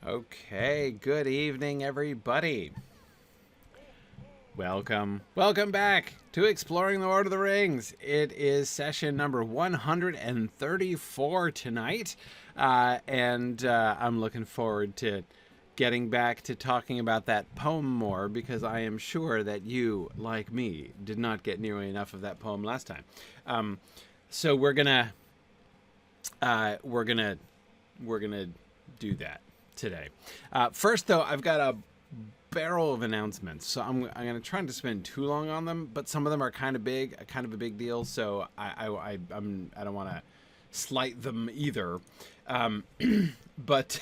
Okay, good evening, everybody. Welcome back to Exploring the Lord of the Rings. It is session number 134 tonight, and I'm looking forward to getting back to talking about that poem more, because I am sure that you, like me, did not get nearly enough of that poem last time. So we're gonna do that today. First, though, I've got a barrel of announcements, so I'm going to try not to spend too long on them, but some of them are kind of a big deal, so I don't want to slight them either. But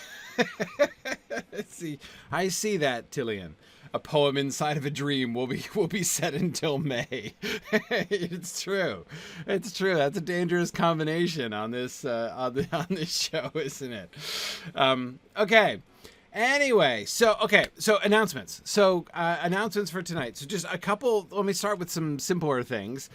I see that, Tillian. A poem inside of a dream will be set until May. It's true. That's a dangerous combination on this on this show, isn't it? Okay. Anyway, so announcements. Announcements for tonight. So just a couple. Let me start with some simpler things.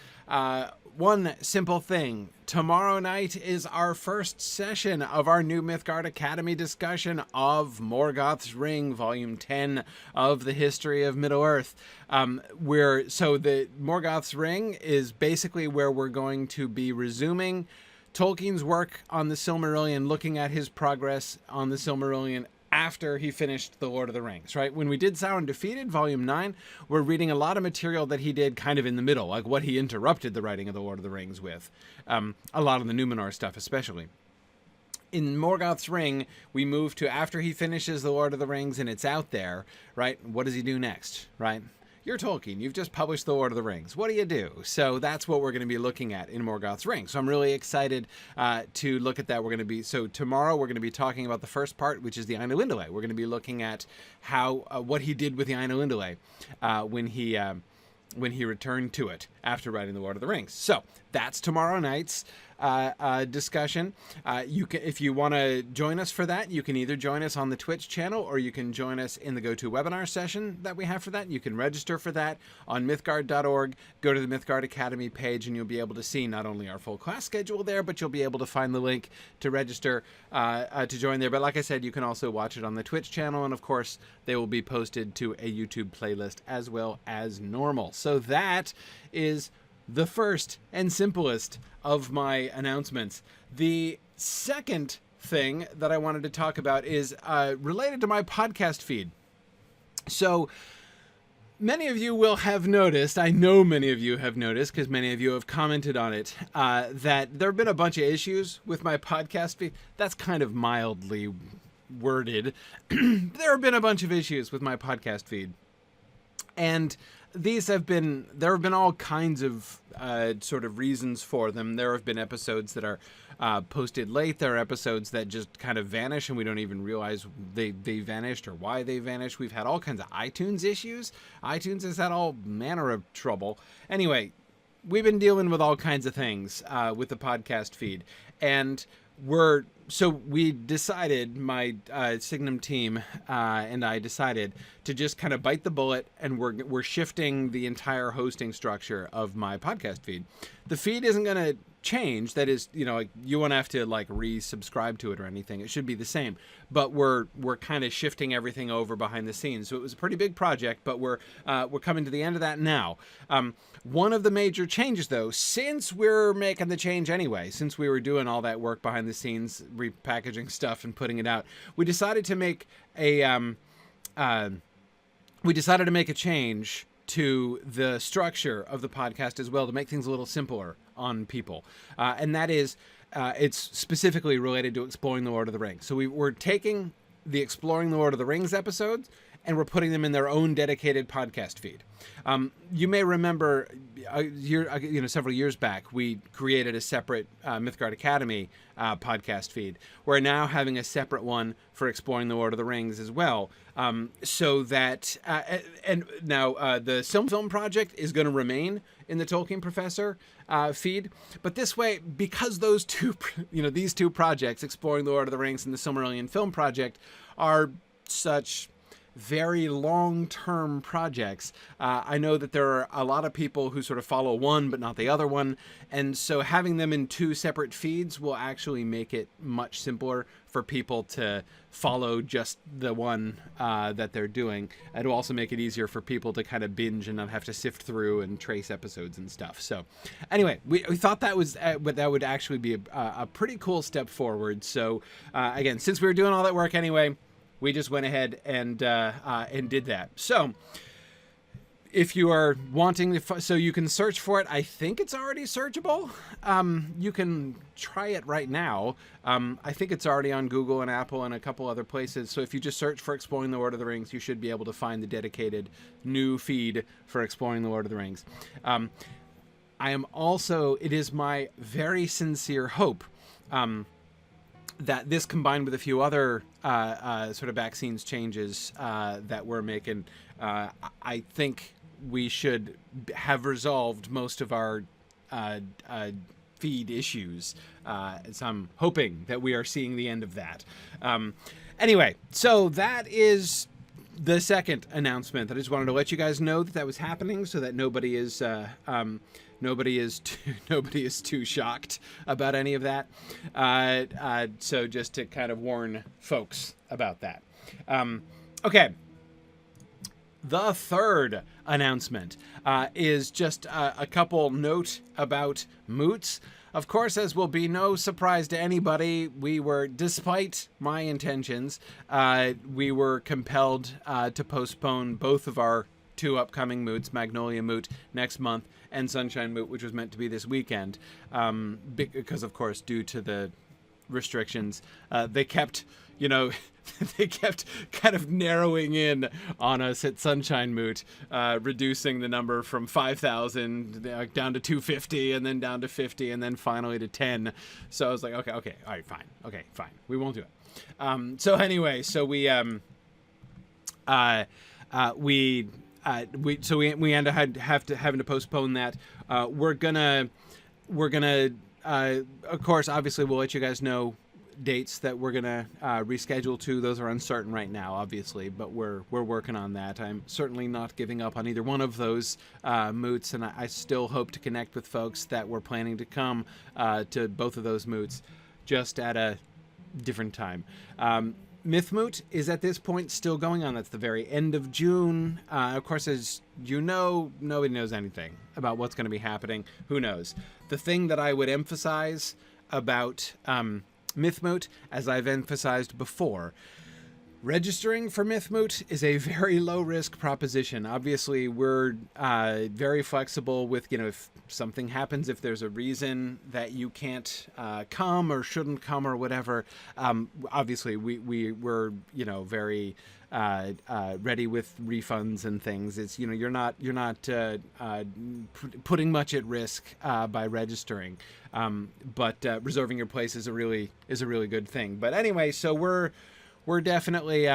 One simple thing. Tomorrow night is our first session of our new Mythgard Academy discussion of Morgoth's Ring, Volume 10 of the History of Middle-earth. The Morgoth's Ring is basically where we're going to be resuming Tolkien's work on the Silmarillion, looking at his progress on the Silmarillion after he finished The Lord of the Rings, right? When we did Sauron Defeated, Volume 9, we're reading a lot of material that he did kind of in the middle, like what he interrupted the writing of The Lord of the Rings with. A lot of the Numenor stuff, especially. In Morgoth's Ring, we move to after he finishes The Lord of the Rings and it's out there, right? What does he do next, right? You're Tolkien. You've just published The Lord of the Rings. What do you do? So that's what we're going to be looking at in Morgoth's Ring. So I'm really excited to look at that. Tomorrow we're going to be talking about the first part, which is the Ainulindalë. We're going to be looking at how what he did with the Ainulindalë when he returned to it after writing The Lord of the Rings. So that's tomorrow night's discussion. If you want to join us for that, you can either join us on the Twitch channel or you can join us in the GoToWebinar session that we have for that. You can register for that on mythgard.org. Go to the Mythgard Academy page and you'll be able to see not only our full class schedule there, but you'll be able to find the link to register to join there. But like I said, you can also watch it on the Twitch channel, and of course they will be posted to a YouTube playlist as well as normal. So that is the first and simplest of my announcements. The second thing that I wanted to talk about is related to my podcast feed. So many of you will have noticed, I know many of you have noticed because many of you have commented on it, that there have been a bunch of issues with my podcast feed. That's kind of mildly worded. There have been a bunch of issues with my podcast feed. And there have been all kinds of sort of reasons for them. There have been episodes that are posted late. There are episodes that just kind of vanish and we don't even realize they vanished or why they vanished. We've had all kinds of iTunes issues. iTunes has had all manner of trouble. Anyway, we've been dealing with all kinds of things with the podcast feed. And we decided, my Signum team and I decided to just kind of bite the bullet, and we're shifting the entire hosting structure of my podcast feed. The feed isn't going to change. That is, you won't have to resubscribe to it or anything. It should be the same. But we're kind of shifting everything over behind the scenes. So it was a pretty big project, but we're coming to the end of that now. One of the major changes, though, since we're making the change anyway, since we were doing all that work behind the scenes, repackaging stuff and putting it out, we decided to make a change to the structure of the podcast as well, to make things a little simpler on people. And that is, it's specifically related to Exploring the Lord of the Rings. So we're taking the Exploring the Lord of the Rings episodes and we're putting them in their own dedicated podcast feed. You may remember, several years back, we created a separate Mythgard Academy podcast feed. We're now having a separate one for Exploring the Lord of the Rings as well. So that, and now the Film project is going to remain in the Tolkien Professor feed. But this way, because those two, these two projects, Exploring the Lord of the Rings and the Silmarillion Film project, are such very long-term projects. I know that there are a lot of people who sort of follow one but not the other one, and so having them in two separate feeds will actually make it much simpler for people to follow just the one that they're doing. It'll also make it easier for people to kind of binge and not have to sift through and trace episodes and stuff. So anyway, we thought that would actually be a pretty cool step forward. So again, since we were doing all that work anyway, we just went ahead and did that. So if you are wanting to, so you can search for it. I think it's already searchable. You can try it right now. I think it's already on Google and Apple and a couple other places. So if you just search for Exploring the Lord of the Rings, you should be able to find the dedicated new feed for Exploring the Lord of the Rings. I am also, it is my very sincere hope that this, combined with a few other sort of back scenes changes that we're making, I think we should have resolved most of our feed issues. So I'm hoping that we are seeing the end of that. Anyway, so that is the second announcement. I just wanted to let you guys know that was happening, so that nobody is too shocked about any of that. So just to kind of warn folks about that. Okay. The third announcement is just a couple note about Moots. Of course, as will be no surprise to anybody, we were, despite my intentions, we were compelled to postpone both of our two upcoming Moots, Magnolia Moot next month and Sunshine Moot, which was meant to be this weekend, because, of course, due to the restrictions, they kept, they kept kind of narrowing in on us at Sunshine Moot, reducing the number from 5,000 down to 250, and then down to 50, and then finally to 10. So I was like, okay, all right, fine. Okay, fine. We won't do it. So anyway, so we end up having to postpone that. We're gonna, of course, obviously, we'll let you guys know dates that we're gonna reschedule to. Those are uncertain right now, obviously, but we're working on that. I'm certainly not giving up on either one of those moots, and I still hope to connect with folks that were planning to come to both of those moots, just at a different time. Myth Moot is at this point still going on. That's the very end of June. Of course, as you know, nobody knows anything about what's going to be happening. Who knows? The thing that I would emphasize about Myth Moot, as I've emphasized before, registering for Myth Moot is a very low-risk proposition. Obviously, we're very flexible with, if something happens, if there's a reason that you can't come or shouldn't come or whatever. Obviously, we're very ready with refunds and things. It's you're not putting much at risk by registering, but reserving your place is a really good thing. But anyway, so we're definitely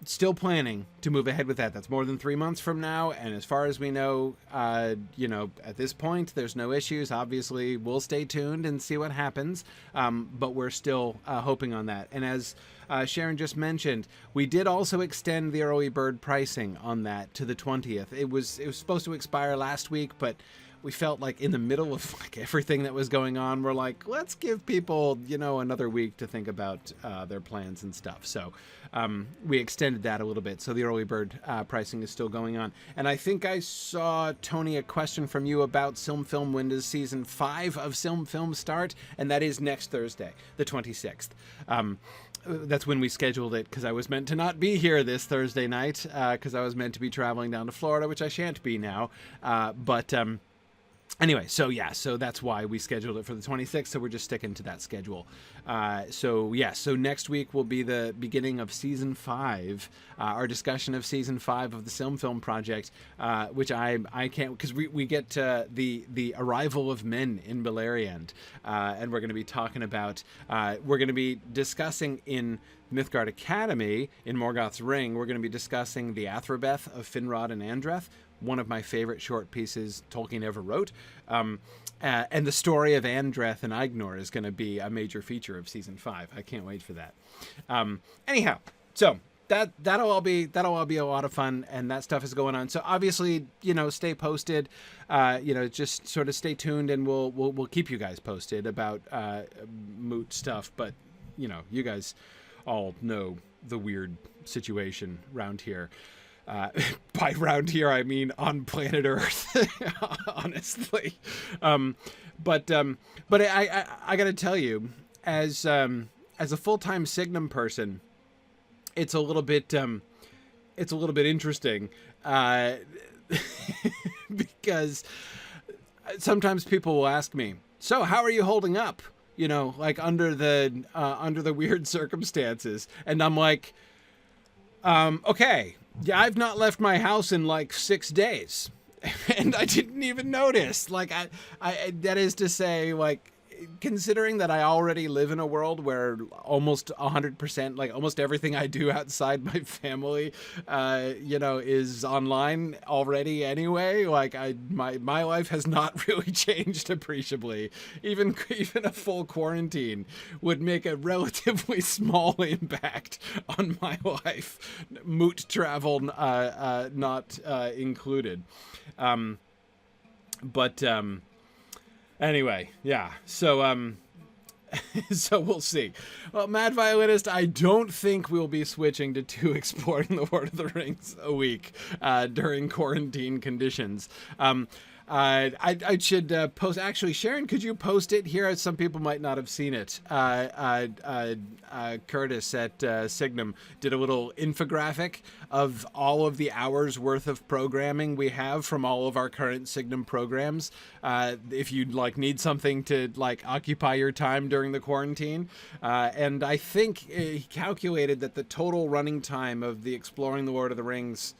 still planning to move ahead with that. That's more than 3 months from now, and as far as we know, at this point, there's no issues. Obviously, we'll stay tuned and see what happens, but we're still hoping on that. And as Sharon just mentioned, we did also extend the early bird pricing on that to the 20th. It was supposed to expire last week, but we felt like in the middle of everything that was going on, we're like, let's give people, another week to think about their plans and stuff. So we extended that a little bit. So the early bird pricing is still going on. And I think I saw, Tony, a question from you about Silm Film. When does season 5 of Silm Film start? And that is next Thursday, the 26th. That's when we scheduled it, because I was meant to not be here this Thursday night, because I was meant to be traveling down to Florida, which I shan't be now. Anyway, so that's why we scheduled it for the 26th, so we're just sticking to that schedule. So next week will be the beginning of Season 5, our discussion of Season 5 of the Silm Film Project, which I can't, because we get the arrival of men in Beleriand, and we're going to be talking about, we're going to be discussing in Mythgard Academy, in Morgoth's Ring, we're going to be discussing the Athrobeth of Finrod and Andreth, one of my favorite short pieces Tolkien ever wrote. And the story of Andreth and Ignor is going to be a major feature of season 5. I can't wait for that. Anyhow, so that'll all be a lot of fun, and that stuff is going on. So obviously, stay posted. Just sort of stay tuned, and we'll keep you guys posted about Moot stuff. But you guys all know the weird situation around here. By round here, I mean on planet Earth, honestly. But I got to tell you, as a full-time Signum person, it's a little bit interesting, because sometimes people will ask me, "So, how are you holding up? Under the weird circumstances," and I'm like, okay. Yeah, I've not left my house in 6 days, and I didn't even notice. I that is to say, considering that I already live in a world where almost 100%, almost everything I do outside my family, is online already anyway. My life has not really changed appreciably. Even a full quarantine would make a relatively small impact on my life. Moot travel not included. Anyway, yeah. So so we'll see. Well, Mad Violinist, I don't think we'll be switching to 2 exploring the Lord of the Rings a week during quarantine conditions. I should post. Actually, Sharon, could you post it here? Some people might not have seen it. Curtis at Signum did a little infographic of all of the hours worth of programming we have from all of our current Signum programs. If you need something to occupy your time during the quarantine, and I think he calculated that the total running time of the Exploring the Lord of the Rings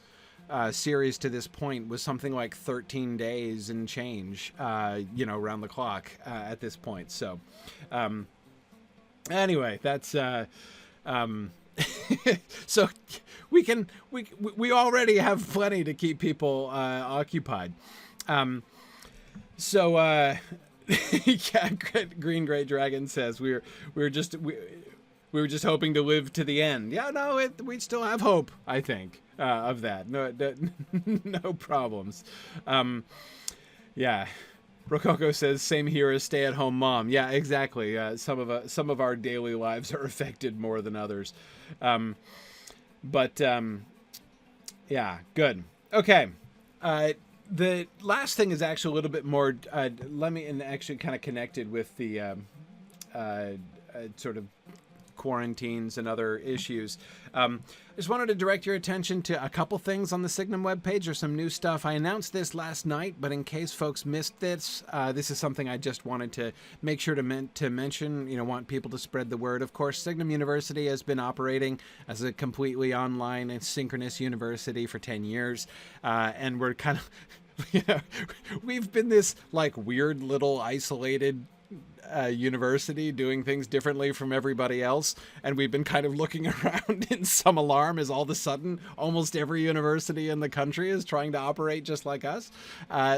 series to this point was something like 13 days and change, around the clock at this point. So, anyway, that's so we already have plenty to keep people occupied. Yeah, Green Great Dragon says we were just hoping to live to the end. Yeah, no, we still have hope, I think, of that. No problems. Yeah. Rococo says, same here as stay-at-home mom. Yeah, exactly. Some of our daily lives are affected more than others. Yeah, good. Okay. The last thing is actually a little bit more, actually kind of connected with the sort of quarantines and other issues. I just wanted to direct your attention to a couple things on the Signum webpage. There's some new stuff. I announced this last night, but in case folks missed this, this is something I just wanted to make sure to mention, want people to spread the word. Of course, Signum University has been operating as a completely online and synchronous university for 10 years. And we're kind of, we've been this weird little isolated university doing things differently from everybody else, and we've been kind of looking around in some alarm as all of a sudden almost every university in the country is trying to operate just like us.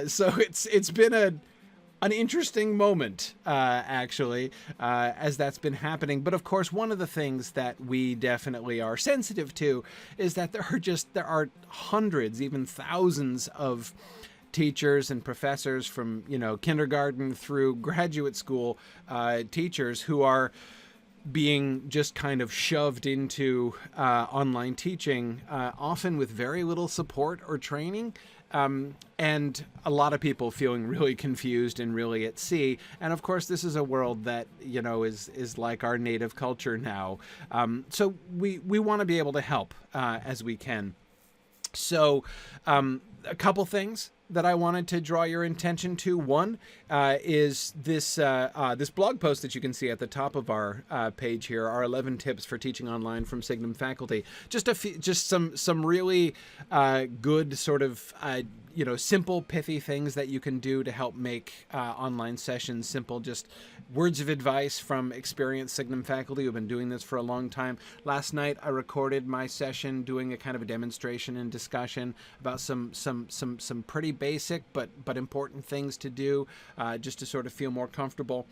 So it's been an interesting moment, actually, as that's been happening. But of course, one of the things that we definitely are sensitive to is that there are hundreds, even thousands of teachers and professors from kindergarten through graduate school, teachers who are being just kind of shoved into online teaching, often with very little support or training, and a lot of people feeling really confused and really at sea. And of course, this is a world that is like our native culture now. So we want to be able to help as we can. So a couple things. that I wanted to draw your attention to. One is this this blog post that you can see at the top of our page here, our 11 tips for teaching online from Signum faculty. Just some really good sort of simple, pithy things that you can do to help make online sessions simple. Just words of advice from experienced Signum faculty who've been doing this for a long time. Last night, I recorded my session doing a kind of a demonstration and discussion about some pretty basic but important things to do, just to sort of feel more comfortable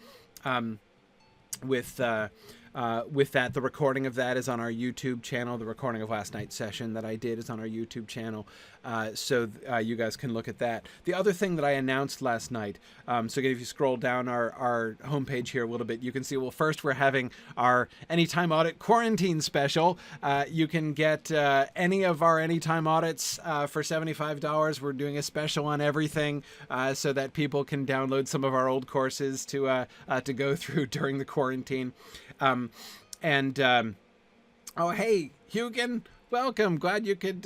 with that. The recording of that is on our YouTube channel. The recording of last night's session that I did is on our YouTube channel, so you guys can look at that. The other thing that I announced last night, so again, if you scroll down our homepage here a little bit, you can see, well, first we're having our Anytime Audit Quarantine Special. You can get any of our Anytime Audits for $75. We're doing a special on everything, so that people can download some of our old courses to go through during the quarantine. Oh, hey, Hugin, welcome. Glad you could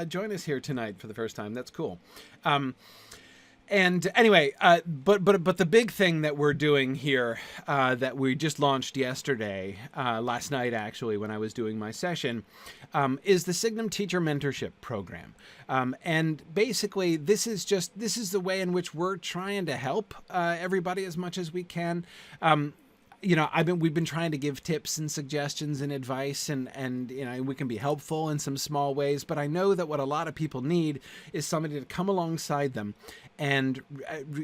join us here tonight for the first time. That's cool. And anyway, but the big thing that we're doing here, that we just launched yesterday, last night actually, when I was doing my session, is the Signum Teacher Mentorship Program. And basically, this is the way in which we're trying to help everybody as much as we can. We've been trying to give tips and suggestions and advice, and we can be helpful in some small ways, but I know that what a lot of people need is somebody to come alongside them and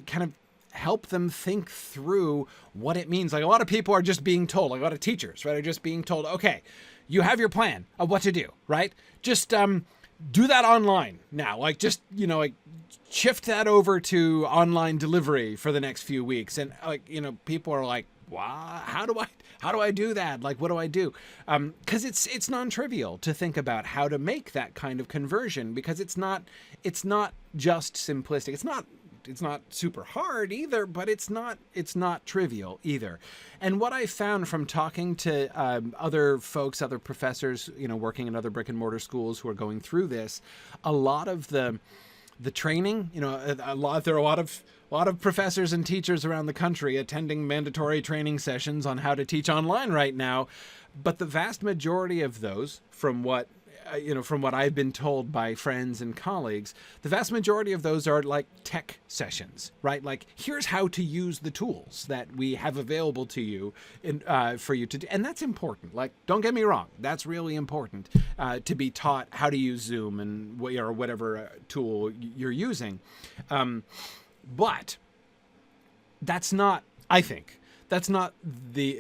kind of help them think through what it means. Like, a lot of people are just being told, like a lot of teachers, right, are just being told, okay, you have your plan of what to do, right? Just do that online now. Like, just, shift that over to online delivery for the next few weeks. And people are like, wow, how do I do that? Like, what do I do? Because it's non-trivial to think about how to make that kind of conversion, because it's not just simplistic. It's not super hard either, but it's not trivial either. And what I found from talking to other folks, other professors, working in other brick and mortar schools who are going through this, a lot of the training, there are a lot of professors and teachers around the country attending mandatory training sessions on how to teach online right now, but the vast majority of those, from what I've been told by friends and colleagues, the vast majority of those are like tech sessions, right? Like, here's how to use the tools that we have available to you for you to do. And that's important. Like, don't get me wrong. That's really important to be taught how to use Zoom and or whatever tool you're using. But that's not, I think,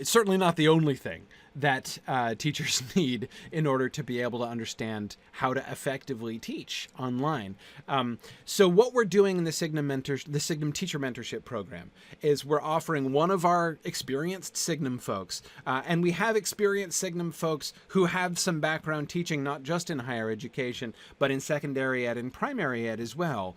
certainly not the only thing that teachers need in order to be able to understand how to effectively teach online. So what we're doing in the Signum Teacher Mentorship Program is we're offering one of our experienced Signum folks, and we have experienced Signum folks who have some background teaching, not just in higher education, but in secondary ed and primary ed as well,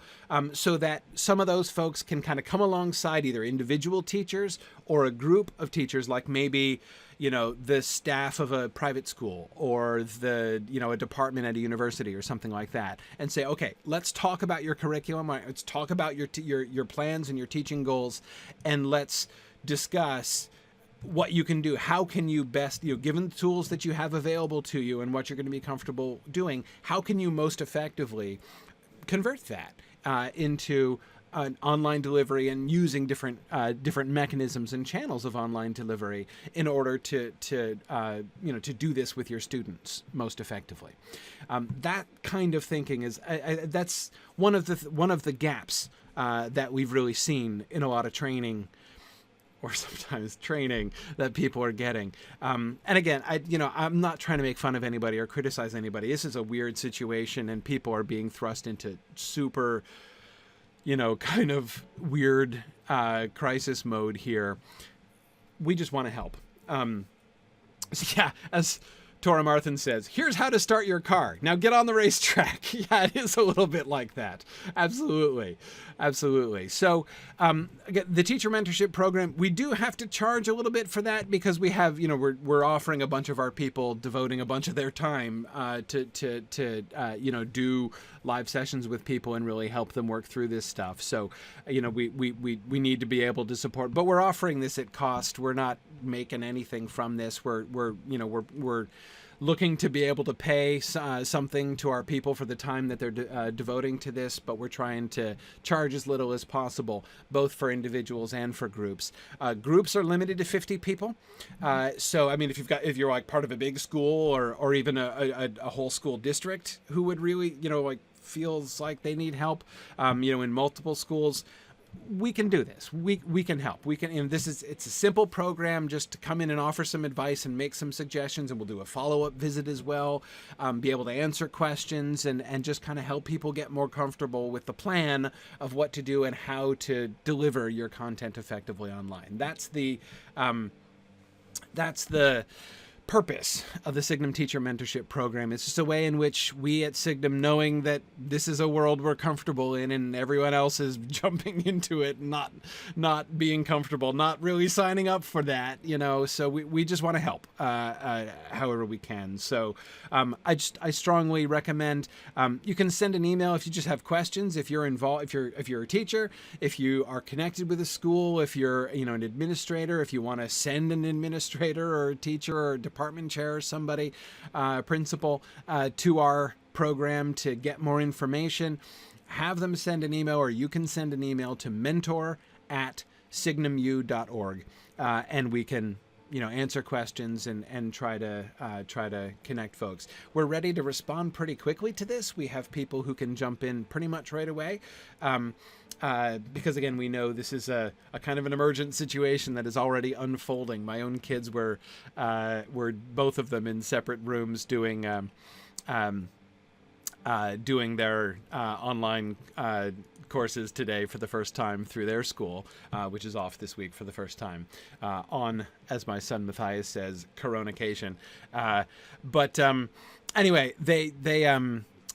so that some of those folks can kind of come alongside either individual teachers or a group of teachers, like maybe the staff of a private school or a department at a university or something like that, and say, okay, let's talk about your curriculum. Let's talk about your plans and your teaching goals, and let's discuss what you can do. How can you best, given the tools that you have available to you and what you're going to be comfortable doing, how can you most effectively convert that into an online delivery, and using different mechanisms and channels of online delivery in order to do this with your students most effectively. That kind of thinking is that's one of the gaps that we've really seen in a lot of training, or sometimes training, that people are getting. And again, I'm not trying to make fun of anybody or criticize anybody. This is a weird situation, and people are being thrust into super, kind of weird crisis mode here. We just want to help. So yeah, as Tora Marthin says, here's how to start your car. Now get on the racetrack. Yeah, it is a little bit like that. Absolutely. Absolutely. So again, the teacher mentorship program, we do have to charge a little bit for that because we have, we're offering a bunch of our people devoting a bunch of their time to do live sessions with people and really help them work through this stuff. So, we need to be able to support, but we're offering this at cost. We're not making anything from this. We're looking to be able to pay something to our people for the time that they're devoting to this, but we're trying to charge as little as possible, both for individuals and for groups. Groups are limited to 50 people. So, I mean, if you're like part of a big school or even a whole school district who would really, feels like they need help, in multiple schools, we can do this. We can help. It's a simple program just to come in and offer some advice and make some suggestions, and we'll do a follow-up visit as well, be able to answer questions and just kind of help people get more comfortable with the plan of what to do and how to deliver your content effectively online. That's the purpose of the Signum Teacher Mentorship Program. It's just a way in which we at Signum, knowing that this is a world we're comfortable in and everyone else is jumping into it, not being comfortable, not really signing up for that, so we just want to help however we can. So I strongly recommend you can send an email if you just have questions, if you're involved, if you're a teacher, if you are connected with a school, if you're an administrator, if you want to send an administrator or a teacher or a department chair or somebody, principal, to our program to get more information, have them send an email, or you can send an email to mentor@signumu.org, and we can answer questions and try to connect folks. We're ready to respond pretty quickly to this. We have people who can jump in pretty much right away. Because again, we know this is a kind of an emergent situation that is already unfolding. My own kids were both of them in separate rooms doing their online courses today for the first time through their school, which is off this week for the first time, on, as my son Matthias says, Coronacation. But anyway,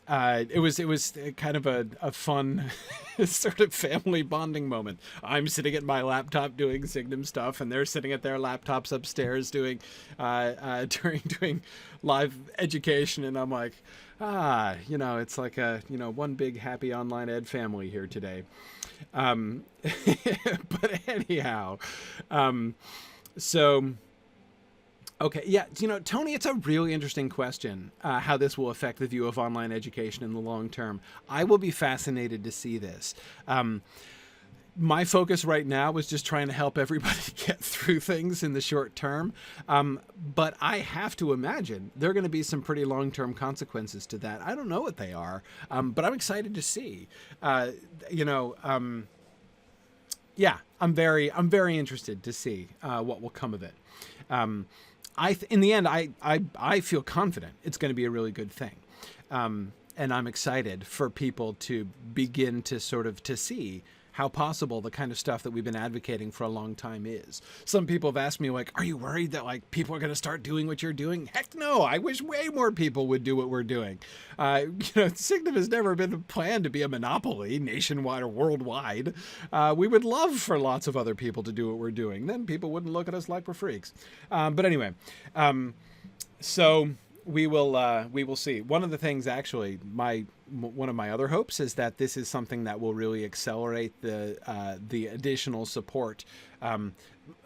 it was kind of a fun sort of family bonding moment. I'm sitting at my laptop doing Signum stuff, and they're sitting at their laptops upstairs doing live education, and I'm like, it's like one big happy online ed family here today. But anyhow, so. Okay, yeah, Tony, it's a really interesting question, how this will affect the view of online education in the long term. I will be fascinated to see this. My focus right now is just trying to help everybody get through things in the short term. But I have to imagine there are going to be some pretty long-term consequences to that. I don't know what they are, but I'm excited to see. Yeah, I'm very interested to see what will come of it. In the end, I feel confident it's going to be a really good thing. And I'm excited for people to begin to to see how possible the kind of stuff that we've been advocating for a long time is. Some people have asked me, are you worried that people are going to start doing what you're doing? Heck no, I wish way more people would do what we're doing. Signum has never been planned to be a monopoly nationwide or worldwide. We would love for lots of other people to do what we're doing. Then people wouldn't look at us like we're freaks. But anyway, so we will see. One of the things, actually, one of my other hopes is that this is something that will really accelerate the additional support,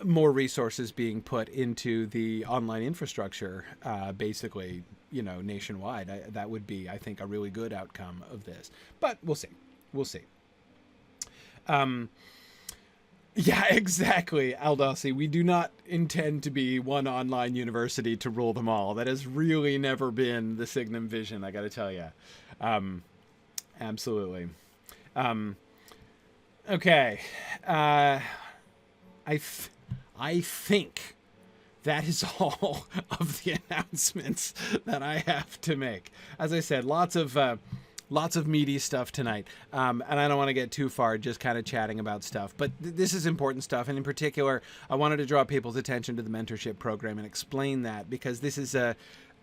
more resources being put into the online infrastructure, basically, nationwide. That would be, I think, a really good outcome of this. But we'll see. We'll see. Yeah, exactly, Aldossi. We do not intend to be one online university to rule them all. That has really never been the Signum vision, I got to tell you. Absolutely. Okay. I think that is all of the announcements that I have to make. As I said, lots of meaty stuff tonight, and I don't want to get too far just kind of chatting about stuff, but this is important stuff, and in particular I wanted to draw people's attention to the mentorship program and explain that, because this is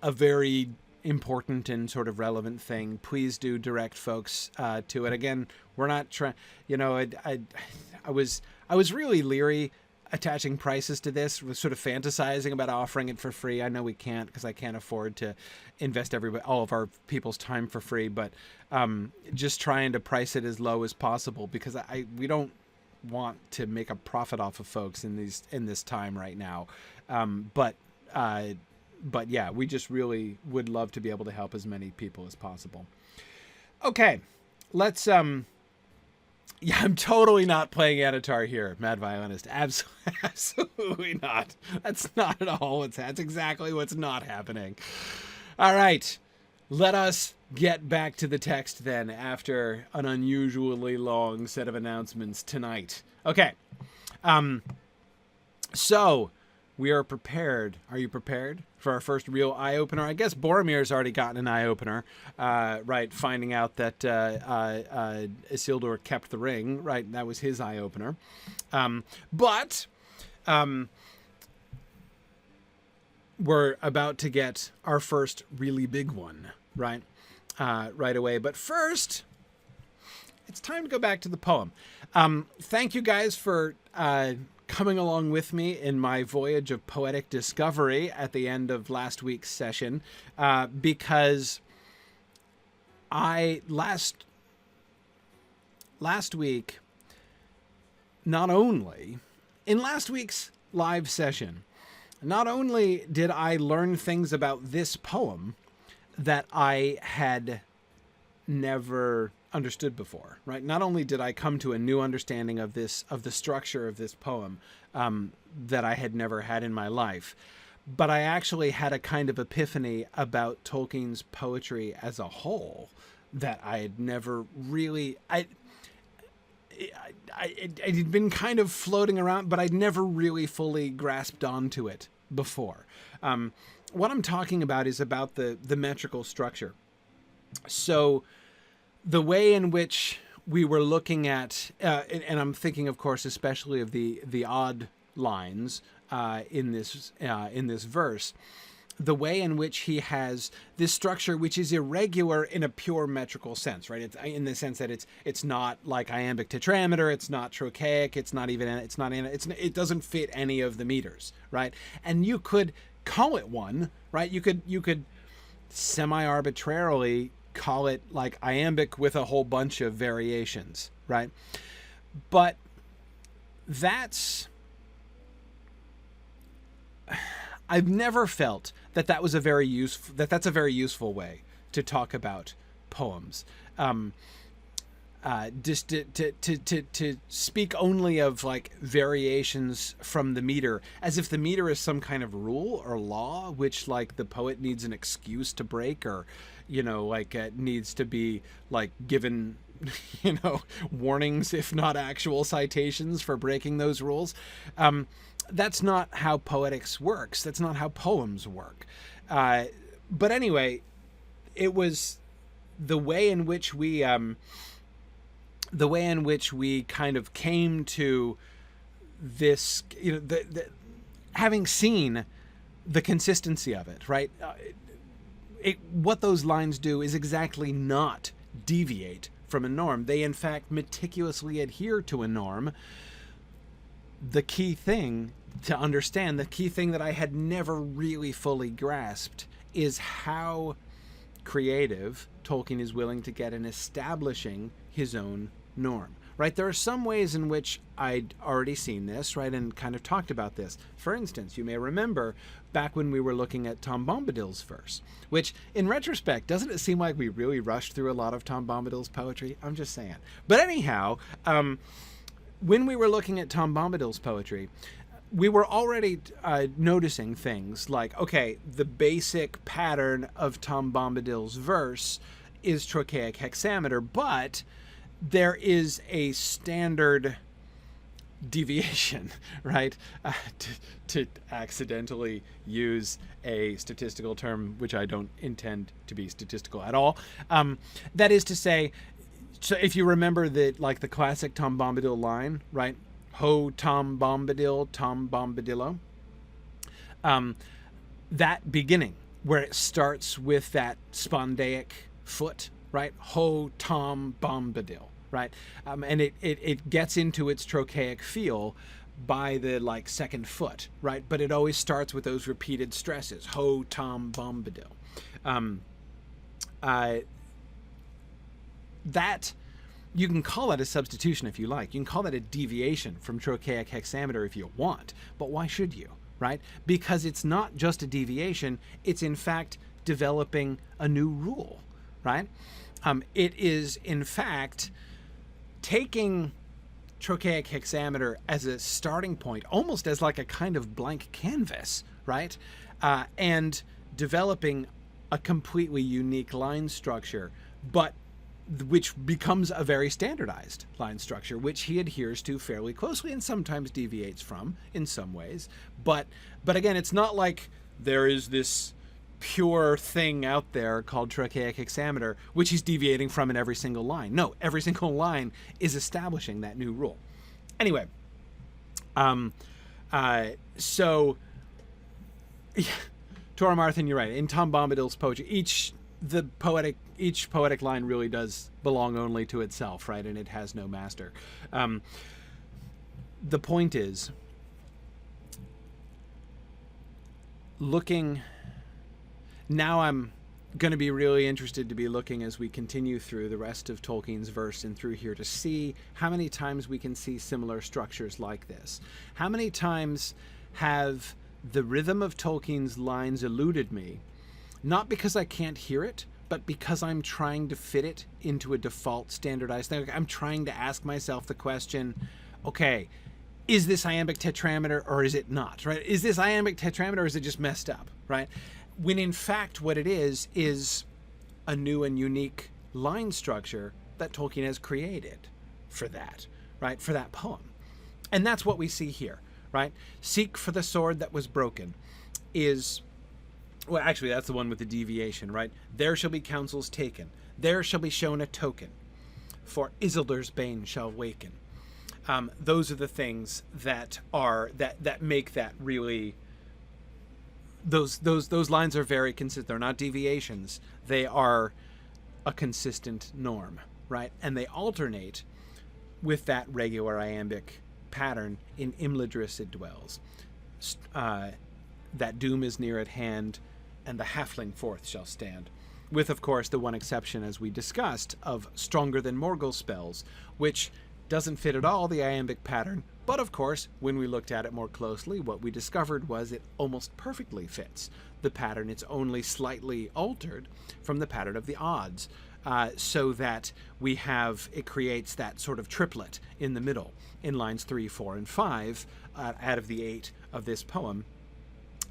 a very important and sort of relevant thing, please do direct folks to it. Again, we're not trying, I was really leery attaching prices to this, was sort of fantasizing about offering it for free. I know we can't, because I can't afford to invest all of our people's time for free, but just trying to price it as low as possible, because we don't want to make a profit off of folks in this time right now. But yeah, we just really would love to be able to help as many people as possible. Okay, let's yeah, I'm totally not playing Anatar here, Mad Violinist. Absolutely not. That's not at all that's exactly what's not happening. All right, let us get back to the text then, after an unusually long set of announcements tonight. Okay, so we are prepared. Are you prepared for our first real eye-opener? I guess Boromir's already gotten an eye-opener, right? Finding out that Isildur kept the ring, right? That was his eye-opener. But we're about to get our first really big one, right? Right away. But first, it's time to go back to the poem. Thank you guys for coming along with me in my voyage of poetic discovery at the end of last week's session, because last week, not only in last week's live session, not only did I learn things about this poem that I had never understood before, right? Not only did I come to a new understanding of the structure of this poem that I had never had in my life, but I actually had a kind of epiphany about Tolkien's poetry as a whole that I had never really, it had been kind of floating around, but I'd never really fully grasped onto it before. What I'm talking about is about the metrical structure. So the way in which we were looking at, and I'm thinking, of course, especially of the odd lines in this verse, the way in which he has this structure, which is irregular in a pure metrical sense, right? It's in the sense that it's not like iambic tetrameter, it's not trochaic, it doesn't fit any of the meters, right? And you could call it one, right? You could semi-arbitrarily call it like iambic with a whole bunch of variations, right? But I've never felt that's a very useful way to talk about poems. Just to speak only of like variations from the meter, as if the meter is some kind of rule or law, which like the poet needs an excuse to break, or needs to be like given warnings, if not actual citations for breaking those rules. That's not how poetics works. That's not how poems work. But anyway, it was the way in which we kind of came to this, having seen the consistency of it, right? What those lines do is exactly not deviate from a norm. They, in fact, meticulously adhere to a norm. The key thing to understand, the key thing that I had never really fully grasped, is how creative Tolkien is willing to get in establishing his own norm, right? There are some ways in which I'd already seen this, right, and kind of talked about this. For instance, you may remember back when we were looking at Tom Bombadil's verse, which in retrospect, doesn't it seem like we really rushed through a lot of Tom Bombadil's poetry? I'm just saying. But anyhow, when we were looking at Tom Bombadil's poetry, we were already noticing things like, okay, the basic pattern of Tom Bombadil's verse is trochaic hexameter, but there is a standard deviation, right? To accidentally use a statistical term, which I don't intend to be statistical at all. That is to say, so if you remember the classic Tom Bombadil line, right? Ho, Tom Bombadil, Tom Bombadillo. That beginning, where it starts with that spondaic foot, right? Ho, Tom, Bombadil, right? And it gets into its trochaic feel by the like second foot, right? But it always starts with those repeated stresses. Ho, Tom, Bombadil. That, you can call that a substitution if you like. You can call that a deviation from trochaic hexameter if you want. But why should you, right? Because it's not just a deviation. It's in fact developing a new rule, right? It is in fact taking trochaic hexameter as a starting point, almost as like a kind of blank canvas, right? And developing a completely unique line structure, but which becomes a very standardized line structure, which he adheres to fairly closely and sometimes deviates from in some ways. But again, it's not like there is this pure thing out there called trochaic hexameter, which he's deviating from in every single line. No, every single line is establishing that new rule. Anyway, so yeah, Tora Marthin, you're right. In Tom Bombadil's poetry, each poetic line really does belong only to itself, right? And it has no master. The point is, now I'm going to be really interested to be looking as we continue through the rest of Tolkien's verse and through here to see how many times we can see similar structures like this. How many times have the rhythm of Tolkien's lines eluded me, not because I can't hear it, but because I'm trying to fit it into a default standardized thing. I'm trying to ask myself the question, okay, is this iambic tetrameter or is it not, right? Is this iambic tetrameter or is it just messed up, right? When in fact what it is a new and unique line structure that Tolkien has created for that, right? For that poem. And that's what we see here, right? Seek for the sword that was broken is, well, actually that's the one with the deviation, right? There shall be counsels taken. There shall be shown a token. For Isildur's bane shall waken. Those are the things that make that really, those lines are very consistent. They're not deviations. They are a consistent norm, right? And they alternate with that regular iambic pattern. In Imladris it dwells. That doom is near at hand, and the halfling forth shall stand. With, of course, the one exception, as we discussed, of stronger than Morgul spells, which doesn't fit at all the iambic pattern. But of course, when we looked at it more closely, what we discovered was it almost perfectly fits the pattern. It's only slightly altered from the pattern of the odds, so that it creates that sort of triplet in the middle in lines 3, 4, and 5 out of the 8 of this poem.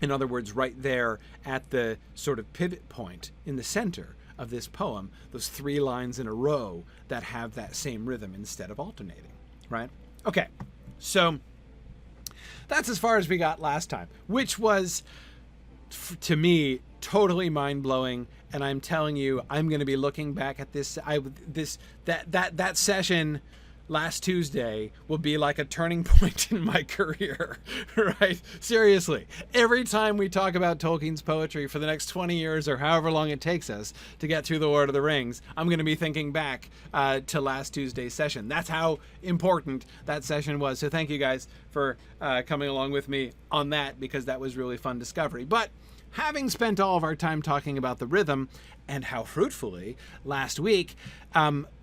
In other words, right there at the sort of pivot point in the center of this poem, those 3 lines in a row that have that same rhythm instead of alternating, right? Okay, so that's as far as we got last time, which was, to me, totally mind-blowing. And I'm telling you, I'm going to be looking back at that session last Tuesday will be like a turning point in my career, right? Seriously, every time we talk about Tolkien's poetry for the next 20 years or however long it takes us to get through the Lord of the Rings, I'm going to be thinking back to last Tuesday's session. That's how important that session was. So thank you guys for coming along with me on that, because that was really fun discovery. But having spent all of our time talking about the rhythm, and how fruitfully, last week,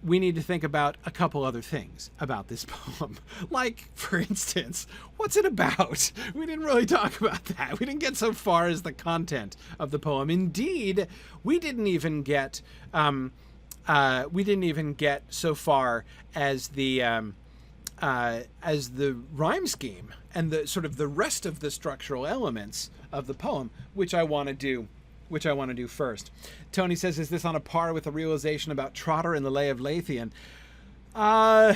we need to think about a couple other things about this poem. Like, for instance, what's it about? We didn't really talk about that. We didn't get so far as the content of the poem. Indeed, we didn't even get so far as the rhyme scheme and the sort of the rest of the structural elements of the poem, which I want to do first. Tony says, is this on a par with the realization about Trotter in the Lay of Lathian? No,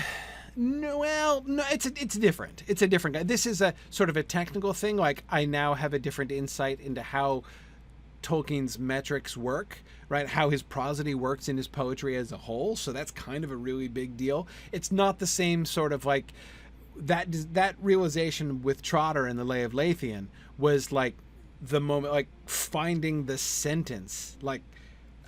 well, no, it's different. It's a different guy. This is a sort of a technical thing. Like, I now have a different insight into how Tolkien's metrics work, right? How his prosody works in his poetry as a whole. So that's kind of a really big deal. It's not the same sort of like that realization with Trotter in the Lay of Lathian was like the moment, like finding the sentence, like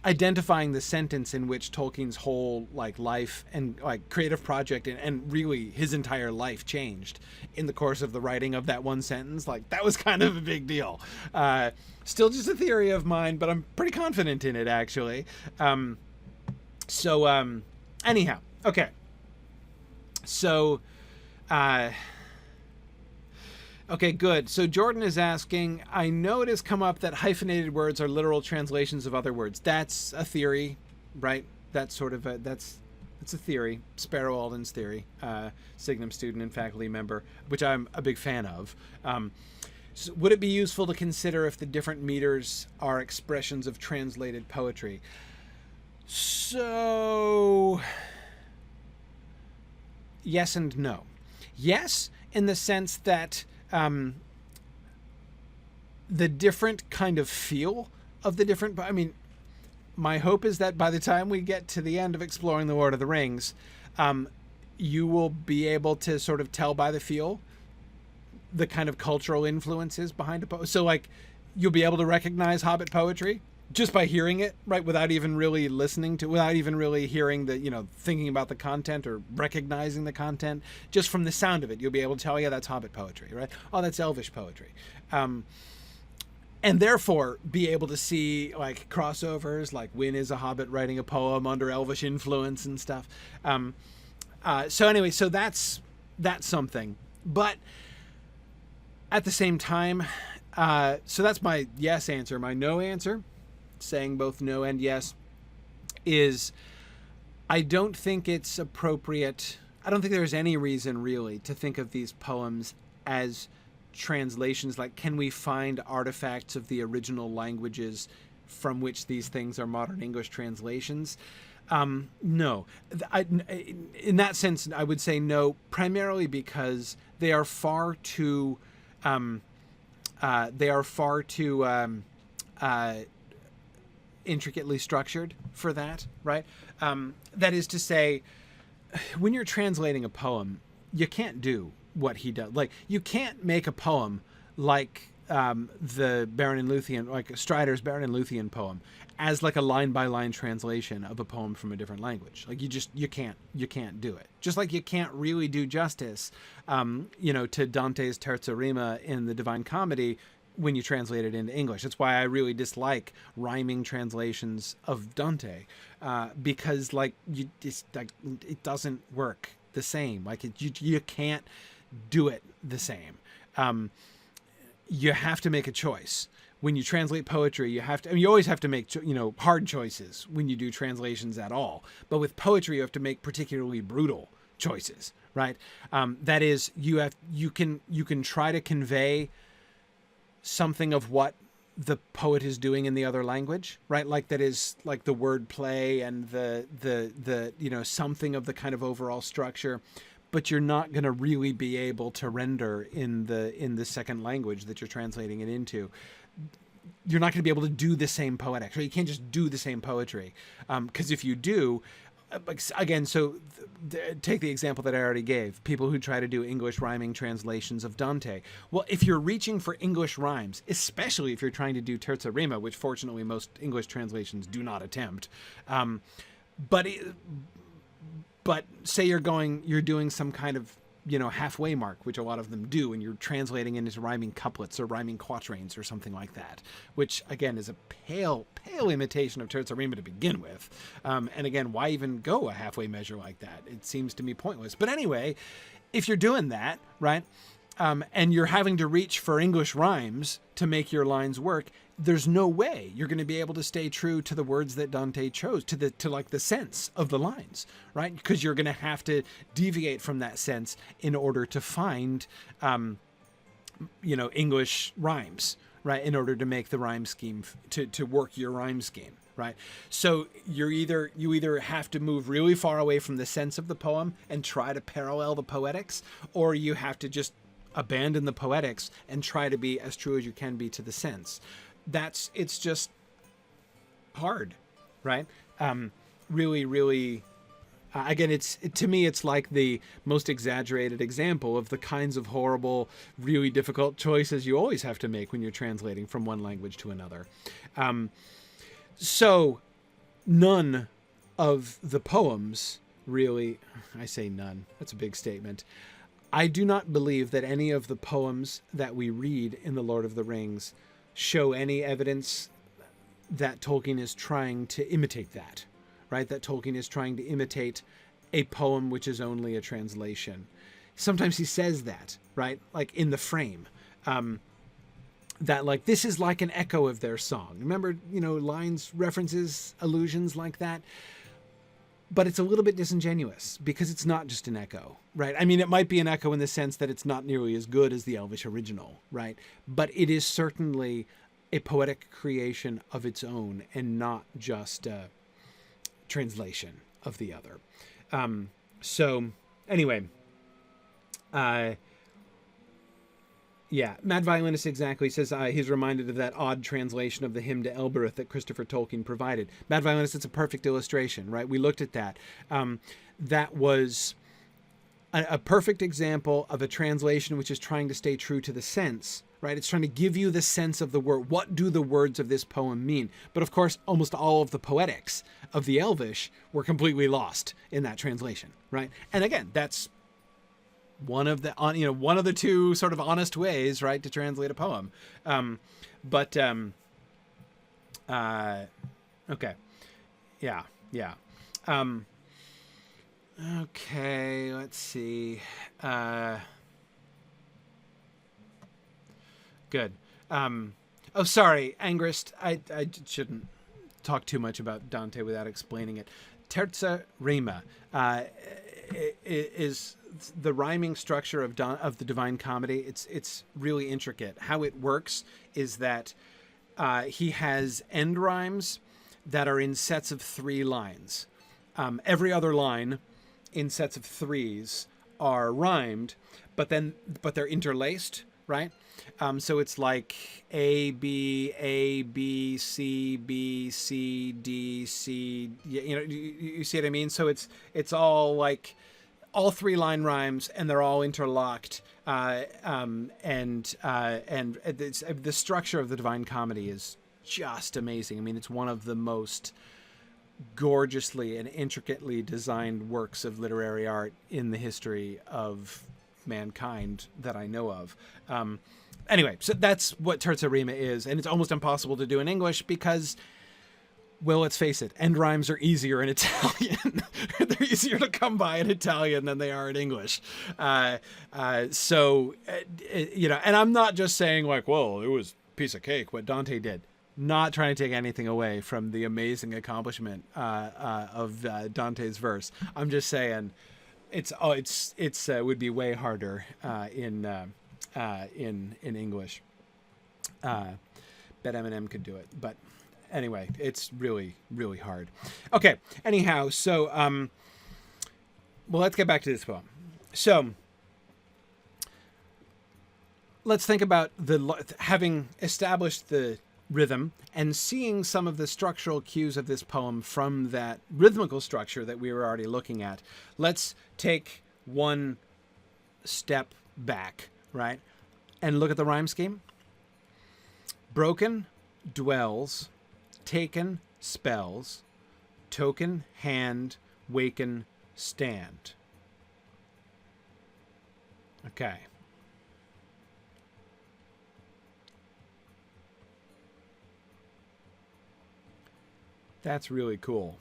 identifying the sentence in which Tolkien's whole like life and like creative project and really his entire life changed in the course of the writing of that one sentence. Like that was kind of a big deal. Still just a theory of mine, but I'm pretty confident in it actually. Anyhow, okay. So, okay, good. So Jordan is asking, I know it has come up that hyphenated words are literal translations of other words. That's a theory, right? That's sort of it's a theory. Sparrow Alden's theory, Signum student and faculty member, which I'm a big fan of. So would it be useful to consider if the different meters are expressions of translated poetry? So, yes and no. Yes, in the sense that the different kind of feel of the different, I mean, my hope is that by the time we get to the end of exploring the Lord of the Rings, you will be able to sort of tell by the feel the kind of cultural influences behind a poem. So like you'll be able to recognize Hobbit poetry just by hearing it, right? Without even really listening to, without even really hearing the, you know, thinking about the content or recognizing the content, just from the sound of it, you'll be able to tell, yeah, that's Hobbit poetry, right? Oh, that's Elvish poetry. And therefore be able to see like crossovers, like Wynne is a Hobbit writing a poem under Elvish influence and stuff. So anyway, so that's something, but at the same time, so that's my yes answer. My no answer, saying both no and yes, is I don't think it's appropriate. I don't think there's any reason really to think of these poems as translations. Like, can we find artifacts of the original languages from which these things are modern English translations? No. In that sense, I would say no, primarily because they are far too intricately structured for that, right? That is to say, when you're translating a poem, you can't do what he does. Like, you can't make a poem like the Beren and Luthien, like Strider's Beren and Luthien poem, as like a line-by-line translation of a poem from a different language. Like, you can't do it. Just like you can't really do justice, to Dante's Terza Rima in the Divine Comedy when you translate it into English. That's why I really dislike rhyming translations of Dante, because it doesn't work the same. Like you can't do it the same. You have to make a choice. When you translate poetry, you have to, you always have to make, hard choices when you do translations at all. But with poetry, you have to make particularly brutal choices, right? That is, you can try to convey something of what the poet is doing in the other language, right? Like that is like the word play and the something of the kind of overall structure, but you're not going to really be able to render in the second language that you're translating it into. You're not going to be able to do the same poetic. So you can't just do the same poetry, because if you do, again, take the example that I already gave, people who try to do English rhyming translations of Dante. Well, if you're reaching for English rhymes, especially if you're trying to do terza rima, which fortunately most English translations do not attempt, but say you're doing some kind of halfway mark, which a lot of them do, and you're translating it into rhyming couplets or rhyming quatrains or something like that, which again is a pale imitation of terza rima to begin with. And again, why even go a halfway measure like that? It seems to me pointless. But anyway, if you're doing that, right, and you're having to reach for English rhymes to make your lines work, there's no way you're going to be able to stay true to the words that Dante chose, to the sense of the lines, right? Because you're going to have to deviate from that sense in order to find, English rhymes, right? In order to make the rhyme scheme, to work your rhyme scheme, right? So you either have to move really far away from the sense of the poem and try to parallel the poetics, or you have to just abandon the poetics and try to be as true as you can be to the sense. It's just hard, right? Really, really Again, to me, it's like the most exaggerated example of the kinds of horrible, really difficult choices you always have to make when you're translating from one language to another. So none of the poems really, I say none, that's a big statement. I do not believe that any of the poems that we read in The Lord of the Rings show any evidence that Tolkien is trying to imitate that, right? That Tolkien is trying to imitate a poem which is only a translation. Sometimes he says that, right? Like in the frame, that like, this is like an echo of their song. Remember, lines, references, allusions like that. But it's a little bit disingenuous because it's not just an echo, right? I mean, it might be an echo in the sense that it's not nearly as good as the Elvish original, right? But it is certainly a poetic creation of its own and not just a translation of the other. So anyway, yeah, Mad Violinist exactly says he's reminded of that odd translation of the hymn to Elbereth that Christopher Tolkien provided. Mad Violinist, it's a perfect illustration, right? We looked at that. That was a perfect example of a translation which is trying to stay true to the sense, right? It's trying to give you the sense of the word. What do the words of this poem mean? But of course, almost all of the poetics of the Elvish were completely lost in that translation, right? And again, that's one of the two sort of honest ways, right, to translate a poem. Okay. Yeah. Okay, let's see. Good. Oh, sorry, Angrist. I shouldn't talk too much about Dante without explaining it. Terza rima is the rhyming structure of the Divine Comedy. It's really intricate. How it works is that he has end rhymes that are in sets of 3 lines. Every other line in sets of 3s are rhymed, but they're interlaced, right? So it's like A, B, C, B, C, D, C. You see what I mean? So it's all like all 3 line rhymes, and they're all interlocked. And the structure of the Divine Comedy is just amazing. I mean, it's one of the most gorgeously and intricately designed works of literary art in the history of mankind that I know of. Anyway, so that's what terza rima is, and it's almost impossible to do in English because, well, let's face it, end rhymes are easier in Italian. They're easier to come by in Italian than they are in English. And I'm not just saying like, well, it was a piece of cake what Dante did. Not trying to take anything away from the amazing accomplishment of Dante's verse. I'm just saying it would be way harder in English. Bet Eminem could do it, but anyway, it's really, really hard. Okay. Anyhow, so well, let's get back to this poem. So let's think about having established the rhythm and seeing some of the structural cues of this poem from that rhythmical structure that we were already looking at. Let's take one step back, right? And look at the rhyme scheme. Broken, dwells, taken, spells, token, hand, waken, stand. Okay. That's really cool.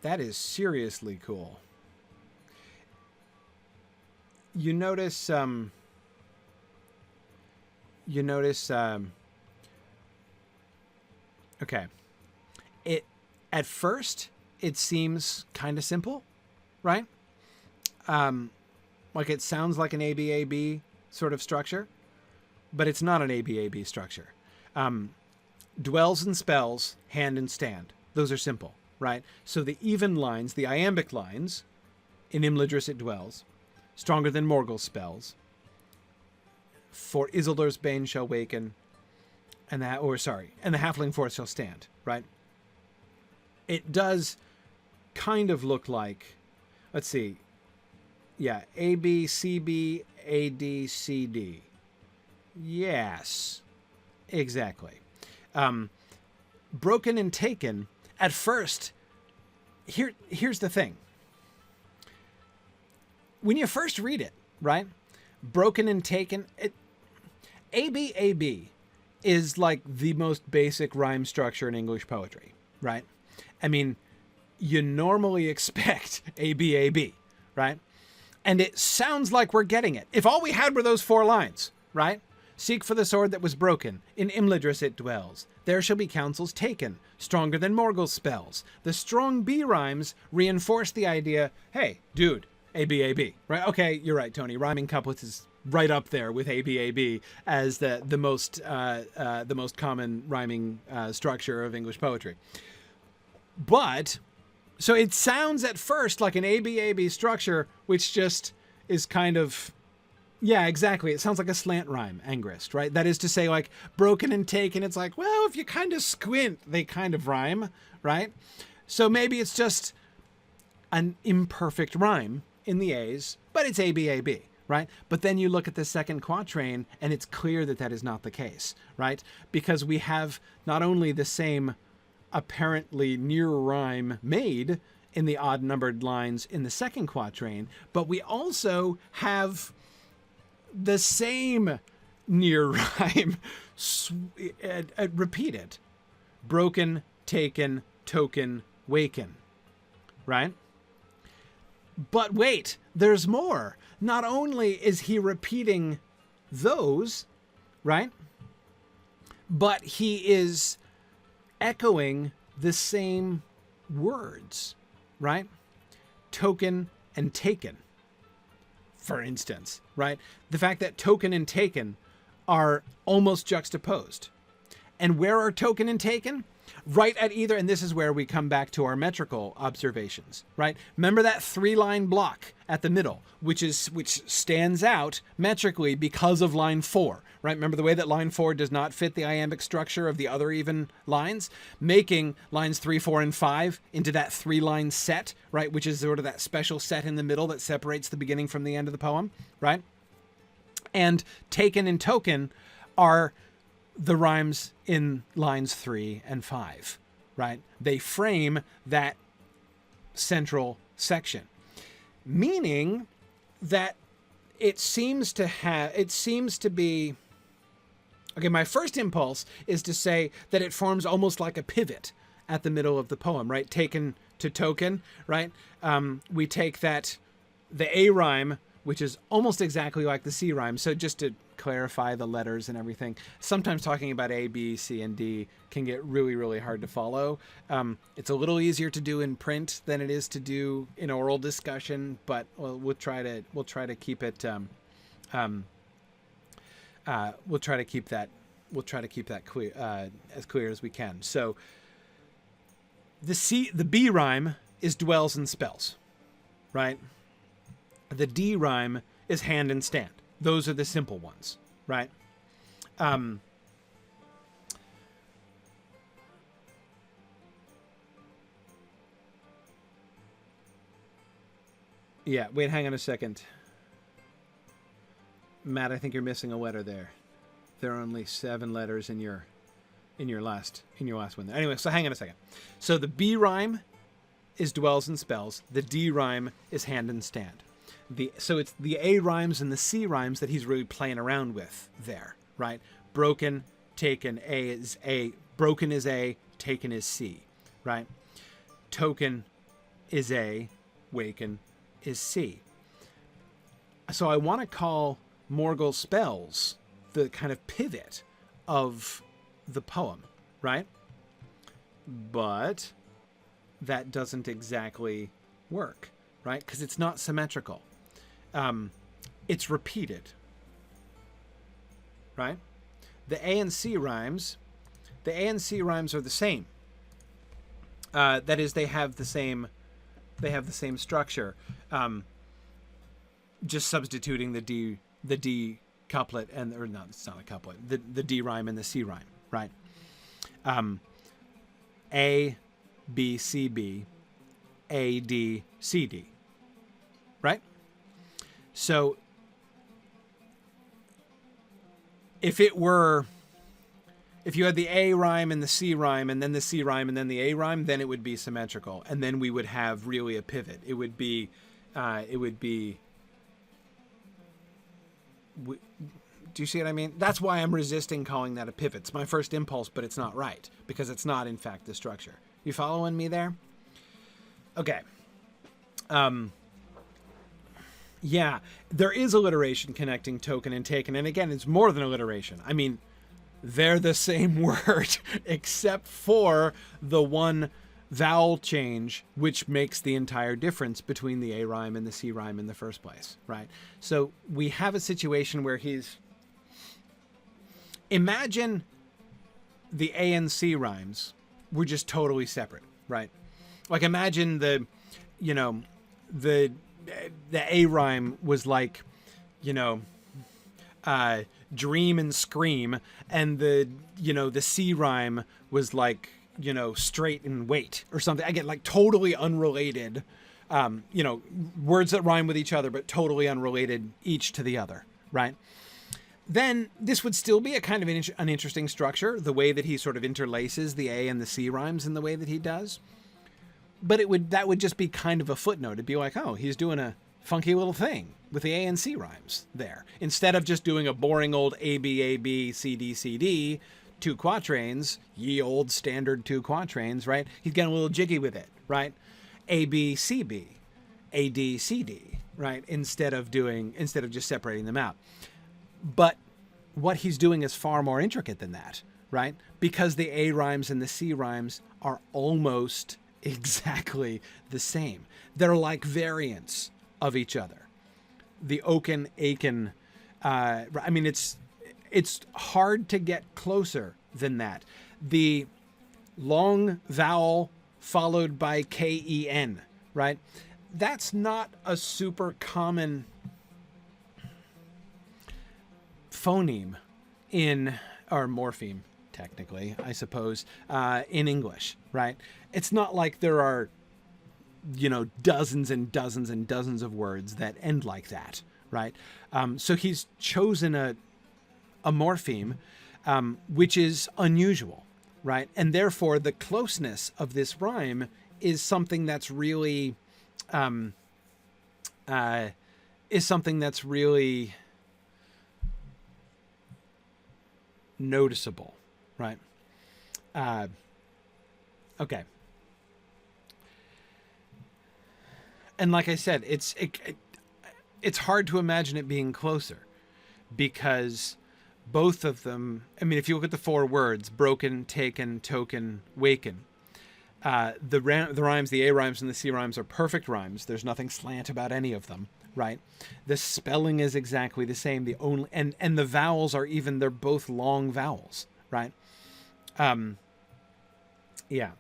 That is seriously cool. You notice, okay. At first, it seems kind of simple, right? Like it sounds like an ABAB sort of structure, but it's not an ABAB structure. Dwells and spells, hand and stand. Those are simple, right? So the even lines, the iambic lines, in Imladris it dwells, stronger than Morgul's spells. For Isildur's bane shall waken, and the halfling forest shall stand, right? It does kind of look like, let's see. Yeah, A, B, C, B, A, D, C, D. Yes, exactly. Broken and taken, at first, here's the thing. When you first read it, right? Broken and taken, A-B is like the most basic rhyme structure in English poetry, right? I mean, you normally expect A-B, right? And it sounds like we're getting it. If all we had were those 4 lines, right? Seek for the sword that was broken. In Imladris it dwells. There shall be counsels taken, stronger than Morgul's spells. The strong B rhymes reinforce the idea, hey, dude, A-B, right? Okay, you're right, Tony. Rhyming couplets is right up there with A-B as the most common rhyming structure of English poetry. But, so it sounds at first like an A-B structure, which just is kind of, yeah, exactly. It sounds like a slant rhyme, angrist, right? That is to say, like, broken and taken, it's like, well, if you kind of squint, they kind of rhyme, right? So maybe it's just an imperfect rhyme in the A's, but it's A-B, right? But then you look at the second quatrain, and it's clear that that is not the case, right? Because we have not only the same apparently near rhyme made in the odd-numbered lines in the second quatrain, but we also have the same near rhyme repeated. Broken, taken, token, waken. Right? But wait, there's more. Not only is he repeating those, right? But he is echoing the same words, right? Token and taken, for instance, right? The fact that token and taken are almost juxtaposed. And where are token and taken? Right at either, and this is where we come back to our metrical observations, right? Remember that 3-line block at the middle, which stands out metrically because of line 4, right? Remember the way that line 4 does not fit the iambic structure of the other even lines, making lines 3, 4, and 5 into that 3-line set, right? Which is sort of that special set in the middle that separates the beginning from the end of the poem, right? And taken and token are the rhymes in lines 3 and 5, right? They frame that central section, meaning that it seems to be, okay, my first impulse is to say that it forms almost like a pivot at the middle of the poem, right? Taken to token, right? We take that, the A rhyme, which is almost exactly like the C rhyme. So just to clarify the letters and everything, sometimes talking about A, B, C, and D can get really, really hard to follow. It's a little easier to do in print than it is to do in oral discussion, but we'll try to keep it, we'll try to keep that clear, as clear as we can. So the B rhyme is dwells and spells, right? The D rhyme is hand and stand. Those are the simple ones, right? Yeah, wait, hang on a second. Matt, I think you're missing a letter there. There are only 7 letters in your last one there. Anyway, so hang on a second. So the B rhyme is dwells and spells. The D rhyme is hand and stand. So it's the A rhymes and the C rhymes that he's really playing around with there, right? Broken, taken, A is A. Broken is A, taken is C, right? Token is A, waken is C. So I want to call Morgul's spells the kind of pivot of the poem, right? But that doesn't exactly work, right? Because it's not symmetrical. It's repeated, right? The A and C rhymes are the same. That is, they have the same structure. Just substituting the D couplet or no, it's not a couplet. The D rhyme and the C rhyme, right? A, B, C, B, A, D, C, D, right? So if you had the A rhyme and the C rhyme and then the C rhyme and then the A rhyme, then it would be symmetrical. And then we would have really a pivot. Do you see what I mean? That's why I'm resisting calling that a pivot. It's my first impulse, but it's not right because it's not, in fact, the structure. You following me there? Okay. Yeah, there is alliteration connecting token and taken. And again, it's more than alliteration. I mean, they're the same word, except for the one vowel change, which makes the entire difference between the A rhyme and the C rhyme in the first place, right? So we have a situation where imagine the A and C rhymes were just totally separate, right? Like imagine the A rhyme was like, dream and scream, and the C rhyme was like, straight and wait or something. I get like totally unrelated, words that rhyme with each other, but totally unrelated each to the other, right? Then this would still be a kind of an interesting structure, the way that he sort of interlaces the A and the C rhymes in the way that he does. But that would just be kind of a footnote. It'd be like, oh, he's doing a funky little thing with the A and C rhymes there. Instead of just doing a boring old A, B, C, D, 2 quatrains, ye old standard 2 quatrains, right? He's getting a little jiggy with it, right? A, B, C, B, A, D, C, D, right? Instead of just separating them out. But what he's doing is far more intricate than that, right? Because the A rhymes and the C rhymes are almost exactly the same. They're like variants of each other. The oaken, aken, it's hard to get closer than that. The long vowel followed by K-E-N, right? That's not a super common phoneme or morpheme, technically, I suppose, in English, right? It's not like there are, dozens and dozens and dozens of words that end like that, right? So he's chosen a morpheme, which is unusual, right? And therefore, the closeness of this rhyme is something that's really, noticeable, right? Okay. And like I said, it's hard to imagine it being closer because both of them, if you look at the 4 words, broken, taken, token, waken, the rhymes, the A rhymes and the C rhymes are perfect rhymes. There's nothing slant about any of them, right? The spelling is exactly the same. And the vowels are they're both long vowels, right? Yeah.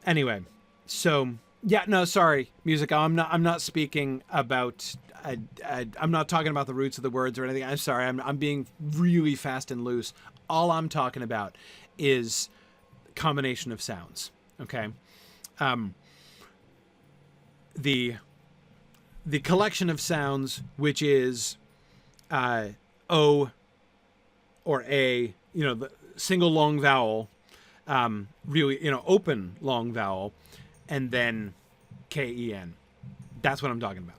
Anyway, so yeah, no, sorry, music. I'm not speaking about. I'm not talking about the roots of the words or anything. I'm sorry. I'm being really fast and loose. All I'm talking about is combination of sounds. Okay. The collection of sounds, which is O or A, the single long vowel, really, open long vowel, and then K-E-N. That's what I'm talking about.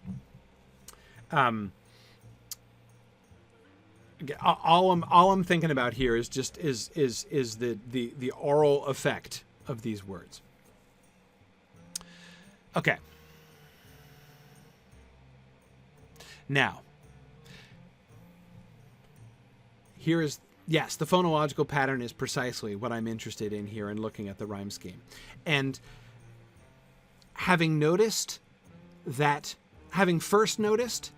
All I'm thinking about here is just the oral effect of these words. Okay. Now, yes, the phonological pattern is precisely what I'm interested in here in looking at the rhyme scheme. And having first noticed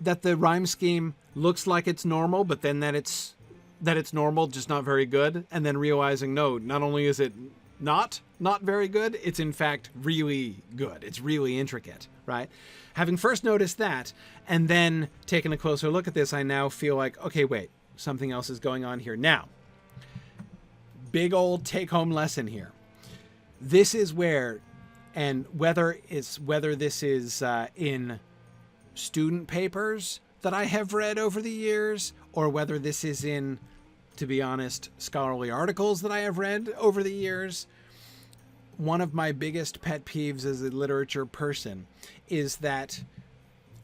that the rhyme scheme looks like it's normal, but then that it's normal, just not very good, and then realizing, no, not only is it not very good, it's in fact really good. It's really intricate, right? Having first noticed that, and then taking a closer look at this, I now feel like, okay, wait, something else is going on here. Now, big old take-home lesson here. this is where, and whether this is in student papers that I have read over the years, or whether this is in, to be honest, scholarly articles that I have read over the years, one of my biggest pet peeves as a literature person is that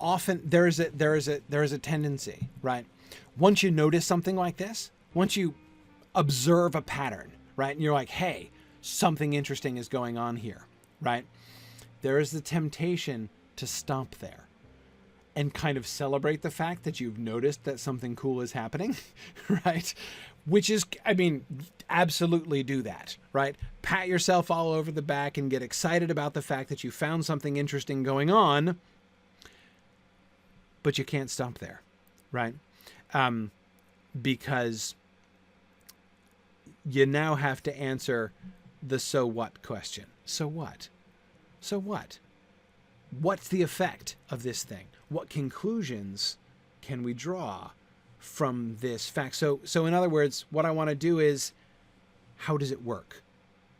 often there is a tendency, right? Once you notice something like this, once you observe a pattern, right, and you're like, hey, something interesting is going on here, right? There is the temptation to stop there and kind of celebrate the fact that you've noticed that something cool is happening, right? Which is, I mean, absolutely do that, right? Pat yourself all over the back and get excited about the fact that you found something interesting going on, but you can't stop there, right? Because you now have to answer the so what question. So what? So what? What's the effect of this thing? What conclusions can we draw from this fact? So in other words, what I want to do is, how does it work,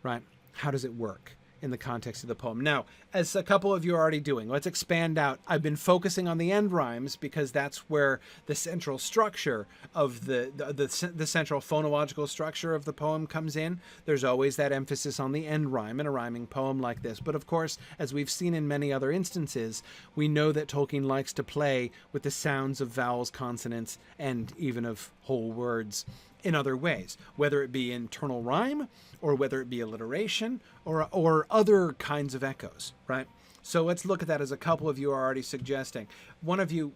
right? How does it work in the context of the poem? Now, as a couple of you are already doing, let's expand out. I've been focusing on the end rhymes because that's where the central structure of the central phonological structure of the poem comes in. There's always that emphasis on the end rhyme in a rhyming poem like this. But of course, as we've seen in many other instances, we know that Tolkien likes to play with the sounds of vowels, consonants, and even of whole words in other ways, whether it be internal rhyme or whether it be alliteration or other kinds of echoes, right? So let's look at that, as a couple of you are already suggesting. One of you,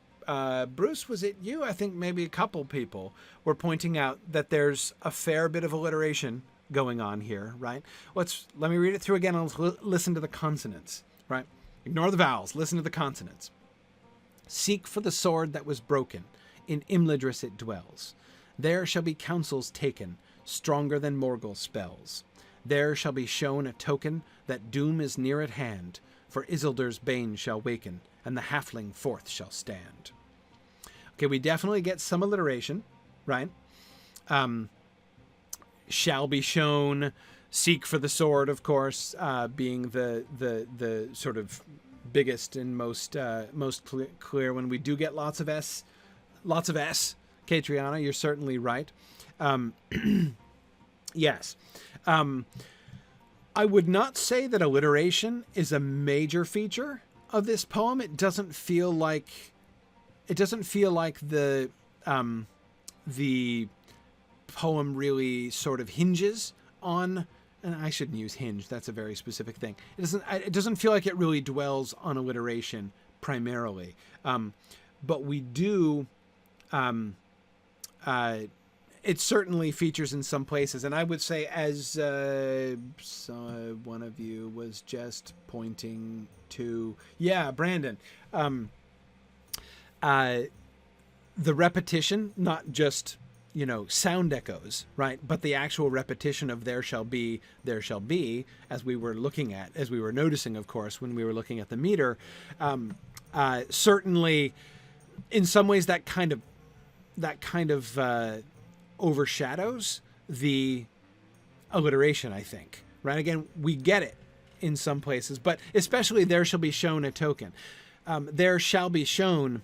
Bruce, was it you? I think maybe a couple people were pointing out that there's a fair bit of alliteration going on here, right? Let me read it through again and listen to the consonants, right? Ignore the vowels, listen to the consonants. Seek for the sword that was broken, in Imladris it dwells. There shall be counsels taken, stronger than Morgul spells. There shall be shown a token that doom is near at hand, for Isildur's bane shall waken, and the halfling forth shall stand. Okay, we definitely get some alliteration, right? Shall be shown, seek for the sword, of course, being the sort of biggest and most clear when we do get lots of S. Catriona, you're certainly right. Yes. I would not say that alliteration is a major feature of this poem. It doesn't feel like the poem really sort of hinges on, and I shouldn't use hinge, that's a very specific thing. It doesn't feel like it really dwells on alliteration primarily. But we do, it certainly features in some places, and I would say, as one of you was just pointing to, Brandon, the repetition, not just, sound echoes, right, but the actual repetition of there shall be, as we were noticing, of course, when we were looking at the meter, certainly in some ways that kind of overshadows the alliteration, I think, right? Again, we get it in some places, but especially there shall be shown a token. There shall be shown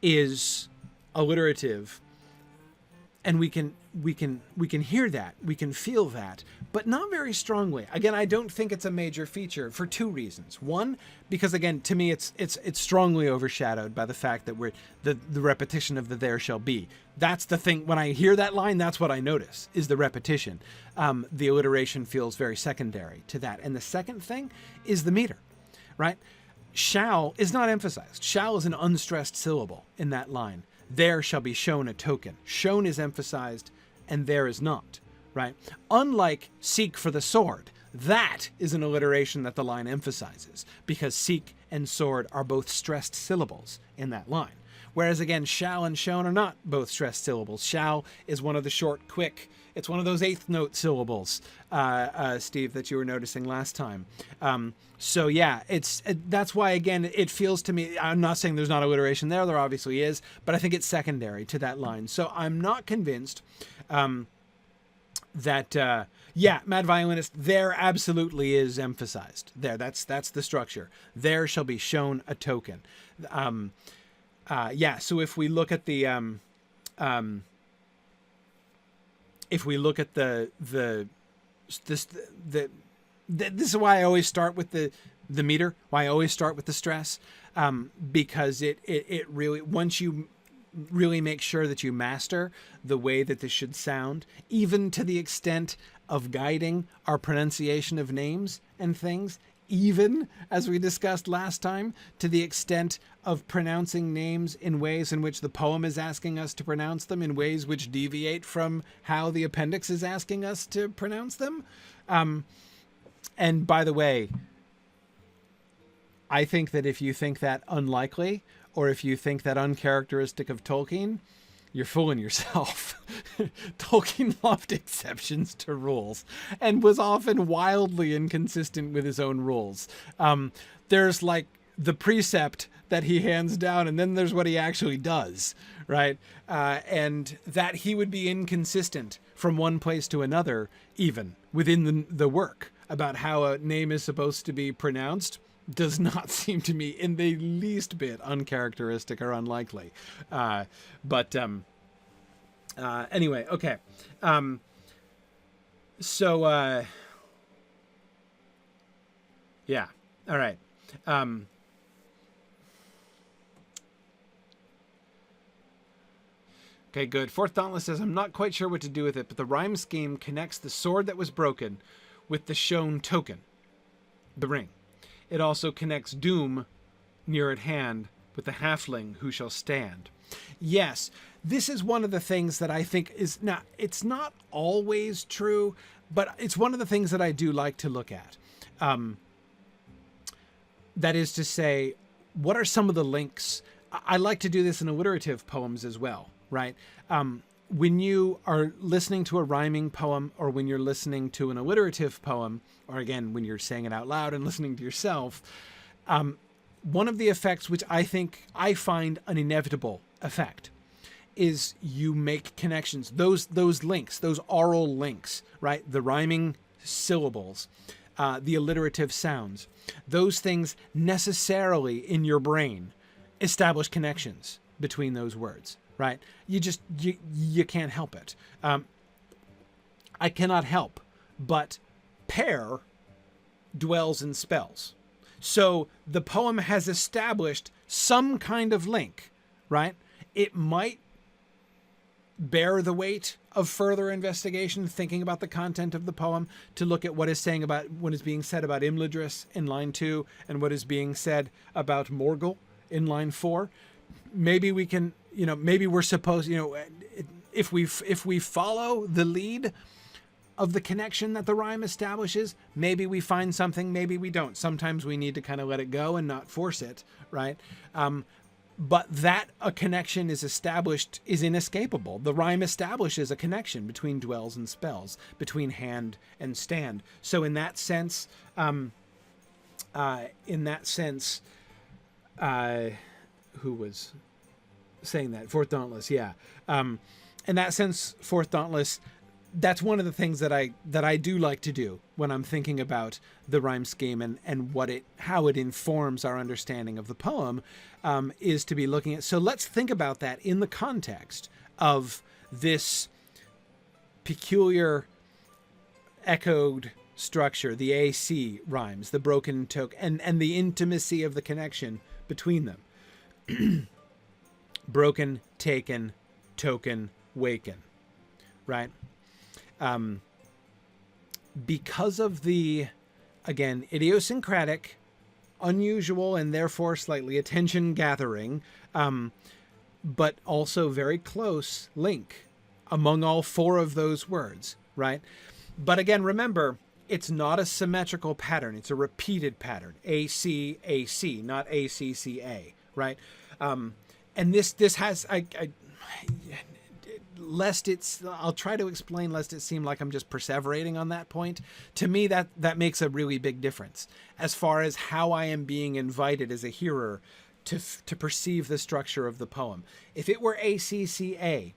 is alliterative, and we can hear that, we can feel that, but not very strongly. Again, I don't think it's a major feature for two reasons. One, because again, to me, it's strongly overshadowed by the fact that the repetition of the there shall be. That's the thing. When I hear that line, that's what I notice, is the repetition. The alliteration feels very secondary to that. And the second thing is the meter, right? Shall is not emphasized. Shall is an unstressed syllable in that line. There shall be shown a token. Shown is emphasized, and there is not, right? Unlike seek for the sword, that is an alliteration that the line emphasizes, because seek and sword are both stressed syllables in that line. Whereas again, shall and shown are not both stressed syllables. Shall is one of the short, quick, it's one of those eighth note syllables, Steve, that you were noticing last time. So yeah, that's why, again, it feels to me, I'm not saying there's not alliteration there obviously is, but I think it's secondary to that line. So I'm not convinced Mad Violinist, there absolutely is emphasized. There, that's the structure. There shall be shown a token. So if we look at the this is why I always start with the meter, why I always start with the stress, because it really, once you really make sure that you master the way that this should sound, even to the extent of guiding our pronunciation of names and things, even, as we discussed last time, to the extent of pronouncing names in ways in which the poem is asking us to pronounce them, in ways which deviate from how the appendix is asking us to pronounce them. And by the way, I think that if you think that unlikely, or if you think that uncharacteristic of Tolkien, you're fooling yourself. Tolkien loved exceptions to rules and was often wildly inconsistent with his own rules. There's like the precept that he hands down, and then there's what he actually does, right? And that he would be inconsistent from one place to another, even within the work, about how a name is supposed to be pronounced, does not seem to me in the least bit uncharacteristic or unlikely. Anyway, okay. Yeah. All right. Okay, good. Fourth Dauntless says, I'm not quite sure what to do with it, but the rhyme scheme connects the sword that was broken with the shown token, the ring. It also connects doom near at hand with the halfling who shall stand. Yes, this is one of the things that I think is not, it's not always true, but it's one of the things that I do like to look at. That is to say, what are some of the links? I like to do this in alliterative poems as well, right? When you are listening to a rhyming poem, or when you're listening to an alliterative poem, or again, when you're saying it out loud and listening to yourself, one of the effects which I find an inevitable effect is you make connections, those links, those oral links, right? The rhyming syllables, the alliterative sounds, those things necessarily in your brain establish connections between those words. Right? You can't help it. I cannot help but pair dwells in spells. So the poem has established some kind of link, right? It might bear the weight of further investigation, thinking about the content of the poem, to look at what is being said about Imladris in line 2 and what is being said about Morgul in line 4. Maybe we can, maybe we're supposed, if we follow the lead of the connection that the rhyme establishes, maybe we find something, maybe we don't. Sometimes we need to kind of let it go and not force it, right? But that a connection is established is inescapable. The rhyme establishes a connection between dwells and spells, between hand and stand. So in that sense, who was saying that? Fourth Dauntless, yeah. In that sense, Fourth Dauntless, that's one of the things that I do like to do when I'm thinking about the rhyme scheme and how it informs our understanding of the poem, is to be looking at. So let's think about that in the context of this peculiar echoed structure, the AC rhymes, the broken token, and the intimacy of the connection between them. Broken, taken, token, waken, right? Because of the, again, idiosyncratic, unusual, and therefore slightly attention-gathering, but also very close link among all four of those words, right? But again, remember, it's not a symmetrical pattern. It's a repeated pattern. AC, AC, not ACCA, right? And this has, I'll try to explain lest it seem like I'm just perseverating on that point. To me, that makes a really big difference as far as how I am being invited as a hearer to perceive the structure of the poem. If it were ACCA,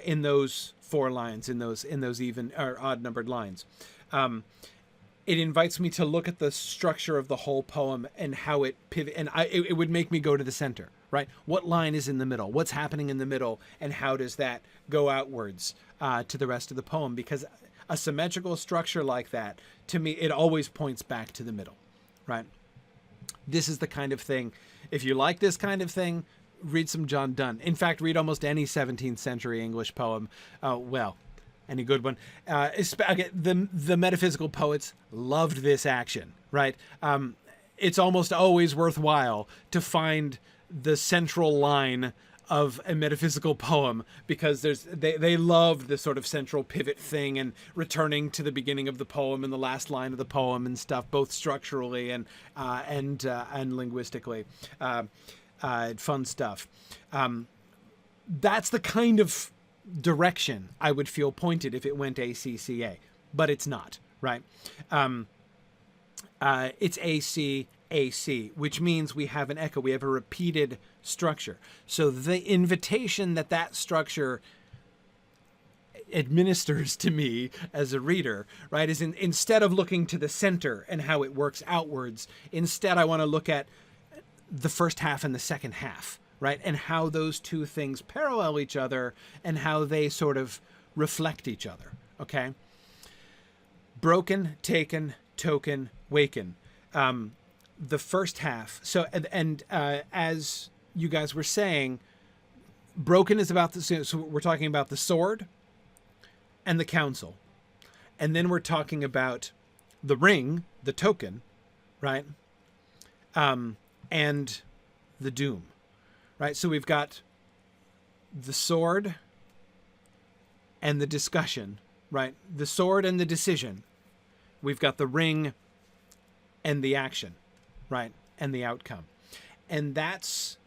in those 4 lines, in those even or odd numbered lines. It invites me to look at the structure of the whole poem and how it pivot, and it would make me go to the center, right? What line is in the middle? What's happening in the middle, and how does that go outwards to the rest of the poem? Because a symmetrical structure like that, to me, it always points back to the middle, right? This is the kind of thing, if you like this kind of thing, read some John Donne. In fact, read almost any 17th century English poem. Any good one. The metaphysical poets loved this action, right? It's almost always worthwhile to find the central line of a metaphysical poem, because they love the sort of central pivot thing and returning to the beginning of the poem and the last line of the poem and stuff, both structurally and linguistically. Fun stuff. That's the kind of direction I would feel pointed if it went ACCA, but it's not, right? It's AC, which means we have an echo, we have a repeated structure. So the invitation that structure administers to me as a reader, right, is instead of looking to the center and how it works outwards, instead I want to look at the first half and the second half, right? And how those two things parallel each other and how they sort of reflect each other, okay? Broken, taken, token, waken. The first half. So, as you guys were saying, broken is about so we're talking about the sword and the council. And then we're talking about the ring, the token, right? And the doom. Right, so we've got the sword and the discussion, right? The sword and the decision. We've got the ring and the action, right? And the outcome. And that's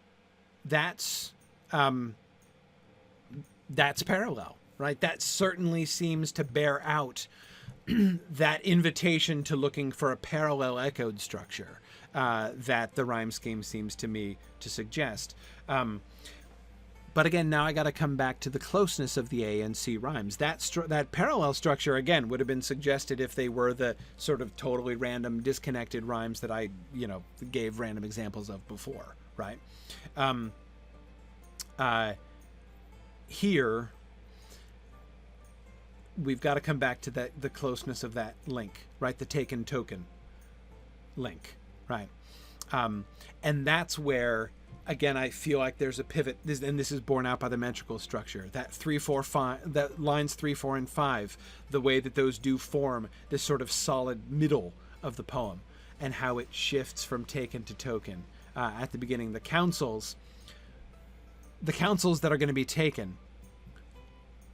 parallel, right? That certainly seems to bear out that invitation to looking for a parallel echoed structure that the rhyme scheme seems to me to suggest. But again, now I got to come back to the closeness of the A and C rhymes. That parallel structure, again, would have been suggested if they were the sort of totally random, disconnected rhymes that I, gave random examples of before, right? Here, we've got to come back to the closeness of that link, right? The taken token link, right? And that's where, again, I feel like there's a pivot, and this is borne out by the metrical structure. That 3, 4, 5, that lines 3, 4, and 5, the way that those do form this sort of solid middle of the poem, and how it shifts from taken to token. At the beginning, the councils that are going to be taken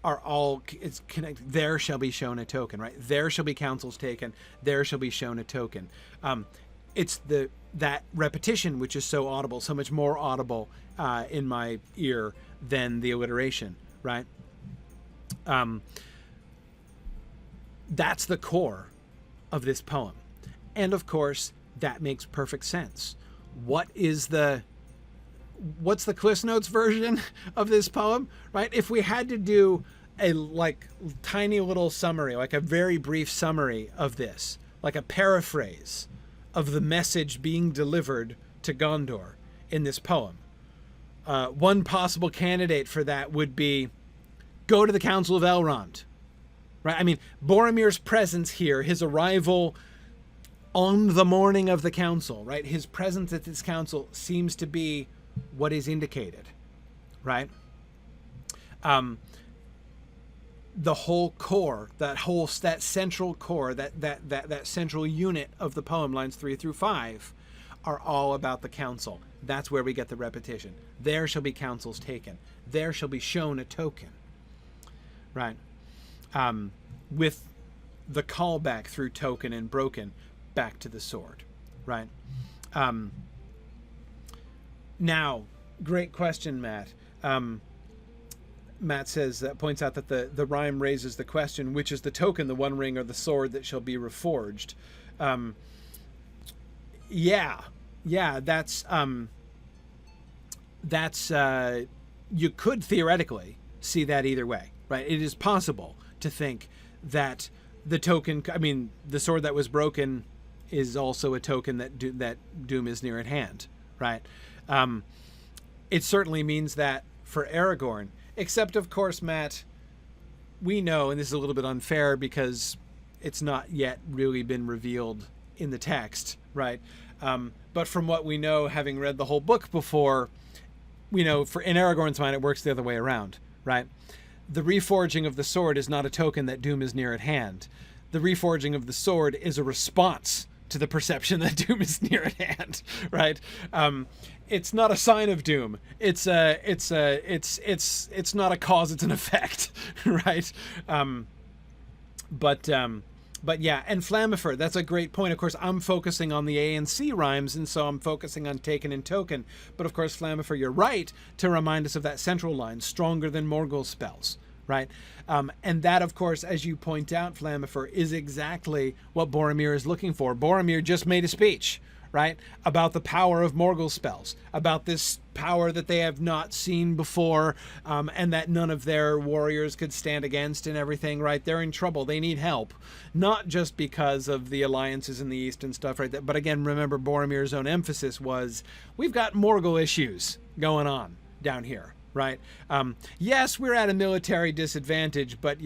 are all, it's connected. There shall be shown a token, right? There shall be councils taken. There shall be shown a token. It's that repetition which is so audible, so much more audible in my ear than the alliteration, right? That's the core of this poem. And of course, that makes perfect sense. What's the Cliff Notes version of this poem, right? If we had to do a tiny little summary, like a very brief summary of this, like a paraphrase of the message being delivered to Gondor in this poem, one possible candidate for that would be go to the Council of Elrond, right? I mean, Boromir's presence here, his arrival on the morning of the council, right? His presence at this council seems to be what is indicated, right? The whole core, that central core, that central unit of the poem, lines 3 through 5, are all about the council. That's where we get the repetition. There shall be counsels taken. There shall be shown a token, right? With the callback through token and broken back to the sword, right? Now, great question, Matt. Matt says, points out that the rhyme raises the question, which is the token, the one ring or the sword that shall be reforged? That's you could theoretically see that either way, right? It is possible to think that the token, I mean, the sword that was broken is also a token that doom is near at hand, right? It certainly means that for Aragorn, except of course, Matt, we know, and this is a little bit unfair because it's not yet really been revealed in the text, right? But from what we know, having read the whole book before, we know in Aragorn's mind, it works the other way around, right? The reforging of the sword is not a token that doom is near at hand. The reforging of the sword is a response to the perception that doom is near at hand, right? It's not a sign of doom. It's not a cause. It's an effect, right? But yeah, and Flammifer, that's a great point. Of course, I'm focusing on the A and C rhymes, and so I'm focusing on taken and token. But of course, Flammifer, you're right to remind us of that central line, stronger than Morgul spells, right? And that, of course, as you point out, Flammifer, is exactly what Boromir is looking for. Boromir just made a speech, right, about the power of Morgul spells, about this power that they have not seen before, and that none of their warriors could stand against and everything, right? They're in trouble. They need help, not just because of the alliances in the East and stuff, right? But again, remember, Boromir's own emphasis was, we've got Morgul issues going on down here, right? Yes, we're at a military disadvantage, but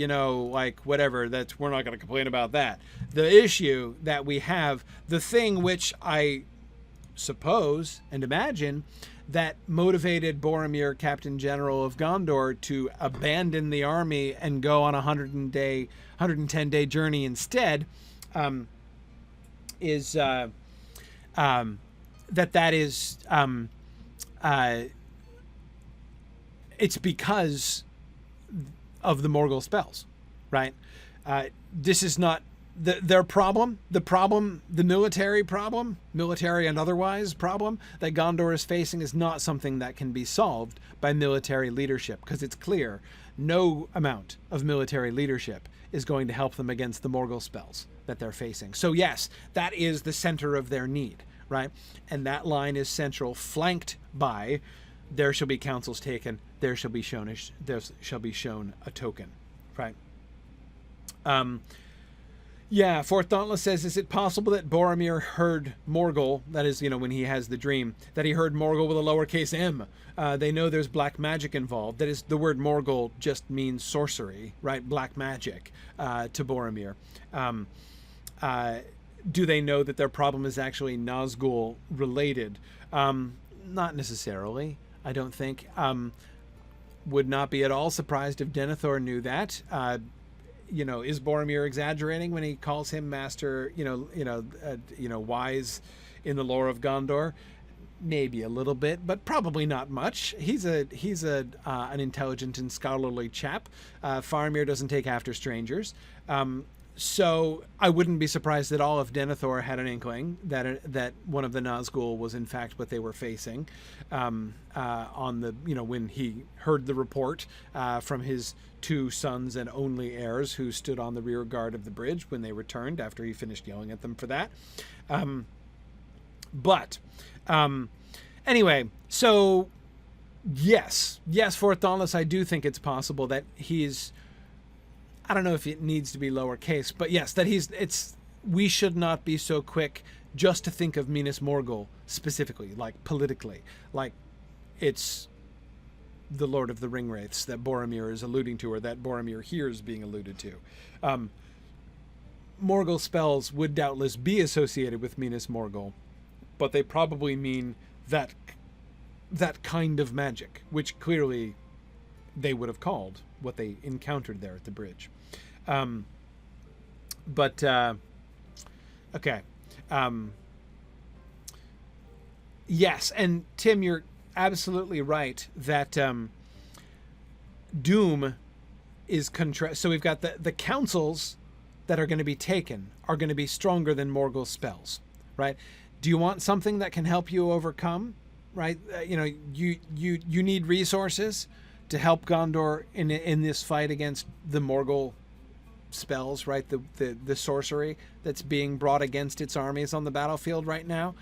whatever, we're not going to complain about that. The issue that we have, the thing which I suppose and imagine that motivated Boromir, Captain General of Gondor, to abandon the army and go on a 110-day journey instead, is it's because of the Morgul spells, right? This is not their problem. The military and otherwise problem that Gondor is facing is not something that can be solved by military leadership, because it's clear no amount of military leadership is going to help them against the Morgul spells that they're facing. So yes, that is the center of their need, right? And that line is central, flanked by, there shall be counsels taken, there shall be shown a token, right? Yeah, Fourth Dauntless says, is it possible that Boromir heard Morgul, that is, when he has the dream, that he heard Morgul with a lowercase m? They know there's black magic involved. That is, the word Morgul just means sorcery, right? Black magic to Boromir. Do they know that their problem is actually Nazgul related? Not necessarily, I don't think. Would not be at all surprised if Denethor knew that. Is Boromir exaggerating when he calls him master, wise in the lore of Gondor? Maybe a little bit, but probably not much. He's an intelligent and scholarly chap. Faramir doesn't take after strangers. So I wouldn't be surprised at all if Denethor had an inkling that one of the Nazgul was in fact what they were facing, when he heard the report from his two sons and only heirs who stood on the rear guard of the bridge when they returned after he finished yelling at them for that. Anyway, so yes, Fourth Dauntless, I do think it's possible that he's, I don't know if it needs to be lowercase, but yes, that we should not be so quick just to think of Minas Morgul specifically, like politically, like it's the Lord of the Ringwraiths that Boromir is alluding to, or that Boromir hears being alluded to. Morgul spells would doubtless be associated with Minas Morgul, but they probably mean that kind of magic, which clearly they would have called what they encountered there at the bridge. Okay. Yes, and Tim, you're absolutely right that doom is so we've got the counsels that are going to be taken are going to be stronger than Morgul spells, right? Do you want something that can help you overcome, right? You need resources to help Gondor in this fight against the Morgul spells, right? The sorcery that's being brought against its armies on the battlefield right now.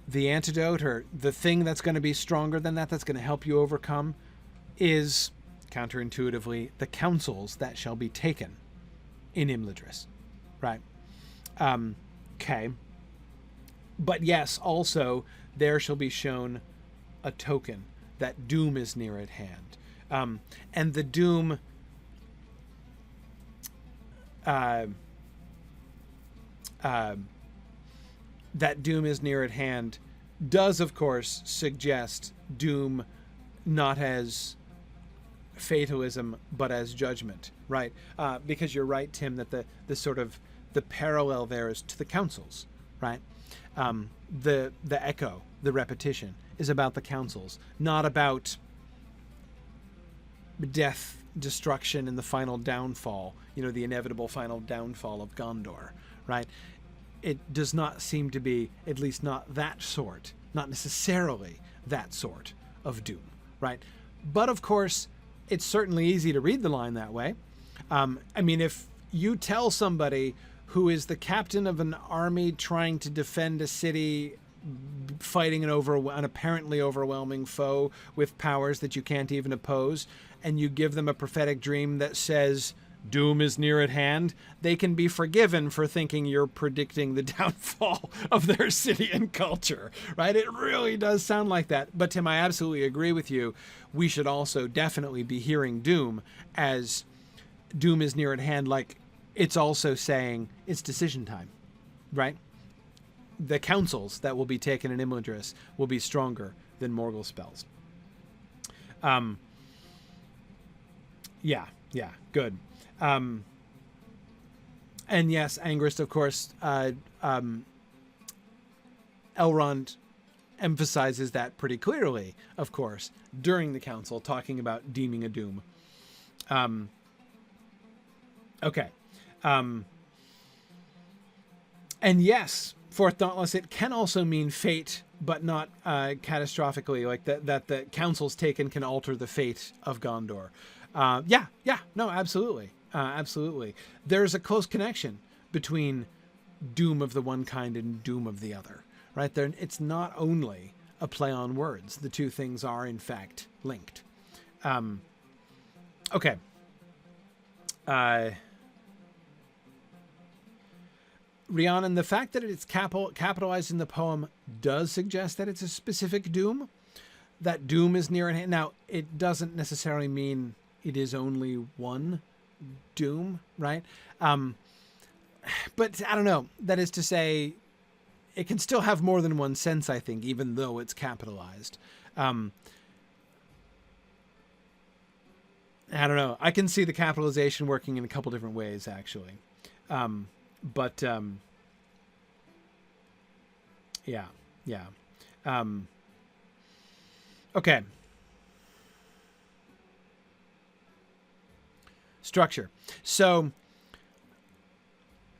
The antidote, or the thing that's going to be stronger than that's going to help you overcome, is counterintuitively the counsels that shall be taken in Imladris, right? Okay. But yes, also there shall be shown a token that doom is near at hand. And the doom that doom is near at hand does, of course, suggest doom not as fatalism but as judgment, right? Because you're right, Tim, that the sort of the parallel there is to the councils, right? The echo, the repetition, is about the councils, not about death, destruction, and the final downfall, the inevitable final downfall of Gondor, right? It does not seem to be, at least not that sort, not necessarily that sort of doom, right? But of course, it's certainly easy to read the line that way. I mean, if you tell somebody who is the captain of an army trying to defend a city, fighting an apparently overwhelming foe with powers that you can't even oppose, and you give them a prophetic dream that says doom is near at hand, they can be forgiven for thinking you're predicting the downfall of their city and culture, right? It really does sound like that. But Tim, I absolutely agree with you. We should also definitely be hearing doom as doom is near at hand, like it's also saying it's decision time, right? The counsels that will be taken in Imladris will be stronger than Morgul spells. Yeah, good. And yes, Angrist, of course, Elrond emphasizes that pretty clearly, of course, during the council, talking about deeming a doom. Okay. And yes, Fourth Dauntless, it can also mean fate, but not catastrophically, like that the councils taken can alter the fate of Gondor. No, absolutely. Absolutely. There's a close connection between doom of the one kind and doom of the other, right? It's not only a play on words. The two things are, in fact, linked. Okay. Rhiannon, the fact that it's capitalized in the poem does suggest that it's a specific doom. That doom is near at hand. Now, it doesn't necessarily mean it is only one doom, right? But I don't know. That is to say, it can still have more than one sense, I think, even though it's capitalized. I don't know. I can see the capitalization working in a couple different ways, actually. Yeah. Okay. Structure. So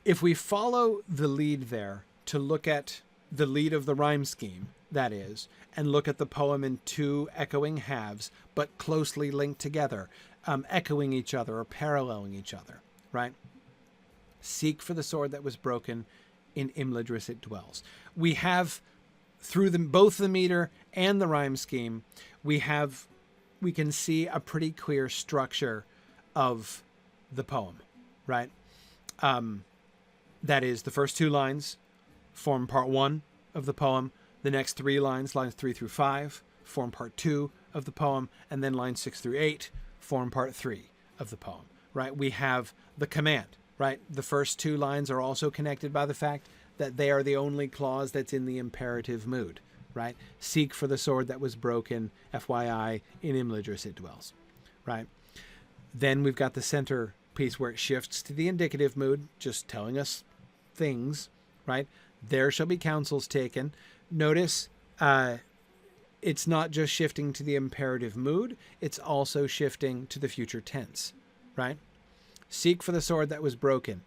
if we follow the lead there to look at the lead of the rhyme scheme, that is, and look at the poem in two echoing halves, but closely linked together, echoing each other or paralleling each other, right? Seek for the sword that was broken, in Imladris it dwells. We have, through both the meter and the rhyme scheme, we can see a pretty clear structure of the poem, right? That is, the first two lines form part one of the poem. The next three lines, lines 3 through 5, form part 2 of the poem. And then lines 6 through 8 form part 3 of the poem, right? We have the command, right? The first two lines are also connected by the fact that they are the only clause that's in the imperative mood, right? Seek for the sword that was broken, FYI, in Imladris it dwells, right? Then we've got the center piece where it shifts to the indicative mood, just telling us things, right? There shall be counsels taken. Notice it's not just shifting to the imperative mood, it's also shifting to the future tense, right? Seek for the sword that was broken.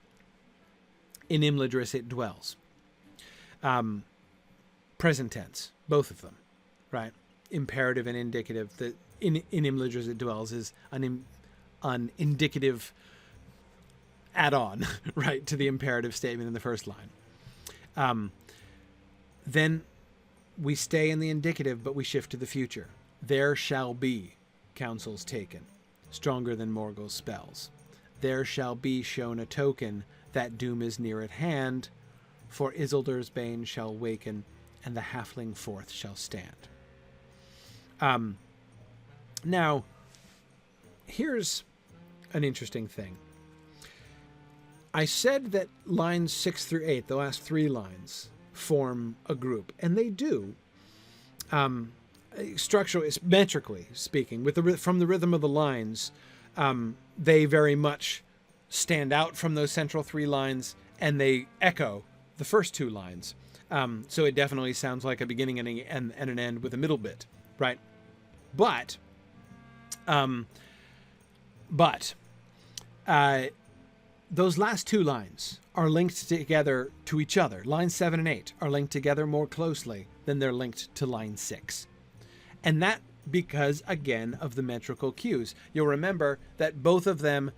In Imladris it dwells. Present tense, both of them, right? Imperative and indicative. In Imladris it dwells is an indicative add-on, right, to the imperative statement in the first line. Then we stay in the indicative, but we shift to the future. There shall be counsels taken, stronger than Morgul's spells. There shall be shown a token that doom is near at hand, for Isildur's bane shall waken, and the halfling forth shall stand. Now, here's an interesting thing. I said that lines 6 through 8, the last 3 lines, form a group, and they do. Structurally, metrically speaking, from the rhythm of the lines, they very much stand out from those central 3 lines, and they echo the first 2 lines. So it definitely sounds like a beginning and an end with a middle bit, right? But those last 2 lines are linked together to each other. Lines 7 and 8 are linked together more closely than they're linked to line 6. And that because, again, of the metrical cues. You'll remember that both of them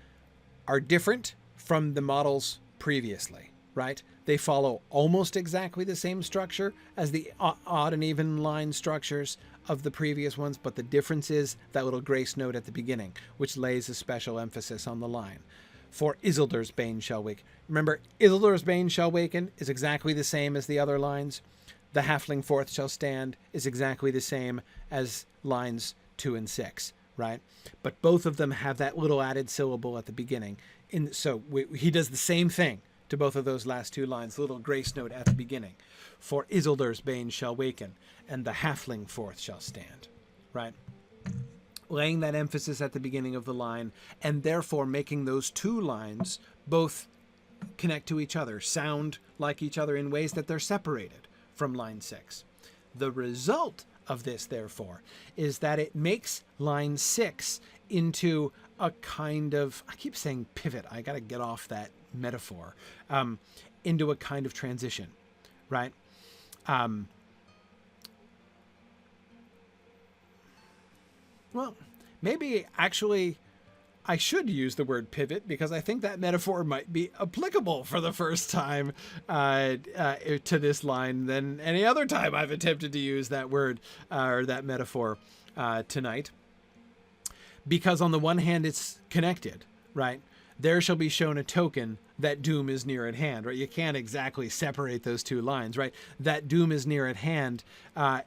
are different from the models previously, right? They follow almost exactly the same structure as the odd and even line structures of the previous ones, but the difference is that little grace note at the beginning, which lays a special emphasis on the line. For Isildur's bane shall waken. Remember, Isildur's bane shall waken is exactly the same as the other lines. The halfling forth shall stand is exactly the same as lines 2 and 6, right? But both of them have that little added syllable at the beginning. So he does the same thing to both of those last 2 lines, the little grace note at the beginning. For Isildur's bane shall waken, and the halfling forth shall stand, right? Laying that emphasis at the beginning of the line, and therefore making those 2 lines both connect to each other, sound like each other in ways that they're separated from line 6. The result of this, therefore, is that it makes line 6 into a kind of, I keep saying pivot, I got to get off that metaphor, into a kind of transition, right? Well, maybe actually I should use the word pivot, because I think that metaphor might be applicable for the first time to this line than any other time I've attempted to use that word or that metaphor tonight. Because on the one hand, it's connected, right? There shall be shown a token that doom is near at hand, right? You can't exactly separate those 2 lines, right? That doom is near at hand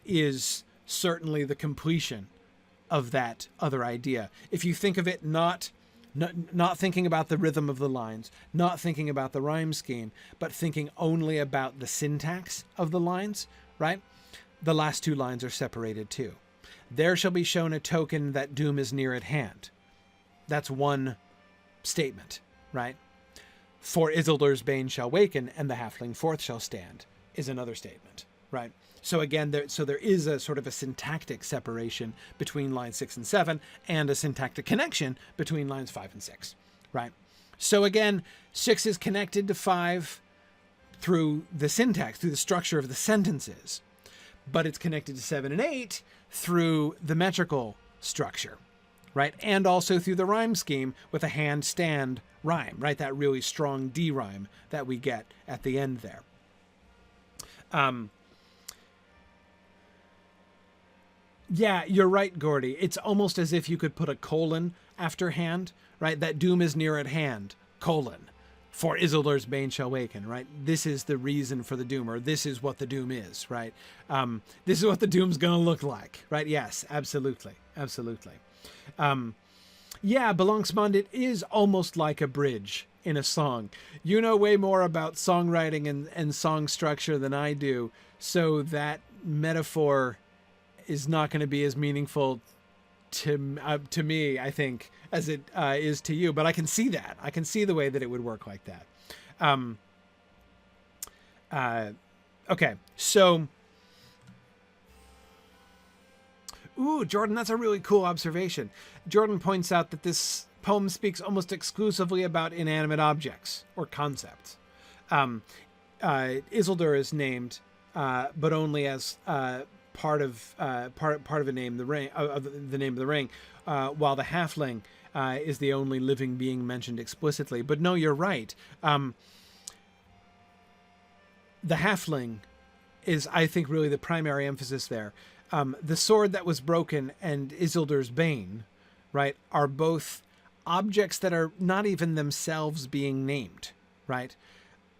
is certainly the completion of that other idea. If you think of it not thinking about the rhythm of the lines, not thinking about the rhyme scheme, but thinking only about the syntax of the lines, right? The last 2 lines are separated too. There shall be shown a token that doom is near at hand. That's one statement, right? For Isildur's bane shall waken, and the halfling forth shall stand is another statement, right? So again, there is a sort of a syntactic separation between lines 6 and 7, and a syntactic connection between lines 5 and 6, right? So again, 6 is connected to 5 through the syntax, through the structure of the sentences, but it's connected to 7 and 8 through the metrical structure, right? And also through the rhyme scheme with a hand-stand rhyme, right? That really strong D rhyme that we get at the end there. Yeah, you're right, Gordy. It's almost as if you could put a colon after hand, right? That doom is near at hand, colon. For Isildur's bane shall waken, right? This is the reason for the doom, or this is what the doom is, right? This is what the doom's going to look like, right? Yes, absolutely. Absolutely. Yeah, Balancement, it is almost like a bridge in a song. You know way more about songwriting and song structure than I do, so that metaphor is not going to be as meaningful to me, I think, as it is to you. But I can see that. I can see the way that it would work like that. Okay, so... Ooh, Jordan, that's a really cool observation. Jordan points out that this poem speaks almost exclusively about inanimate objects or concepts. Isildur is named, but only as part of a name, the ring, the name of the ring, while the halfling is the only living being mentioned explicitly. But no, you're right. The halfling is, I think, really the primary emphasis there. The sword that was broken and Isildur's bane, right, are both objects that are not even themselves being named, right?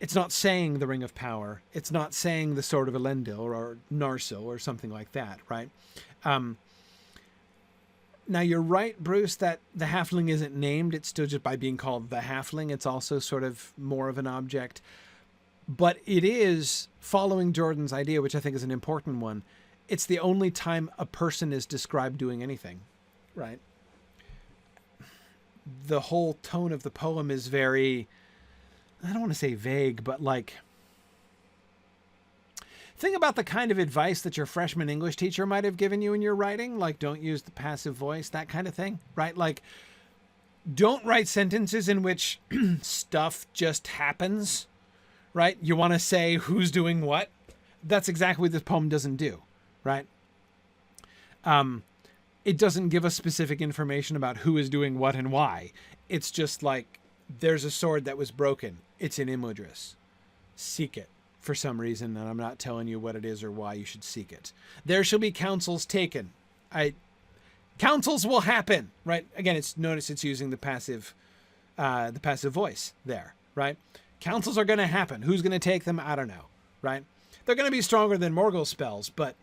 It's not saying the Ring of Power. It's not saying the Sword of Elendil or Narsil or something like that, right? Now, you're right, Bruce, that the halfling isn't named. It's still just by being called the halfling. It's also sort of more of an object. But it is, following Jordan's idea, which I think is an important one, it's the only time a person is described doing anything, right? The whole tone of the poem is very, I don't want to say vague, but like, think about the kind of advice that your freshman English teacher might have given you in your writing, like don't use the passive voice, that kind of thing, right? Like, don't write sentences in which stuff just happens, right? You want to say who's doing what. That's exactly what this poem doesn't do, right? It doesn't give us specific information about who is doing what and why. It's just like, there's a sword that was broken. It's in Imudris. Seek it for some reason, and I'm not telling you what it is or why you should seek it. There shall be counsels taken. Counsels will happen, right? Again, notice it's using the passive voice there, right? Counsels are going to happen. Who's going to take them? I don't know, right? They're going to be stronger than Morgul spells, but,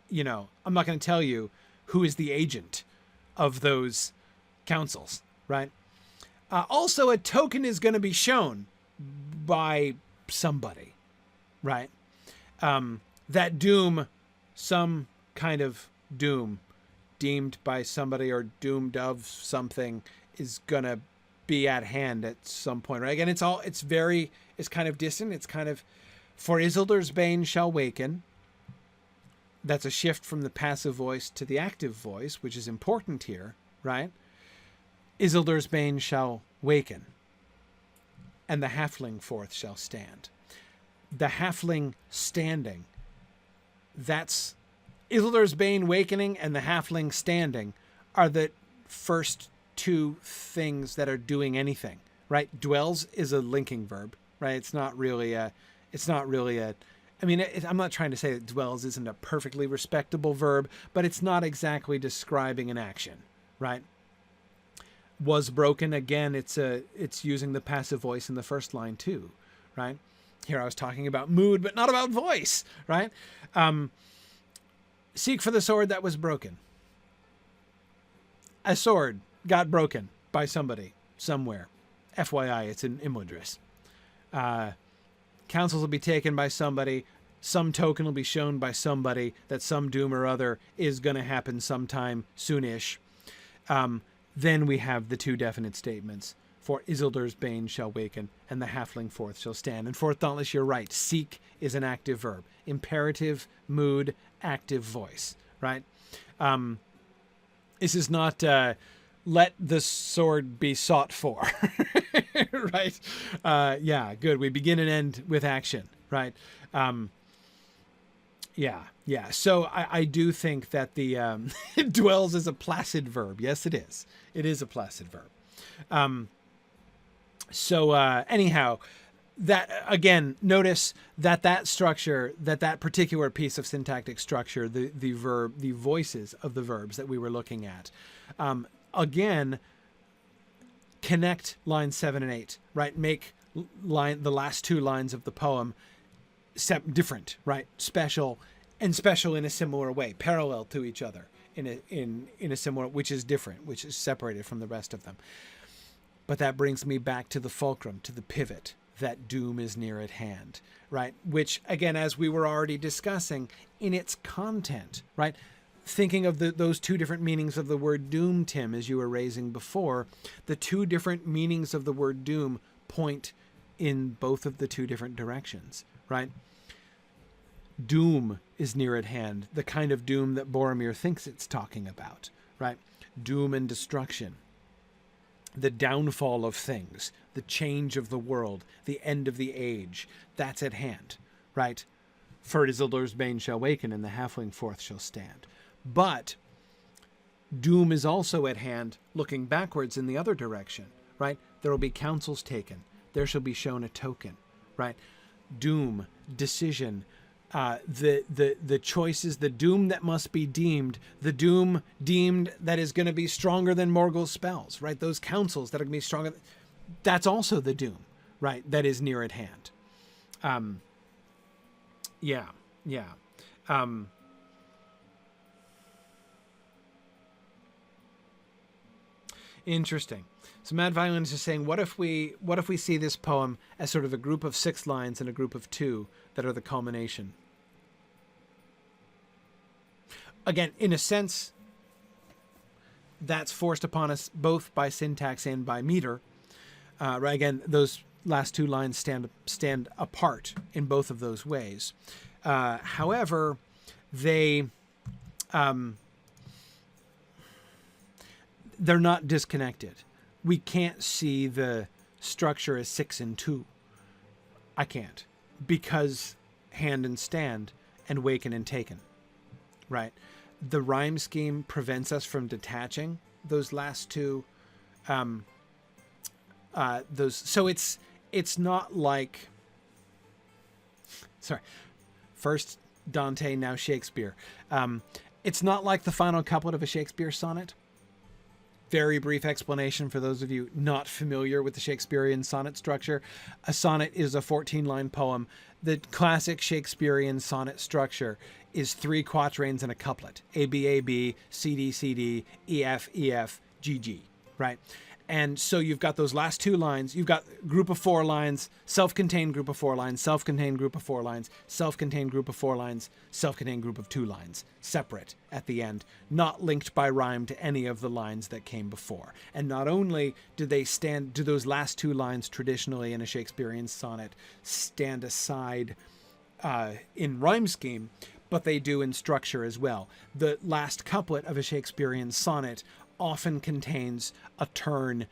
you know, I'm not going to tell you who is the agent of those counsels, right? Also, a token is going to be shown by somebody, right? That doom, some kind of doom deemed by somebody or doomed of something, is going to be at hand at some point, right? Again, it's kind of distant. It's kind of, for Isildur's Bane shall waken. That's a shift from the passive voice to the active voice, which is important here, right? Isildur's Bane shall waken, and the halfling forth shall stand. The halfling standing, that's Isildur's Bane wakening and the halfling standing are the first two things that are doing anything, right? Dwells is a linking verb, right? It's not really a, I mean, I'm not trying to say that dwells isn't a perfectly respectable verb, but it's not exactly describing an action, right? Was broken, again, it's using the passive voice in the first line too, right? Here I was talking about mood, but not about voice, right? Seek for the sword that was broken. A sword got broken by somebody, somewhere. FYI, it's in Imudris. Counsels will be taken by somebody. Some token will be shown by somebody that some doom or other is going to happen sometime soonish. Then we have the two definite statements. For Isildur's Bane shall waken, and the halfling forth shall stand. And fourth dauntless, you're right. Seek is an active verb. Imperative, mood, active voice, right? This is not let the sword be sought for, right? Yeah, good. We begin and end with action, right? Yeah. So I do think that the dwells is a placid verb. Yes, it is. It is a placid verb. So anyhow, that again, notice that structure, that particular piece of syntactic structure, the verb, the voices of the verbs that we were looking at, again, connect lines 7 and 8, right? Make the last two lines of the poem different, right? Special in a similar way, parallel to each other in a similar, which is different, which is separated from the rest of them. But that brings me back to the fulcrum, to the pivot, that doom is near at hand, right? Which, again, as we were already discussing, in its content, right? Thinking of those two different meanings of the word doom, Tim, as you were raising before, the two different meanings of the word doom point in both of the two different directions, right? Doom is near at hand, the kind of doom that Boromir thinks it's talking about, right? Doom and destruction. The downfall of things, the change of the world, the end of the age, that's at hand, right? For Isildur's Bane shall waken, and the halfling forth shall stand. But doom is also at hand, looking backwards in the other direction, right? There will be counsels taken. There shall be shown a token, right? Doom, decision, the choices, the doom that must be deemed, the doom deemed that is going to be stronger than Morgul's spells, right? Those counsels that are going to be stronger. That's also the doom, right? That is near at hand. Yeah. Interesting. So Mad Violence is saying, what if we see this poem as sort of a group of 6 lines and a group of 2 that are the culmination? Again, in a sense, that's forced upon us both by syntax and by meter. Right? Again, those last 2 lines stand apart in both of those ways. However, they're not disconnected. We can't see the structure as 6 and 2. I can't, because Hand and Stand and Waken and Taken, right? The rhyme scheme prevents us from detaching those last 2. So it's not like, sorry, first Dante, now Shakespeare. It's not like the final couplet of a Shakespeare sonnet. Very brief explanation for those of you not familiar with the Shakespearean sonnet structure. A sonnet is a 14-line poem. The classic Shakespearean sonnet structure is 3 quatrains and a couplet. A, B, A, B, C, D, C, D, E, F, E, F, G, G, right? And so you've got those last 2 lines. You've got group of 4 lines, self-contained group of 4 lines, self-contained group of 4 lines, self-contained group of 4 lines, self-contained group of 2 lines, separate at the end, not linked by rhyme to any of the lines that came before. And not only do those last 2 lines traditionally in a Shakespearean sonnet stand aside in rhyme scheme, but they do in structure as well. The last couplet of a Shakespearean sonnet often contains a turn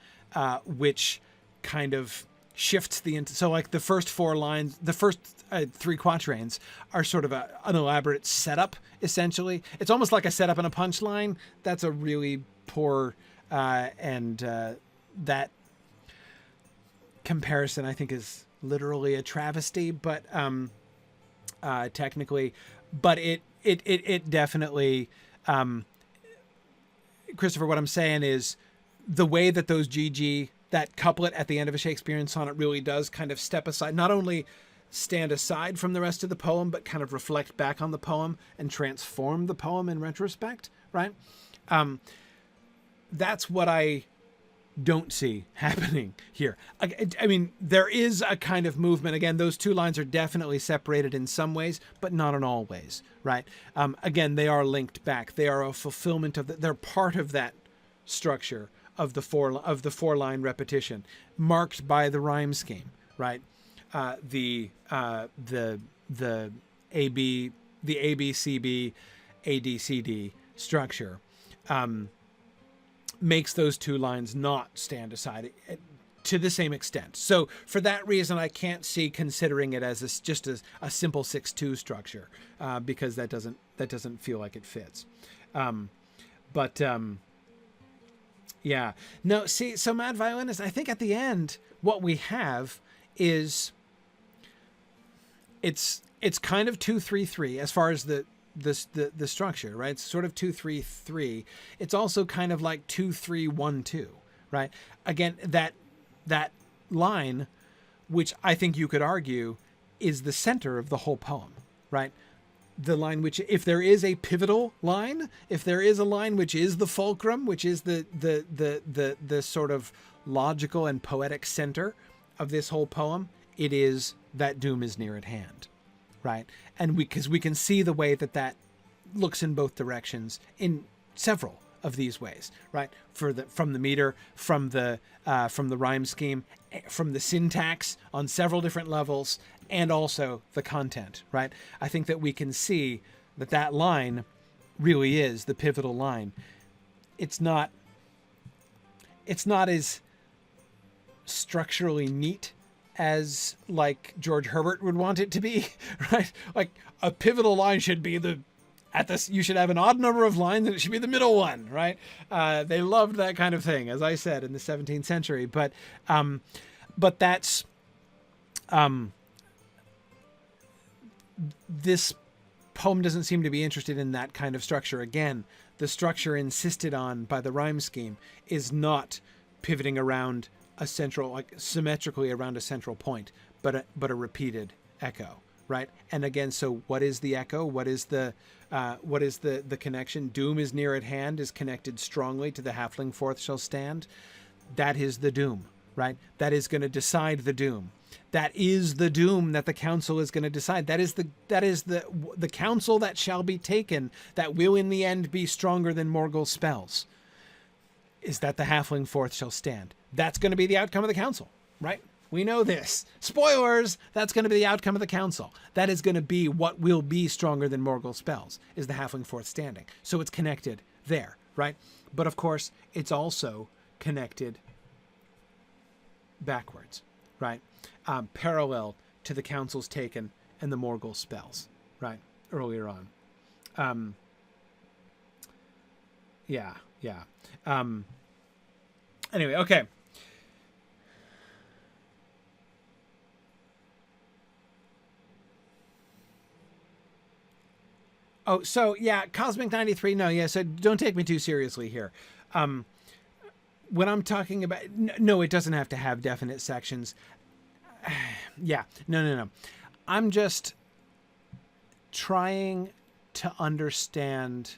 which kind of shifts so like the first 4 lines, the first 3 quatrains are sort of an elaborate setup, essentially. It's almost like a setup and a punchline. That's a really poor and that comparison I think is literally a travesty, but technically, but it definitely Christopher, what I'm saying is the way that those GG, that couplet at the end of a Shakespearean sonnet really does kind of step aside, not only stand aside from the rest of the poem, but kind of reflect back on the poem and transform the poem in retrospect, right? That's what I don't see happening here. I mean, there is a kind of movement. Again, those 2 lines are definitely separated in some ways, but not in all ways, right? Again, they are linked back. They are a fulfillment of they're part of that structure of the 4 line repetition, marked by the rhyme scheme, right? The ABCB, ADCD structure. Makes those 2 lines not stand aside to the same extent. So for that reason, I can't see considering it as just a simple 6-2 structure because that doesn't feel like it fits. Yeah. No, see, so Mad Violinist, I think at the end, what we have is it's kind of 2-3-3 as far as the structure, right? It's sort of 2-3-3. It's also kind of like 2-3-1-2, right? Again, that line, which I think you could argue is the center of the whole poem, right? The line which, if there is a pivotal line, if there is a line which is the fulcrum, which is the sort of logical and poetic center of this whole poem, it is that doom is near at hand. Right. And because we can see the way that looks in both directions in several of these ways, right? From the meter, from the rhyme scheme, from the syntax on several different levels, and also the content, right? I think that we can see that line really is the pivotal line. It's not as structurally neat as like George Herbert would want it to be, right? Like a pivotal line should be you should have an odd number of lines and it should be the middle one, right? They loved that kind of thing, as I said, in the 17th century. But that's this poem doesn't seem to be interested in that kind of structure. Again, the structure insisted on by the rhyme scheme is not pivoting around a central, like symmetrically around a central point, but a repeated echo, right? And again, so what is the echo? What is the connection? Doom is near at hand is connected strongly to the halfling forth shall stand. That is the doom, right? That is going to decide the doom. That is the doom that the council is going to decide. That is the council that shall be taken, that will in the end be stronger than Morgul's spells. Is that the halfling forth shall stand? That's going to be the outcome of the council, right? We know this. Spoilers! That's going to be the outcome of the council. That is going to be what will be stronger than Morgul's spells, is the halfling forth standing. So it's connected there, right? But of course, it's also connected backwards, right? Parallel to the councils taken and the Morgul spells, right? Earlier on. Yeah. Anyway, okay. Oh, so yeah, Cosmic 93. No, yeah. So don't take me too seriously here. When I'm talking about, no, it doesn't have to have definite sections. Yeah, no. I'm just trying to understand.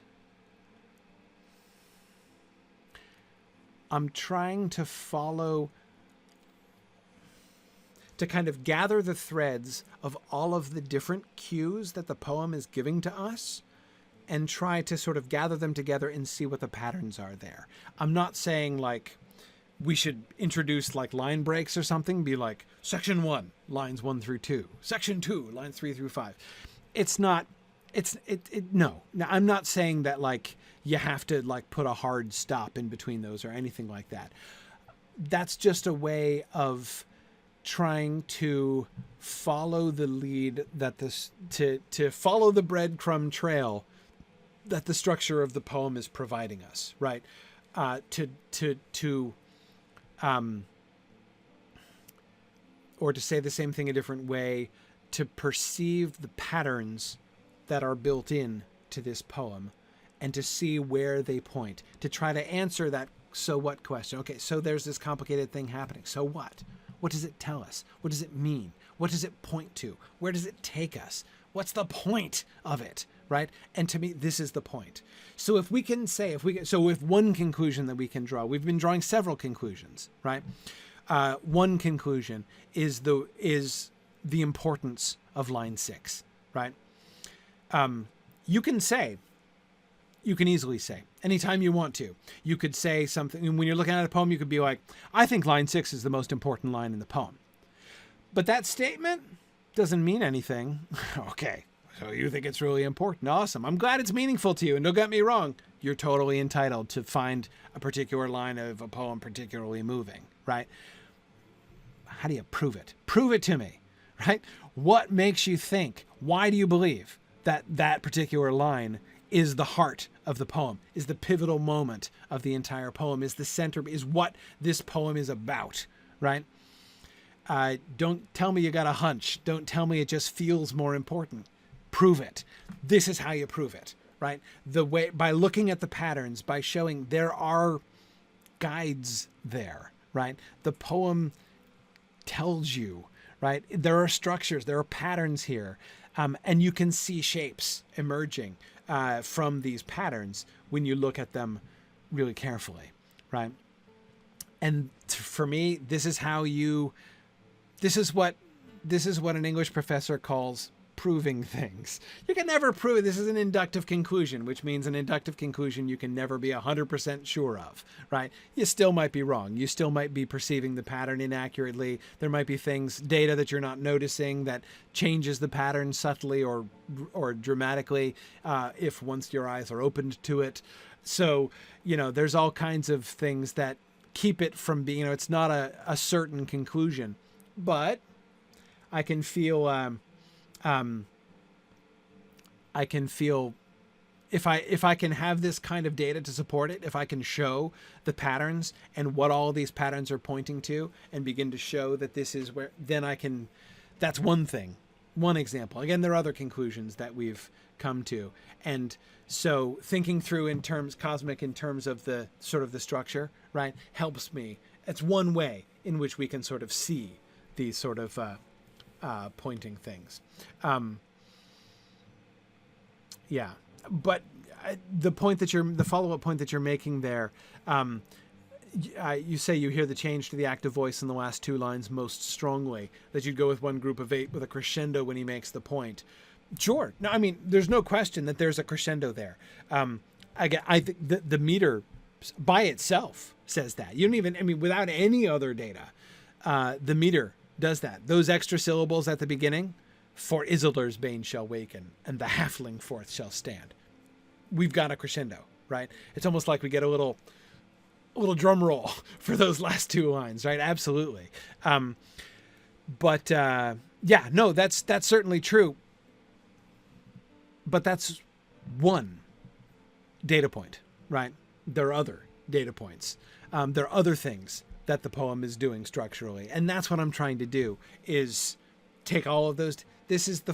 I'm trying to follow, to kind of gather the threads of all of the different cues that the poem is giving to us and try to sort of gather them together and see what the patterns are there. I'm not saying like we should introduce like line breaks or something, be like section 1, lines 1 through 2, section 2, lines 3 through 5. It's not, no. Now, I'm not saying that like you have to like put a hard stop in between those or anything like that. That's just a way of trying to follow the lead that this, to follow the breadcrumb trail that the structure of the poem is providing us, right? Or to say the same thing a different way, to perceive the patterns that are built in to this poem and to see where they point, to try to answer that so what question. Okay, so there's this complicated thing happening. So what? What does it tell us? What does it mean? What does it point to? Where does it take us? What's the point of it, right? And to me, this is the point. So if we can say, if one conclusion that we can draw, we've been drawing several conclusions, right? One conclusion is the importance of line 6, right? You can easily say, anytime you want to, you could say something, and when you're looking at a poem, you could be like, I think line 6 is the most important line in the poem. But that statement doesn't mean anything. Okay, so you think it's really important. Awesome. I'm glad it's meaningful to you. And don't get me wrong, you're totally entitled to find a particular line of a poem particularly moving, right? How do you prove it? Prove it to me, right? What makes you think? Why do you believe that that particular line is the heart of the poem, is the pivotal moment of the entire poem, is the center, is what this poem is about, right? Don't tell me you got a hunch. Don't tell me it just feels more important. Prove it. This is how you prove it, right? The way, by looking at the patterns, by showing there are guides there, right? The poem tells you, right? There are structures, there are patterns here, and you can see shapes emerging from these patterns when you look at them really carefully, right? And for me, this is what an English professor calls proving things. You can never prove. This is an inductive conclusion, which means an inductive conclusion you can never be 100% sure of, right? You still might be wrong. You still might be perceiving the pattern inaccurately. There might be data that you're not noticing that changes the pattern subtly or dramatically if once your eyes are opened to it. So, there's all kinds of things that keep it from being, it's not a certain conclusion, but I can feel if I can have this kind of data to support it, if I can show the patterns and what all these patterns are pointing to and begin to show that this is where, then that's one thing. one example. Again, there are other conclusions that we've come to. And so thinking through in terms, cosmic in terms of the sort of the structure, right, helps me. It's one way in which we can sort of see these sort of pointing things. Yeah. But the follow-up point that you're making there, you say you hear the change to the active voice in the last two lines most strongly, that you'd go with one group of 8 with a crescendo when he makes the point. Sure. No, I mean, there's no question that there's a crescendo there. I think the meter by itself says that. You don't even, I mean, without any other data, the meter does that. Those extra syllables at the beginning, for Isildur's bane shall waken, and the halfling forth shall stand. We've got a crescendo, right? It's almost like we get a little drum roll for those last two lines, right? Absolutely. Yeah, no, that's certainly true. But that's one data point, right? There are other data points. There are other things that the poem is doing structurally, and that's what I'm trying to do, is take all of those. This is the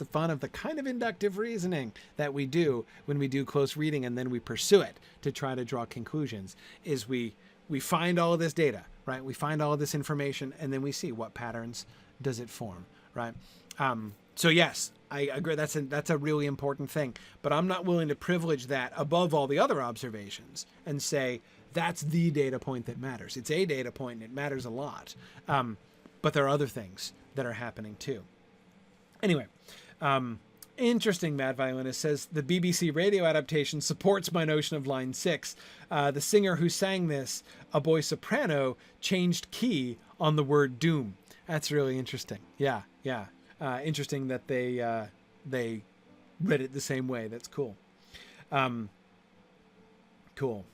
fun of the kind of inductive reasoning that we do when we do close reading, and then we pursue it to try to draw conclusions. Is we find all of this data, right? We find all of this information, and then we see what patterns does it form, right? So yes, I agree. That's a really important thing, but I'm not willing to privilege that above all the other observations and say that's the data point that matters. It's a data point and it matters a lot. But there are other things that are happening too. Anyway, interesting, Mad Violinist says, the BBC radio adaptation supports my notion of line 6. The singer who sang this, a boy soprano, changed key on the word doom. That's really interesting. Yeah. Interesting that they read it the same way. That's cool. Cool.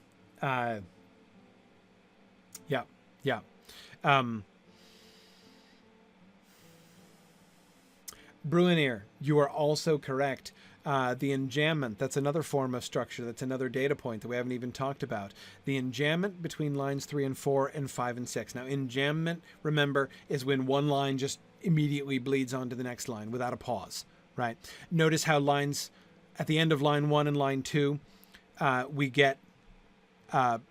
Yeah. Bruinier, you are also correct. The enjambment, that's another form of structure. That's another data point that we haven't even talked about. The enjambment between lines 3 and 4 and 5 and 6. Now, enjambment, remember, is when one line just immediately bleeds onto the next line without a pause, right? Notice how lines at the end of line 1 and line 2, we get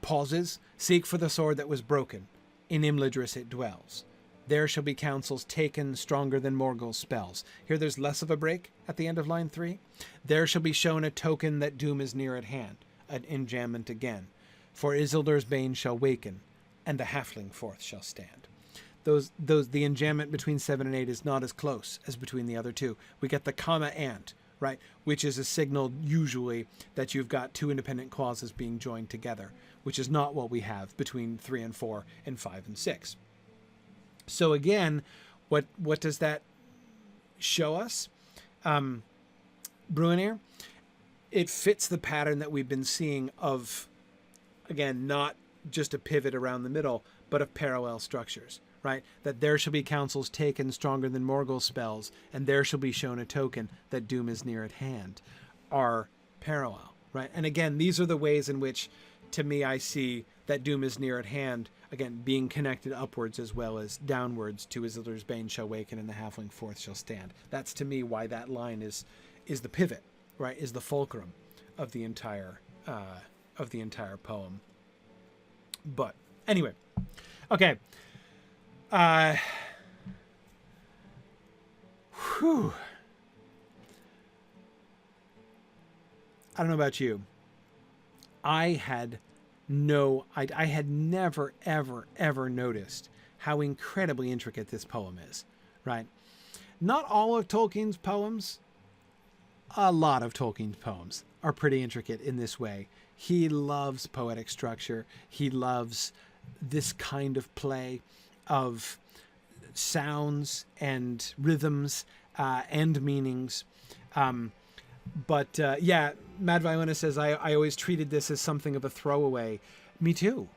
pauses. Seek for the sword that was broken. In Imladris it dwells. There shall be counsels taken stronger than Morgul's spells. Here there's less of a break at the end of line 3. There shall be shown a token that doom is near at hand. An enjambment again. For Isildur's bane shall waken, and the halfling forth shall stand. The enjambment between 7 and 8 is not as close as between the other two. We get the comma and, right, which is a signal usually that you've got two independent clauses being joined together, which is not what we have between 3 and 4 and 5 and 6. So again, what does that show us? Bruinier, it fits the pattern that we've been seeing of, again, not just a pivot around the middle, but of parallel structures, right? That there shall be counsels taken stronger than Morgul's spells, and there shall be shown a token that doom is near at hand, are parallel, right? And again, these are the ways in which, to me, I see that doom is near at hand, again, being connected upwards as well as downwards to Isildur's bane shall waken and the halfling forth shall stand. That's, to me, why that line is the pivot, right? Is the fulcrum of the entire poem. But anyway, okay. Whew. I don't know about you. I had never, ever noticed how incredibly intricate this poem is, right? Not all of Tolkien's poems, a lot of Tolkien's poems are pretty intricate in this way. He loves poetic structure. He loves this kind of play of sounds and rhythms and meanings. Yeah, Mad Violina says, I always treated this as something of a throwaway. Me too,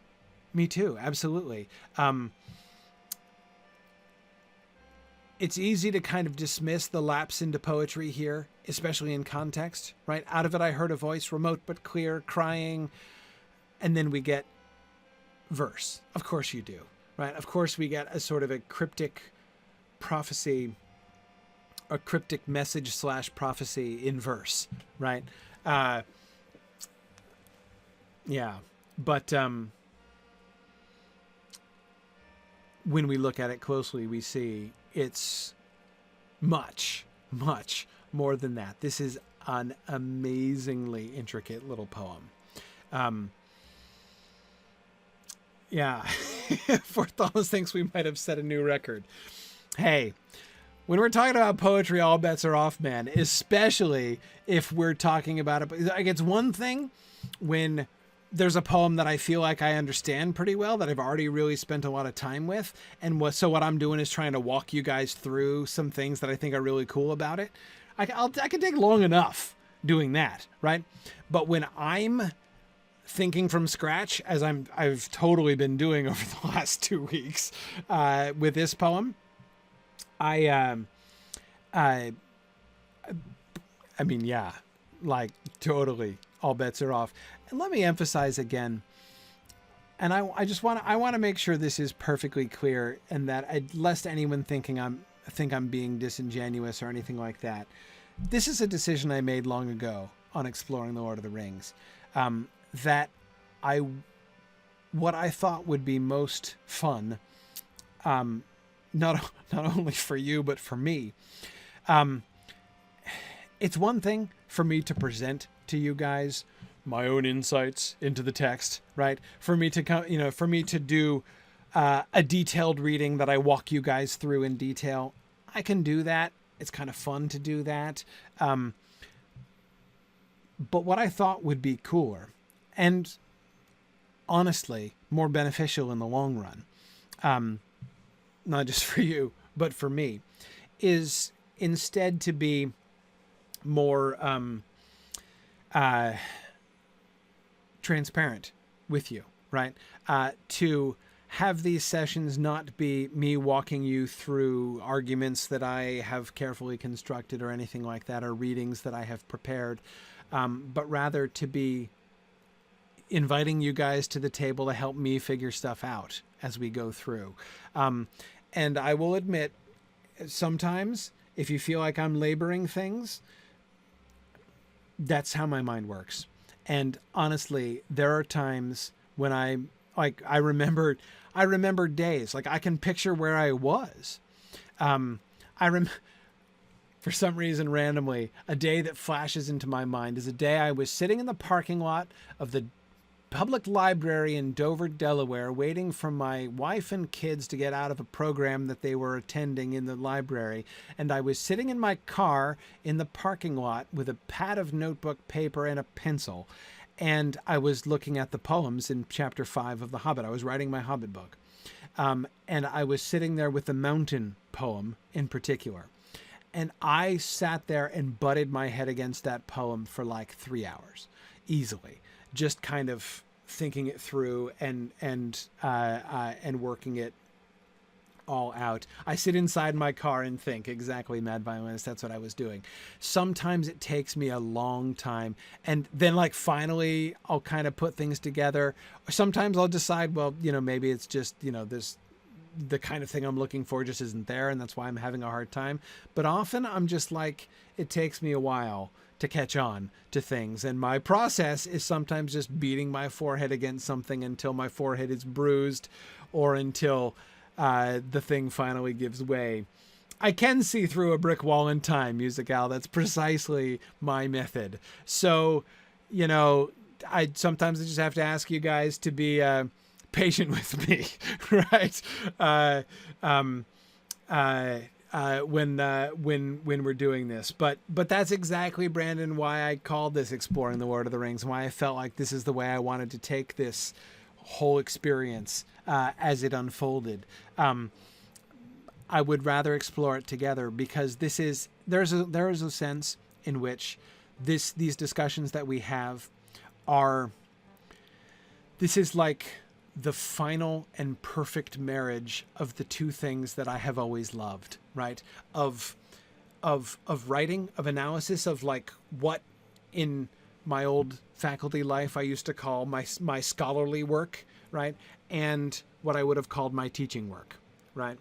absolutely. It's easy to kind of dismiss the lapse into poetry here, especially in context, right? Out of it I heard a voice, remote but clear, crying, and then we get verse. Of course you do, right? Of course we get a sort of a cryptic prophecy a cryptic message / prophecy in verse, right? Yeah, but when we look at it closely, we see it's much, much more than that. This is an amazingly intricate little poem. Yeah, Forthalis thinks we might have set a new record. Hey, when we're talking about poetry, all bets are off, man, especially if we're talking about it. Like, it's one thing when there's a poem that I feel like I understand pretty well, that I've already really spent a lot of time with. And so what I'm doing is trying to walk you guys through some things that I think are really cool about it. I can take long enough doing that, right? But when I'm thinking from scratch, as I've totally been doing over the last 2 weeks with this poem, I mean, yeah, like totally all bets are off. And let me emphasize again, and I want to make sure this is perfectly clear, and that lest anyone think I'm being disingenuous or anything like that. This is a decision I made long ago on exploring the Lord of the Rings. That what I thought would be most fun, not only for you but for me. It's one thing for me to present to you guys my own insights into the text, right? For me to do a detailed reading that I walk you guys through in detail. I can do that. It's kind of fun to do that. But what I thought would be cooler, and honestly more beneficial in the long run, not just for you, but for me, is instead to be more transparent with you, right? To have these sessions not be me walking you through arguments that I have carefully constructed or anything like that, or readings that I have prepared, but rather to be inviting you guys to the table to help me figure stuff out as we go through. And I will admit, sometimes if you feel like I'm laboring things, that's how my mind works. And honestly, there are times when I remember days, like I can picture where I was. For some reason, randomly, a day that flashes into my mind is a day I was sitting in the parking lot of the public library in Dover, Delaware, waiting for my wife and kids to get out of a program that they were attending in the library. And I was sitting in my car in the parking lot with a pad of notebook paper and a pencil. And I was looking at the poems in chapter 5 of The Hobbit. I was writing my Hobbit book. And I was sitting there with the mountain poem in particular. And I sat there and butted my head against that poem for like 3 hours, easily. Just kind of thinking it through and working it all out. I sit inside my car and think, exactly, Mad Violinist, that's what I was doing. Sometimes it takes me a long time, and then like finally I'll kind of put things together. Or sometimes I'll decide, well, maybe it's just, the kind of thing I'm looking for just isn't there, and that's why I'm having a hard time. But often I'm just like, it takes me a while to catch on to things. And my process is sometimes just beating my forehead against something until my forehead is bruised, or until the thing finally gives way. I can see through a brick wall in time, Musical. That's precisely my method. So, I sometimes just have to ask you guys to be patient with me, right? When we're doing this, but that's exactly, Brandon, why I called this Exploring the Lord of the Rings, why I felt like this is the way I wanted to take this whole experience as it unfolded. I would rather explore it together, because there is a sense in which these discussions that we have this is like the final and perfect marriage of the two things that I have always loved, right? Of writing, of analysis, of like what in my old faculty life I used to call my scholarly work, right? And what I would have called my teaching work, right?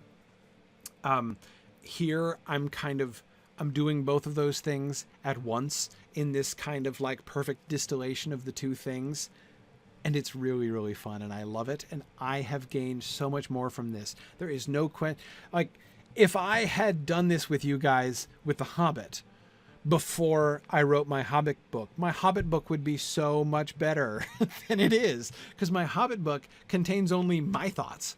Here I'm I'm doing both of those things at once in this kind of like perfect distillation of the two things. And it's really, really fun, and I love it. And I have gained so much more from this. There is no question. Like, if I had done this with you guys with The Hobbit before I wrote my Hobbit book would be so much better than it is, because my Hobbit book contains only my thoughts,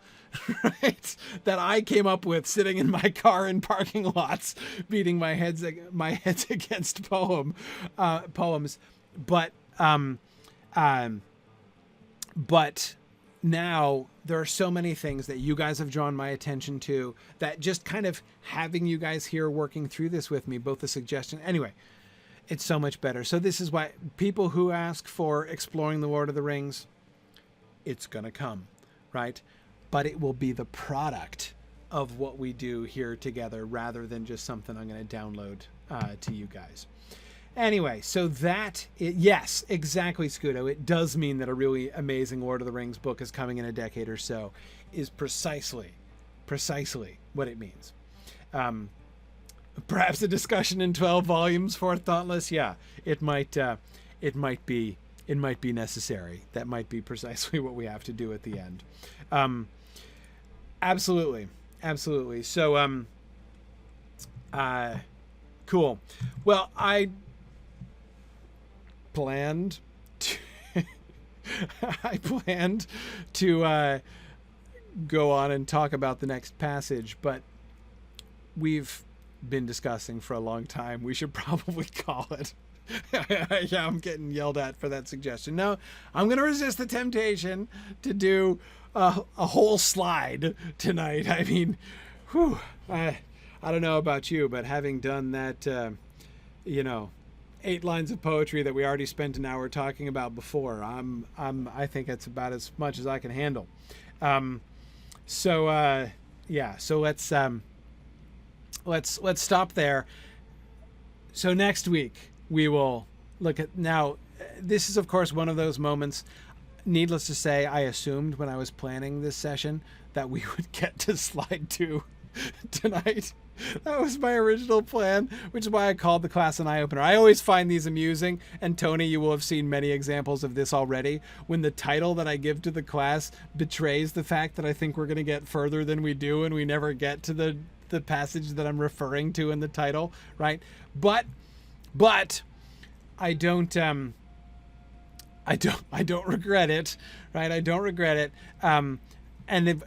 right? That I came up with sitting in my car in parking lots, beating my heads against poems. But now there are so many things that you guys have drawn my attention to, that just kind of having you guys here working through this with me, both the suggestion, anyway, it's so much better. So this is why people who ask for exploring the Lord of the Rings, it's going to come, right? But it will be the product of what we do here together rather than just something I'm going to download to you guys. Anyway, so yes, exactly, Scudo. It does mean that a really amazing Lord of the Rings book is coming in a decade or so, is precisely what it means. Perhaps a discussion in 12 volumes for Thoughtless. Yeah, it might be necessary. That might be precisely what we have to do at the end. Absolutely. So, cool. Well, I planned to go on and talk about the next passage, but we've been discussing for a long time. We should probably call it. Yeah, I'm getting yelled at for that suggestion. No, I'm going to resist the temptation to do a whole slide tonight. I mean, I don't know about you, but having done that, 8 lines of poetry that we already spent an hour talking about before, I think it's about as much as I can handle. So let's stop there. So next week we will look at, now this is of course one of those moments, needless to say, I assumed when I was planning this session that we would get to slide 2 tonight. That was my original plan, which is why I called the class an eye-opener. I always find these amusing, and Tony, you will have seen many examples of this already, when the title that I give to the class betrays the fact that I think we're going to get further than we do, and we never get to the passage that I'm referring to in the title, right? But I don't regret it, right? I don't regret it. And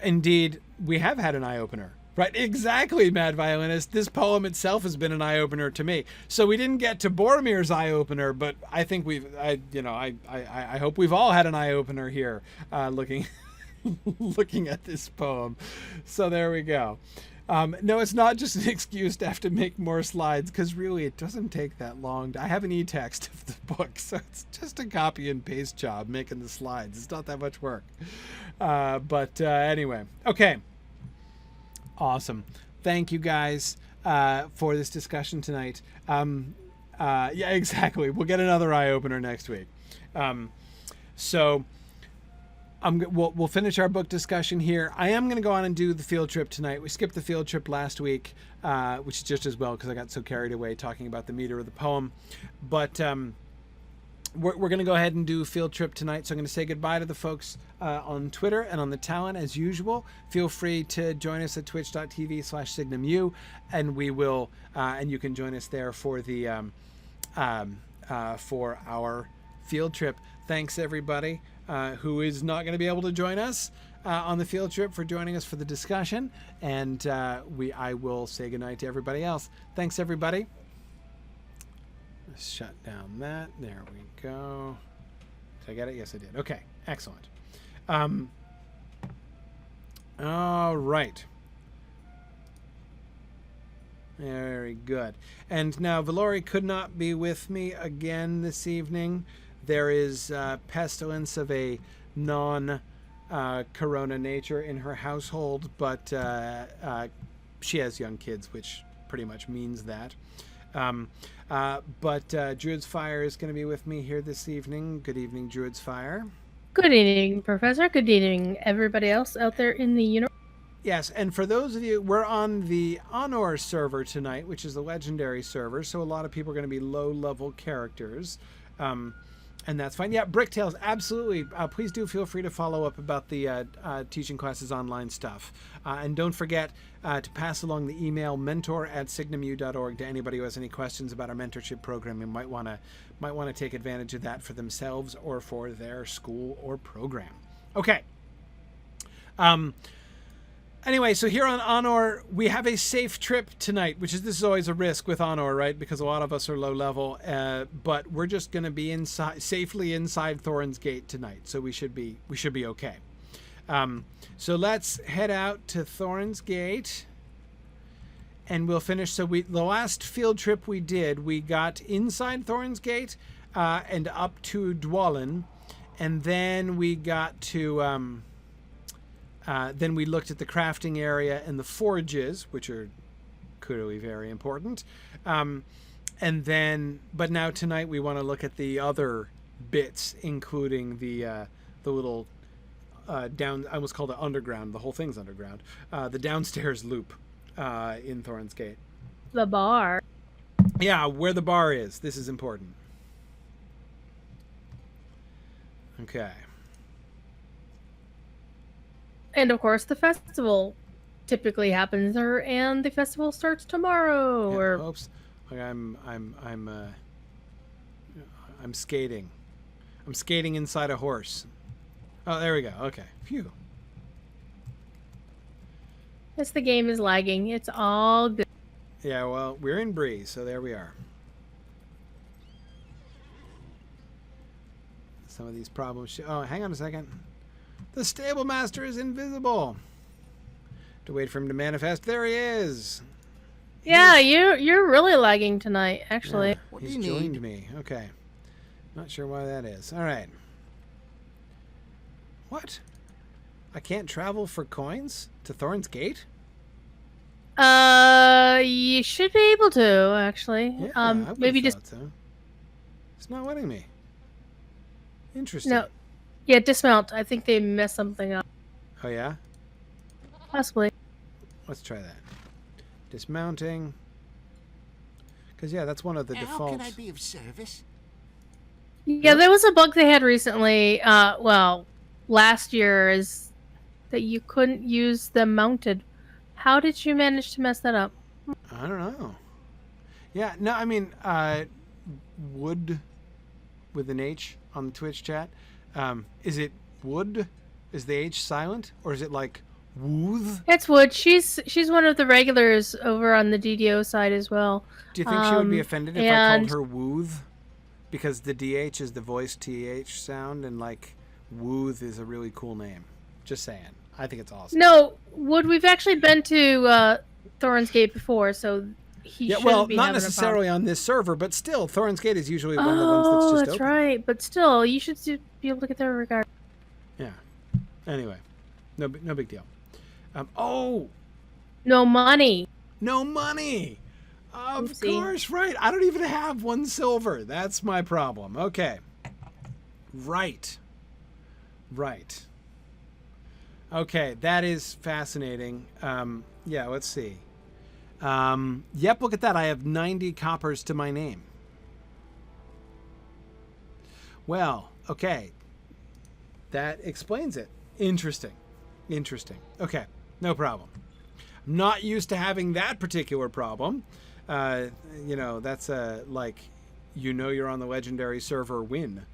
indeed, we have had an eye-opener. Right, exactly, Mad Violinist. This poem itself has been an eye-opener to me. So we didn't get to Boromir's eye-opener, but I think I hope we've all had an eye-opener here, looking at this poem. So there we go. No, it's not just an excuse to have to make more slides, because really it doesn't take that long. I have an e-text of the book, so it's just a copy and paste job making the slides. It's not that much work. But anyway, okay. Awesome. Thank you guys for this discussion tonight. Yeah, exactly. We'll get another eye-opener next week. So we'll finish our book discussion here. I am going to go on and do the field trip tonight. We skipped the field trip last week, which is just as well because I got so carried away talking about the meter of the poem. But we're going to go ahead and do field trip tonight. So I'm going to say goodbye to the folks on Twitter and on the Talon as usual. Feel free to join us at twitch.tv/SignumU, and we will, and you can join us there for the for our field trip. Thanks everybody who is not going to be able to join us on the field trip for joining us for the discussion, and I will say goodnight to everybody else. Thanks everybody. Shut down that. There we go. Did I get it? Yes, I did. Okay, excellent. All right. Very good. And now Valori could not be with me again this evening. There is pestilence of a non-corona nature in her household, but she has young kids, which pretty much means that. But Druid's Fire is going to be with me here this evening. Good evening, Druid's Fire. Good evening, Professor. Good evening, everybody else out there in the universe. Yes, and for those of you, we're on the Honor server tonight, which is the legendary server, so a lot of people are going to be low-level characters, and that's fine. Yeah, Bricktails, absolutely. Please do feel free to follow up about the teaching classes online stuff. And don't forget to pass along the email mentor@signumu.org to anybody who has any questions about our mentorship program and might want to take advantage of that for themselves or for their school or program. Okay. Anyway, so here on Honor, we have a safe trip tonight, this is always a risk with Honor, right? Because a lot of us are low level, but we're just going to be safely inside Thorin's Gate tonight, so we should be okay. So let's head out to Thorin's Gate, and we'll finish. So the last field trip we did, we got inside Thorin's Gate and up to Dwalin, and then we got to. Then we looked at the crafting area and the forges, which are clearly very important. But now tonight we want to look at the other bits, including the little I almost called it underground. The whole thing's underground. The downstairs loop in Thorin's Gate. The bar. Yeah, where the bar is. This is important. Okay. And of course, the festival typically happens there, and the festival starts tomorrow. Yeah, oops, I'm skating. I'm skating inside a horse. Oh, there we go. Okay, phew. Yes, the game is lagging. It's all good. Yeah, well, we're in Bree, so there we are. Some of these problems. Oh, hang on a second. The stable master is invisible. To wait for him to manifest. There he is. Yeah, you're really lagging tonight, actually. Yeah, he's joined me. Okay. Not sure why that is. All right. What? I can't travel for coins to Thorin's Gate? You should be able to, actually. Yeah, maybe just. So. It's not letting me. Interesting. No. Yeah, dismount. I think they messed something up. Oh, yeah? Possibly. Let's try that. Dismounting. Because, yeah, that's one of the defaults. How can I be of service? Yeah, there was a bug they had recently, last year, is that you couldn't use them mounted. How did you manage to mess that up? I don't know. Yeah, no, I mean, Wood with an H on the Twitch chat. Is it Wood? Is the H silent? Or is it like Wooth? It's Wood. She's one of the regulars over on the DDO side as well. Do you think she would be offended if I called her Wooth? Because the DH is the voice TH sound, and like Wooth is a really cool name. Just saying. I think it's awesome. No, Wood, we've actually been to Thorin's Gate before, so he shouldn't be not having necessarily on this server, but still, Thorin's Gate is usually one of the ones that's just open. Right. But still, you should be able to get there regard. Yeah. Anyway, no big deal. No money. No money. Of Oopsie. course, right. I don't even have 1 silver. That's my problem. Okay. Right. Okay, that is fascinating. Yeah, let's see. Yep, look at that. I have 90 coppers to my name. Well, okay. That explains it. Interesting. Okay, no problem. Not used to having that particular problem. That's like, you're on the legendary server win.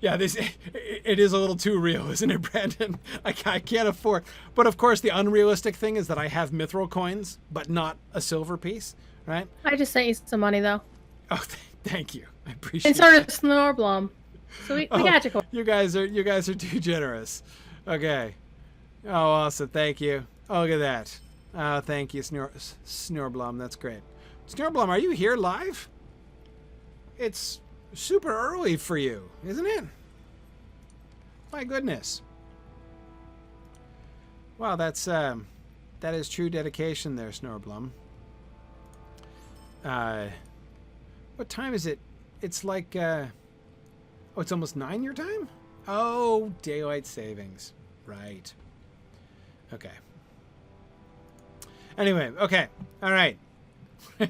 Yeah, it is a little too real, isn't it, Brandon? I can't afford. But of course, the unrealistic thing is that I have mithril coins, but not a silver piece, right? I just sent you some money, though. Oh, thank you. I appreciate it. And so did Snorblom. So we got you. You guys are too generous. Okay. Oh, awesome. Thank you. Oh, look at that. Oh, thank you, Snorblom. That's great. Snorblom, are you here live? It's super early for you, isn't it? My goodness. Wow, that is true dedication there, Snorblum. What time is it? It's like it's almost 9 your time? Oh, daylight savings. Right. Okay. Anyway, okay. All right.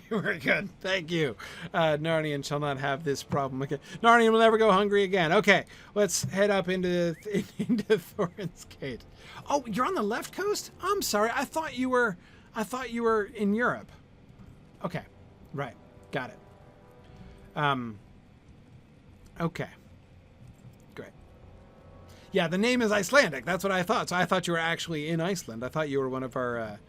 We're good. Thank you. Narnian shall not have this problem again. Narnian will never go hungry again. Okay, let's head up into Thorin's Gate. Oh, you're on the left coast? I'm sorry. I thought you were in Europe. Okay. Right. Got it. Okay. Great. Yeah, the name is Icelandic. That's what I thought. So I thought you were actually in Iceland. I thought you were one of our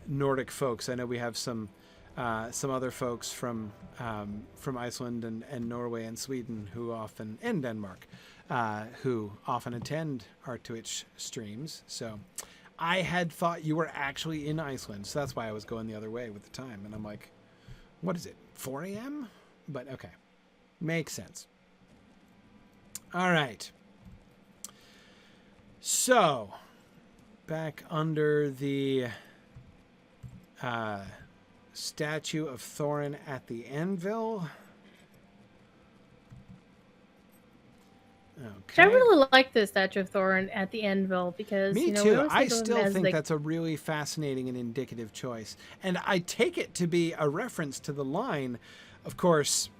Nordic folks. I know we have some other folks from Iceland and Norway and Sweden who often, and Denmark, who often attend our Twitch streams. So I had thought you were actually in Iceland, so that's why I was going the other way with the time. And I'm like, what is it, 4 a.m.? But okay, makes sense. All right. So back under the statue of Thorin at the anvil. Okay. I really like the statue of Thorin at the anvil because me you know, too. I think of him still as think the- that's a really fascinating and indicative choice, and I take it to be a reference to the line. Of course,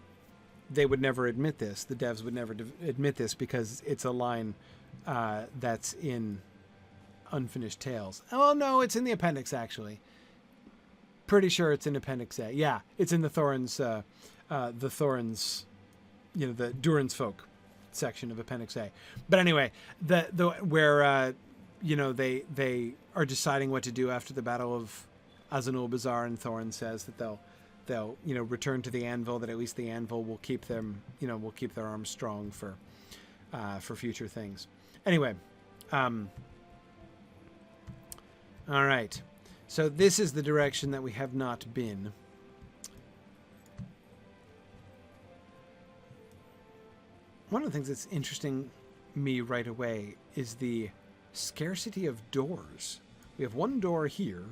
they would never admit this. The devs would never admit this because it's a line that's in Unfinished Tales. Oh no, it's in the appendix actually. Pretty sure it's in Appendix A. Yeah, it's in the Thorin's, you know, the Durin's Folk section of Appendix A. But anyway, the where you know, they are deciding what to do after the Battle of Azanul Bazaar, and Thorin says that they'll you know, return to the anvil. That at least the anvil will keep them, you know, will keep their arms strong for future things. Anyway, all right. So this is the direction that we have not been. One of the things that's interesting me right away is the scarcity of doors. We have one door here.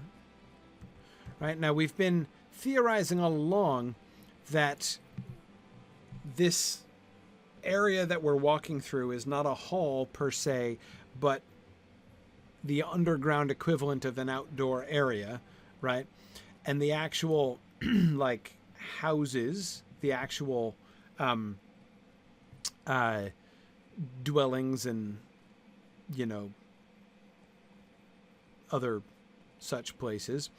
Right now we've been theorizing all along that this area that we're walking through is not a hall per se, but the underground equivalent of an outdoor area, right? And the actual like houses, the actual dwellings and, you know, other such places,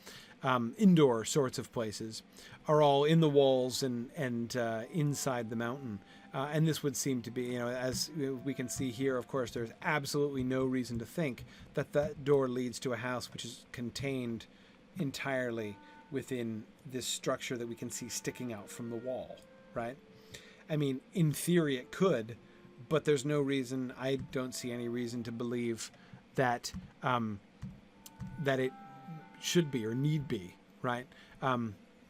indoor sorts of places, are all in the walls and inside the mountain. And this would seem to be, you know, as we can see here, of course, there's absolutely no reason to think that that door leads to a house which is contained entirely within this structure that we can see sticking out from the wall, right? I mean, in theory it could, but there's no reason, I don't see any reason to believe that that it should be or need be, right?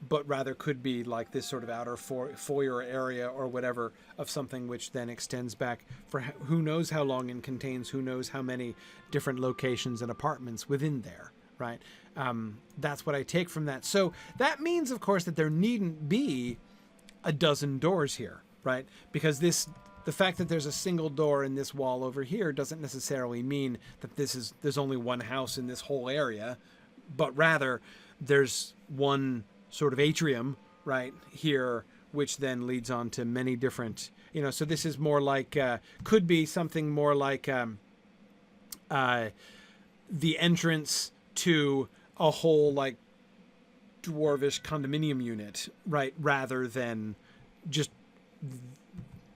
But rather could be like this sort of outer foyer area or whatever of something which then extends back for who knows how long and contains who knows how many different locations and apartments within there, right? That's what I take from that. So that means, of course, that there needn't be a dozen doors here, right? Because the fact that there's a single door in this wall over here doesn't necessarily mean that there's only one house in this whole area, but rather there's one sort of atrium right here, which then leads on to many different, you know, so this is more like, could be something more like the entrance to a whole like dwarvish condominium unit, right? Rather than just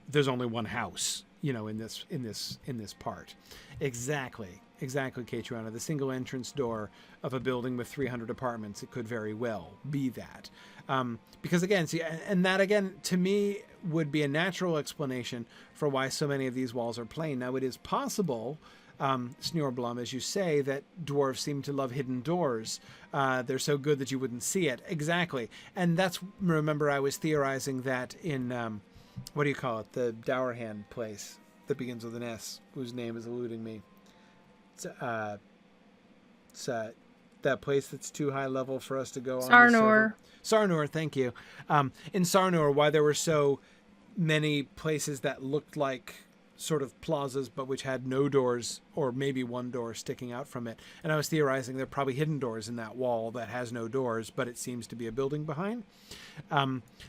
there's only one house, you know, in this part. Exactly, Kate-Joanna. The single entrance door of a building with 300 apartments, it could very well be that. Because again, see, and that again, to me, would be a natural explanation for why so many of these walls are plain. Now, it is possible, Snorblum, as you say, that dwarves seem to love hidden doors. They're so good that you wouldn't see it. Exactly. And that's, remember, I was theorizing that in, what do you call it? The Dower Hand place that begins with an S, whose name is eluding me. It's that place that's too high level for us to go on. Sarnor. Sarnor, thank you. In Sarnor, why there were so many places that looked like sort of plazas, but which had no doors or maybe one door sticking out from it. And I was theorizing there are probably hidden doors in that wall that has no doors, but it seems to be a building behind.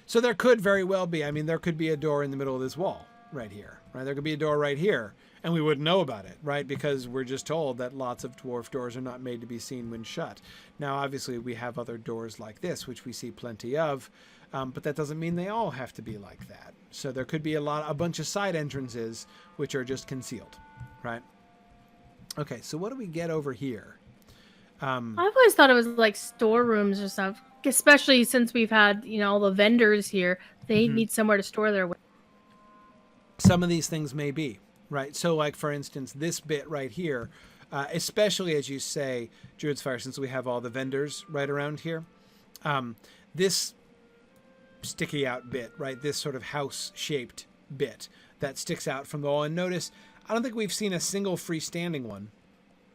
So there could very well be, I mean, there could be a door in the middle of this wall right here, right? There could be a door right here, and we wouldn't know about it, right? Because we're just told that lots of dwarf doors are not made to be seen when shut. Now, obviously, we have other doors like this, which we see plenty of, but that doesn't mean they all have to be like that. So there could be a bunch of side entrances which are just concealed, right? Okay, so what do we get over here? I've always thought it was like storerooms or stuff, especially since we've had, all the vendors here. They need somewhere to store their. Some of these things may be, right? So like, for instance, this bit right here, especially as you say, Druid's Fire, since we have all the vendors right around here, this sticky out bit, right? This sort of house-shaped bit that sticks out from the wall. And notice, I don't think we've seen a single freestanding one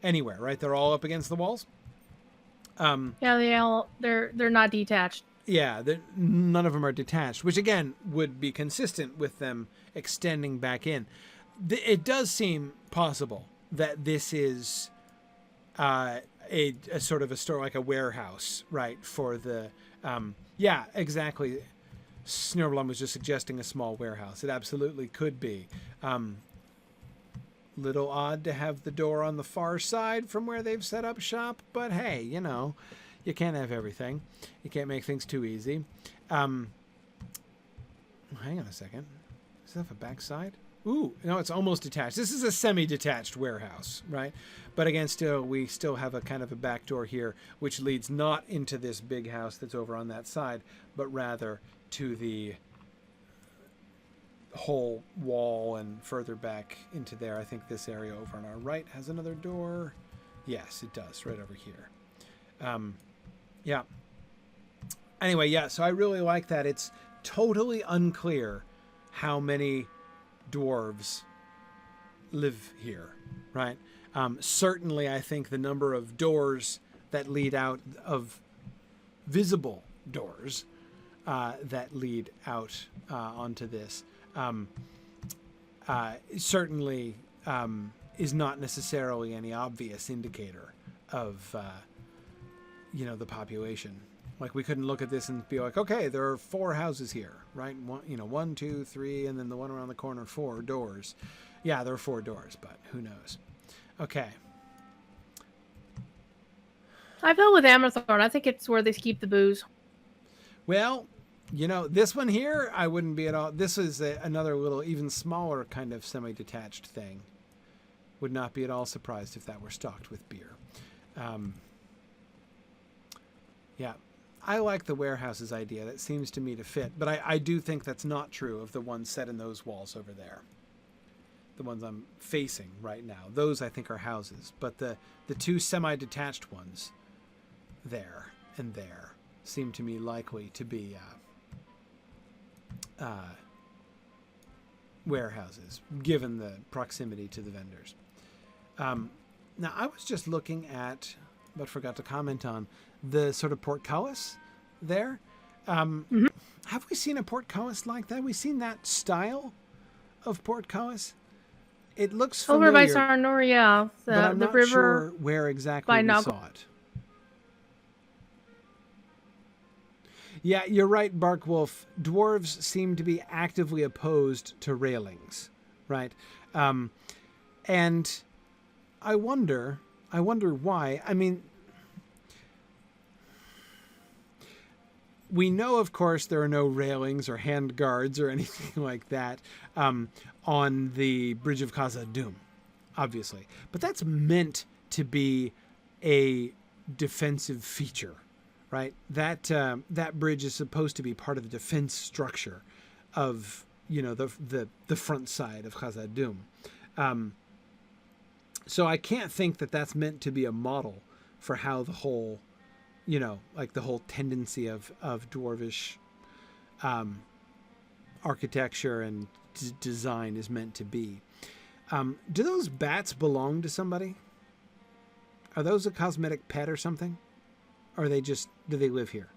anywhere, right? They're all up against the walls. Yeah, they're not detached. Yeah, none of them are detached, which again would be consistent with them extending back in. It does seem possible that this is a sort of a store, like a warehouse, right? For the yeah, exactly. Snurblum was just suggesting a small warehouse. It absolutely could be. Little odd to have the door on the far side from where they've set up shop, but hey, you can't have everything. You can't make things too easy. Hang on a second. Does that have a backside? Ooh, no, it's almost detached. This is a semi-detached warehouse, right? But again, we still have a kind of a back door here, which leads not into this big house that's over on that side, but rather to the whole wall and further back into there. I think this area over on our right has another door. Yes, it does, right over here. Yeah. Anyway, yeah, so I really like that. It's totally unclear how many dwarves live here, right? Certainly, I think the number of doors that lead out, of visible doors that lead out onto this, certainly is not necessarily any obvious indicator of the population. Like, we couldn't look at this and be like, okay, there are 4 houses here, right? 1, 2, 3, and then the one around the corner, 4 doors. Yeah, there are 4 doors, but who knows? Okay. I fell with Amathorn. I think it's where they keep the booze. Well, this one here, I wouldn't be at all. This is another little, even smaller kind of semi-detached thing. Would not be at all surprised if that were stocked with beer. Yeah. I like the warehouses idea. That seems to me to fit. But I do think that's not true of the ones set in those walls over there. The ones I'm facing right now. Those, I think, are houses. But the 2 semi-detached ones there and there seem to me likely to be warehouses, given the proximity to the vendors. Now, I was just looking at, but forgot to comment on, the sort of portcullis there. Have we seen a portcullis like that? We've seen that style of portcullis. It looks familiar. Over by Sarnor, yeah. But I'm not river sure where exactly we saw it. Yeah, you're right, Barkwolf. Dwarves seem to be actively opposed to railings, right? And I wonder why. I mean, we know, of course, there are no railings or hand guards or anything like that on the Bridge of Khazad-dûm, obviously. But that's meant to be a defensive feature, right? That bridge is supposed to be part of the defense structure of, the front side of Khazad-dûm. So I can't think that that's meant to be a model for how the whole, like the whole tendency of dwarvish architecture and design is meant to be. Do those bats belong to somebody? Are those a cosmetic pet or something? Or do they live here?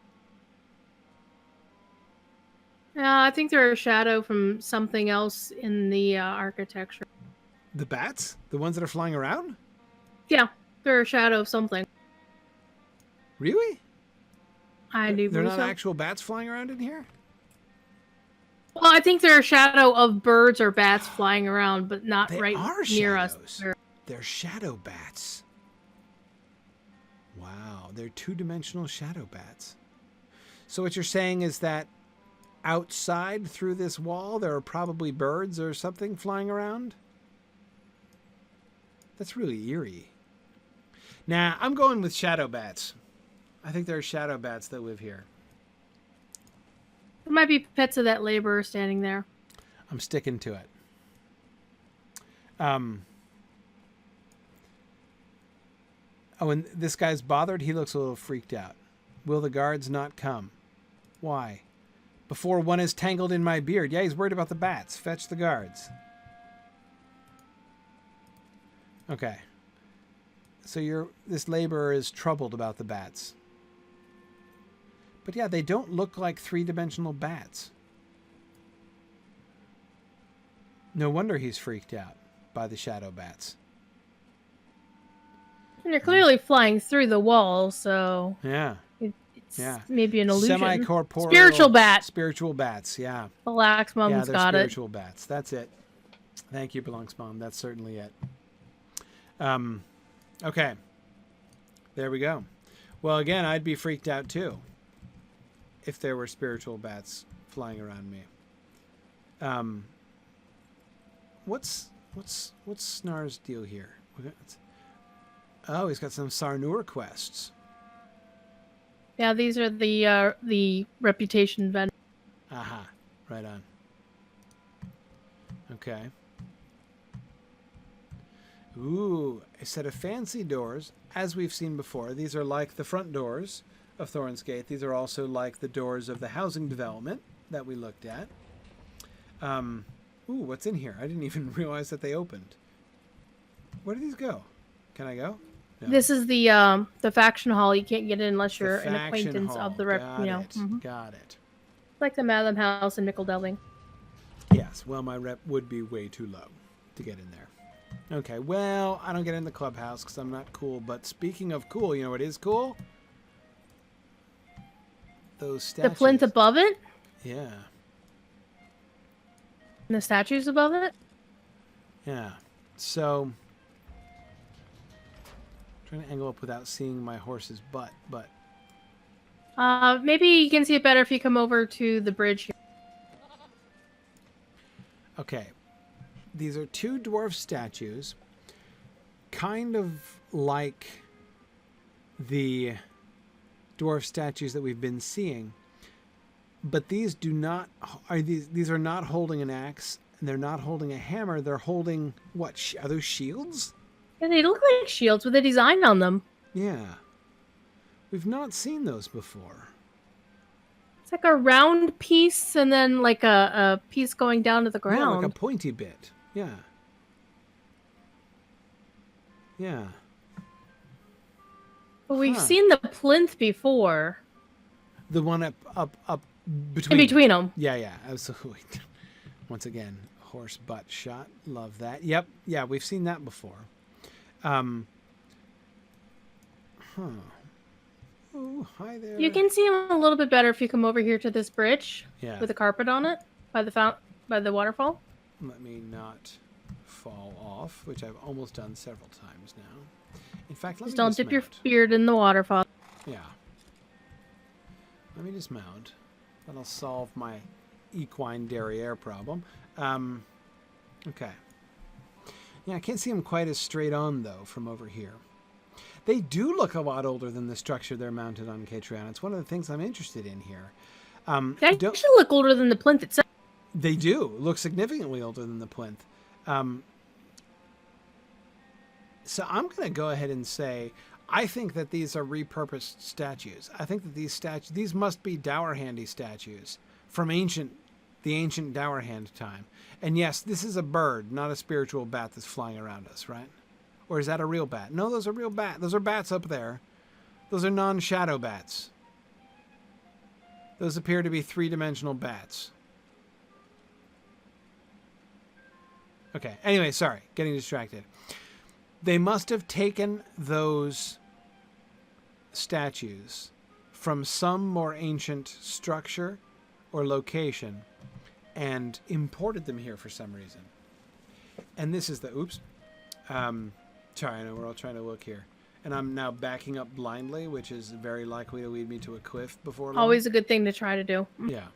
I think they're a shadow from something else in the architecture. The bats? The ones that are flying around? Yeah, they're a shadow of something. Really? I do They're believe not so. actual bats flying around in here? Well, I think they're a shadow of birds or bats flying around, but not They right are near us. shadows. They're shadow bats. Wow, they're two-dimensional shadow bats. So what you're saying is that outside through this wall, there are probably birds or something flying around? That's really eerie. Nah, I'm going with shadow bats. I think there are shadow bats that live here. There might be pets of that laborer standing there. I'm sticking to it. Oh, and this guy's bothered. He looks a little freaked out. Will the guards not come? Why? Before one is tangled in my beard. Yeah, he's worried about the bats. Fetch the guards. Okay. So this laborer is troubled about the bats. But yeah, they don't look like three-dimensional bats. No wonder he's freaked out by the shadow bats. And they're clearly flying through the wall, so Yeah. it's maybe an illusion. Semi-corporeal. Spiritual bat. Spiritual bats, yeah. The Lax Mom's Yeah, they're got spiritual bats. That's it. Thank you, Belongs Mom. That's certainly it. Okay. There we go. Well, again, I'd be freaked out too if there were spiritual bats flying around me. What's Snar's deal here? Oh, he's got some Sarnur quests. Yeah, these are the reputation vendors. Aha. Right on. Okay. Ooh, a set of fancy doors, as we've seen before. These are like the front doors of Thorin's Gate. These are also like the doors of the housing development that we looked at. Ooh, what's in here? I didn't even realize that they opened. Where do these go? Can I go? No. This is the faction hall. You can't get in unless you're an Faction acquaintance hall. of the Got it. like the Madam House in Nickel Delving. Yes, well, my rep would be way too low to get in there. Okay, well, I don't get in the clubhouse because I'm not cool. But speaking of cool, you know what is cool? Those statues. The plinth above it? Yeah. And the statues above it? Yeah. So, trying to angle up without seeing my horse's butt, but... Maybe you can see it better if you come over to the bridge here. Okay. These are two dwarf statues, kind of like the dwarf statues that we've been seeing, but these these are not holding an axe, and they're not holding a hammer. They're holding what? Are those shields? Yeah, they look like shields with a design on them. Yeah, we've not seen those before. It's like a round piece and then like a piece going down to the ground. Yeah, like a pointy bit. Yeah. Yeah. But we've seen the plinth before. The one up between. In between them. Yeah, absolutely. Once again, horse butt shot. Love that. Yep. Yeah, we've seen that before. Oh, hi there. You can see them a little bit better if you come over here to this bridge with a carpet on it by the waterfall. Let me not fall off, which I've almost done several times now. In fact, Just don't dip your beard in the waterfall. Yeah. Let me dismount. That'll solve my equine derriere problem. Okay. Yeah, I can't see them quite as straight on, though, from over here. They do look a lot older than the structure they're mounted on, Catriona. It's one of the things I'm interested in here. They actually look older than the plinth itself. They do look significantly older than the plinth. So I'm going to go ahead and say I think that these are repurposed statues. I think that these must be Dower Handy statues from the ancient Dower Hand time. And yes, this is a bird, not a spiritual bat that's flying around us, right? Or is that a real bat? No, those are real bats. Those are bats up there. Those are non-shadow bats. Those appear to be three-dimensional bats. Okay. Anyway, sorry, getting distracted. They must have taken those statues from some more ancient structure or location and imported them here for some reason. And this is the sorry, I know we're all trying to look here. And I'm now backing up blindly, which is very likely to lead me to a cliff before long. Always a good thing to try to do. Yeah.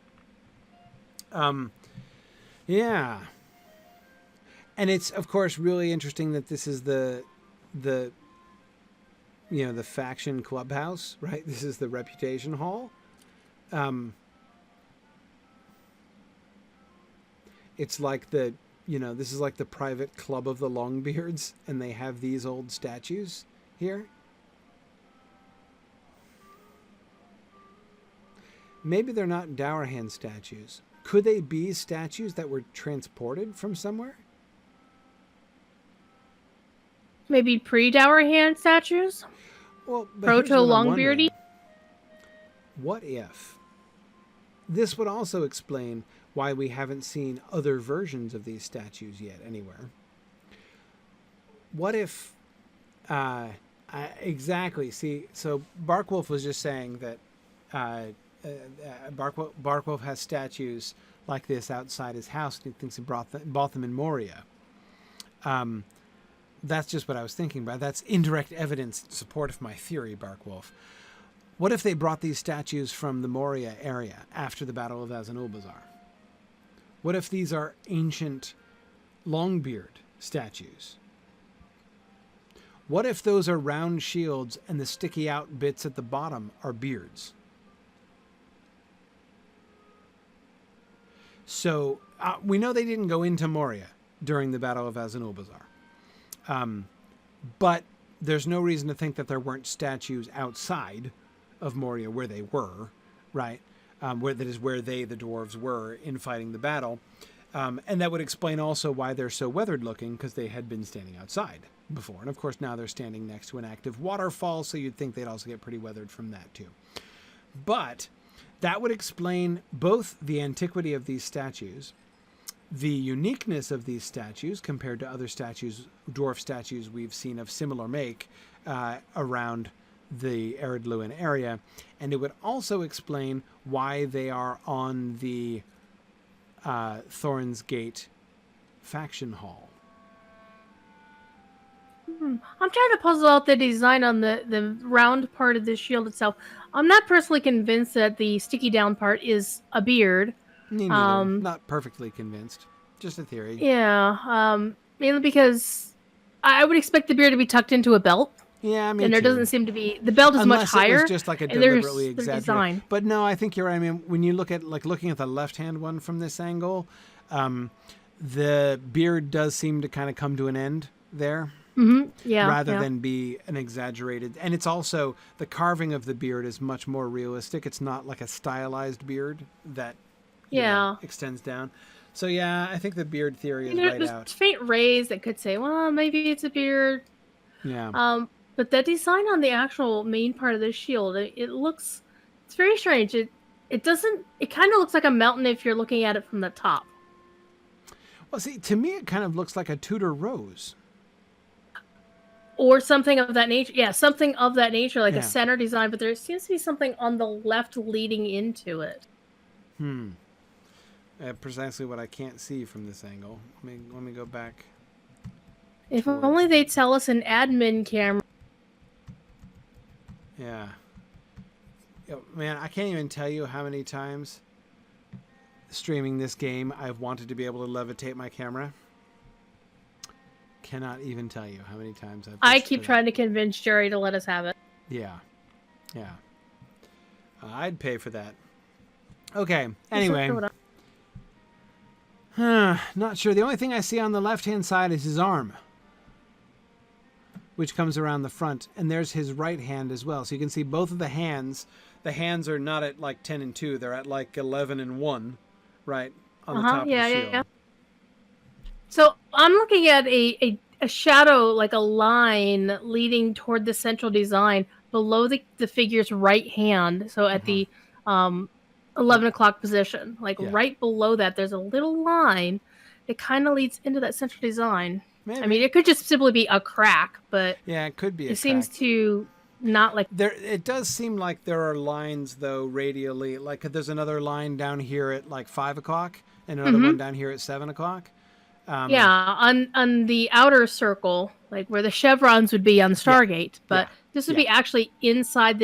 Yeah. And it's, of course, really interesting that this is the faction clubhouse, right? This is the reputation hall. It's like this is like the private club of the Longbeards, and they have these old statues here. Maybe they're not Dowerhand statues. Could they be statues that were transported from somewhere? Maybe pre-Dowerhand statues? Well, Proto-Longbeardy? What if? This would also explain why we haven't seen other versions of these statues yet anywhere. What if... exactly. See, so Barkwolf was just saying that Barkwolf has statues like this outside his house, and he thinks he bought them in Moria. That's just what I was thinking about. That's indirect evidence in support of my theory, Barkwolf. What if they brought these statues from the Moria area after the Battle of Azanulbazar? What if these are ancient Longbeard statues? What if those are round shields and the sticky out bits at the bottom are beards? So we know they didn't go into Moria during the Battle of Azanulbazar. But there's no reason to think that there weren't statues outside of Moria where they were, right? That is where the dwarves, were in fighting the battle. And that would explain also why they're so weathered looking, because they had been standing outside before. And of course now they're standing next to an active waterfall, so you'd think they'd also get pretty weathered from that too. But that would explain both the antiquity of these statues, the uniqueness of these statues compared to other statues, dwarf statues we've seen of similar make around the Arid Luin area, and it would also explain why they are on the Thorin's Gate faction hall. I'm trying to puzzle out the design on the round part of the shield itself. I'm not personally convinced that the sticky down part is a beard. Me neither. Not perfectly convinced. Just a theory. Yeah. Mainly because I would expect the beard to be tucked into a belt. Yeah, and there doesn't seem to be. The belt is much higher. It was just like a deliberately exaggerated. But no, I think you're right. I mean, when you look at looking at the left-hand one from this angle, the beard does seem to kind of come to an end there. Mm-hmm. Yeah. Rather than be an exaggerated, and it's also the carving of the beard is much more realistic. It's not like a stylized beard that extends down. So yeah, I think the beard theory is right out. There's faint rays that could say, well, maybe it's a beard. Yeah. But the design on the actual main part of the shield, it's very strange. It kind of looks like a mountain if you're looking at it from the top. Well, see, to me, it kind of looks like a Tudor rose. Or something of that nature. Yeah, something of that nature, like a center design, but there seems to be something on the left leading into it. Precisely what I can't see from this angle. Let me go back. If only they'd tell us an admin camera. Yeah. Man, I can't even tell you how many times streaming this game I've wanted to be able to levitate my camera. Cannot even tell you how many times I keep trying to convince Jerry to let us have it. Yeah. I'd pay for that. Okay. Anyway. Not sure. The only thing I see on the left-hand side is his arm, which comes around the front, and there's his right hand as well. So you can see both of the hands. The hands are not at like 10 and 2. They're at like 11 and 1, right? On the top of the shield. Yeah. So I'm looking at a shadow, like a line leading toward the central design below the figure's right hand. So at the 11 o'clock position, right below that, there's a little line it kind of leads into that central design. Maybe. I mean, it could just simply be a crack, but Yeah, it could be. It seems to not like there. It does seem like there are lines though radially. Like there's another line down here at like 5 o'clock, and another one down here at 7 o'clock. Yeah, on the outer circle, like where the chevrons would be on Stargate, but this would be actually inside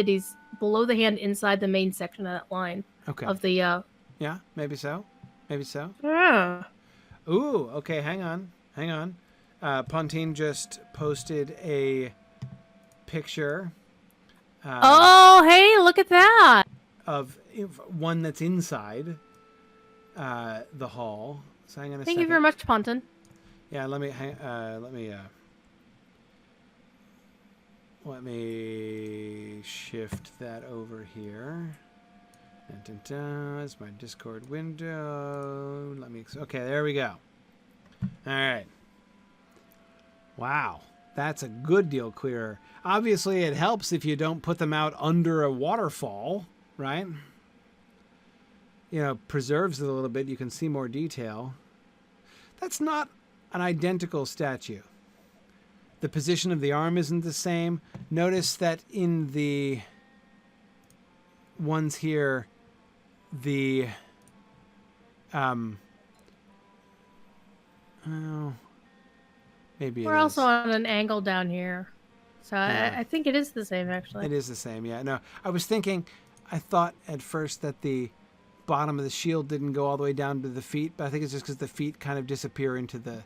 below the hand, inside the main section of that line. Okay. Of the Yeah, maybe so. Maybe so. Yeah. Ooh, okay, hang on. Pontine just posted a picture. Oh, hey, look at that! Of one that's inside the hall. So hang on a second. Thank you very much, Ponton. Yeah, let me shift that over here. It's my Discord window. Okay, there we go. All right. Wow, that's a good deal clearer. Obviously, it helps if you don't put them out under a waterfall, right? You know, preserves it a little bit. You can see more detail. That's not an identical statue. The position of the arm isn't the same. Notice that in the ones here, the maybe we're also on an angle down here, so yeah. I think it is the same actually. It is the same, yeah. No, I thought at first that the bottom of the shield didn't go all the way down to the feet, but I think it's just because the feet kind of disappear into the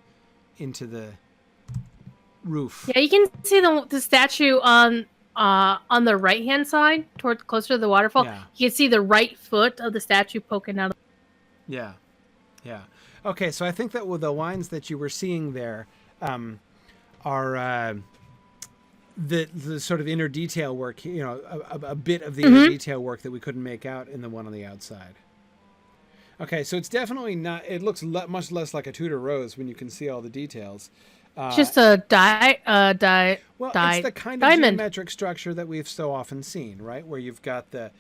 roof. Yeah, you can see the statue on the right hand side, closer to the waterfall. Yeah. You can see the right foot of the statue poking out. Yeah. Okay, so I think that the lines that you were seeing there are the sort of inner detail work. You know, a bit of the inner detail work that we couldn't make out in the one on the outside. Okay, so it's definitely not. It looks much less like a Tudor rose when you can see all the details. Just a it's the kind of diamond. geometric structure that we've so often seen, right? Where you've got the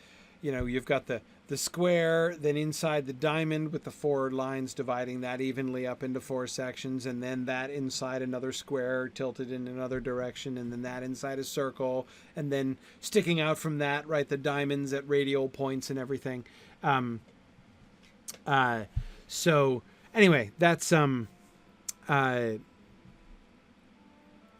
square, then inside the diamond with the 4 lines dividing that evenly up into 4 sections, and then that inside another square tilted in another direction, and then that inside a circle, and then sticking out from that, right, the diamonds at radial points and everything. So anyway, that's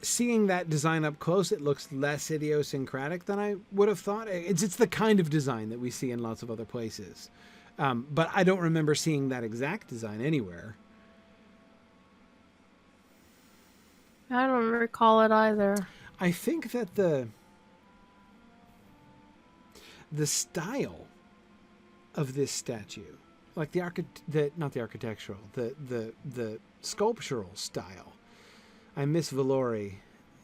seeing that design up close, it looks less idiosyncratic than I would have thought. It's the kind of design that we see in lots of other places. But I don't remember seeing that exact design anywhere. I don't recall it either. I think that the style of this statue, like not the architectural, the sculptural style. I miss Valori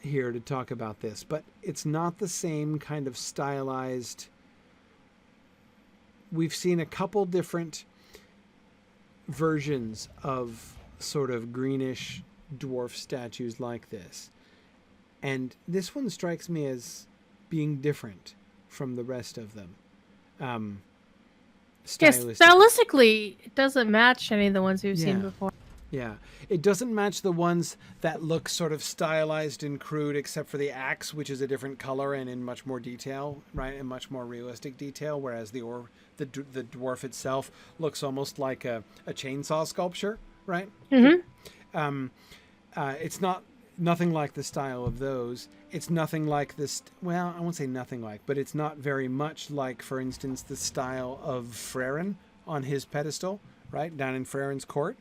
here to talk about this, but it's not the same kind of stylized. We've seen a couple different versions of sort of greenish dwarf statues like this. And this one strikes me as being different from the rest of them. Stylistically, it doesn't match any of the ones we've seen before. Yeah, it doesn't match the ones that look sort of stylized and crude, except for the axe, which is a different color and in much more detail, right, and much more realistic detail. Whereas the dwarf itself looks almost like a chainsaw sculpture, right? Mm-hmm. It's nothing like the style of those. It's nothing like this. Well, I won't say nothing like, but it's not very much like, for instance, the style of Frerin on his pedestal, right, down in Frerin's court.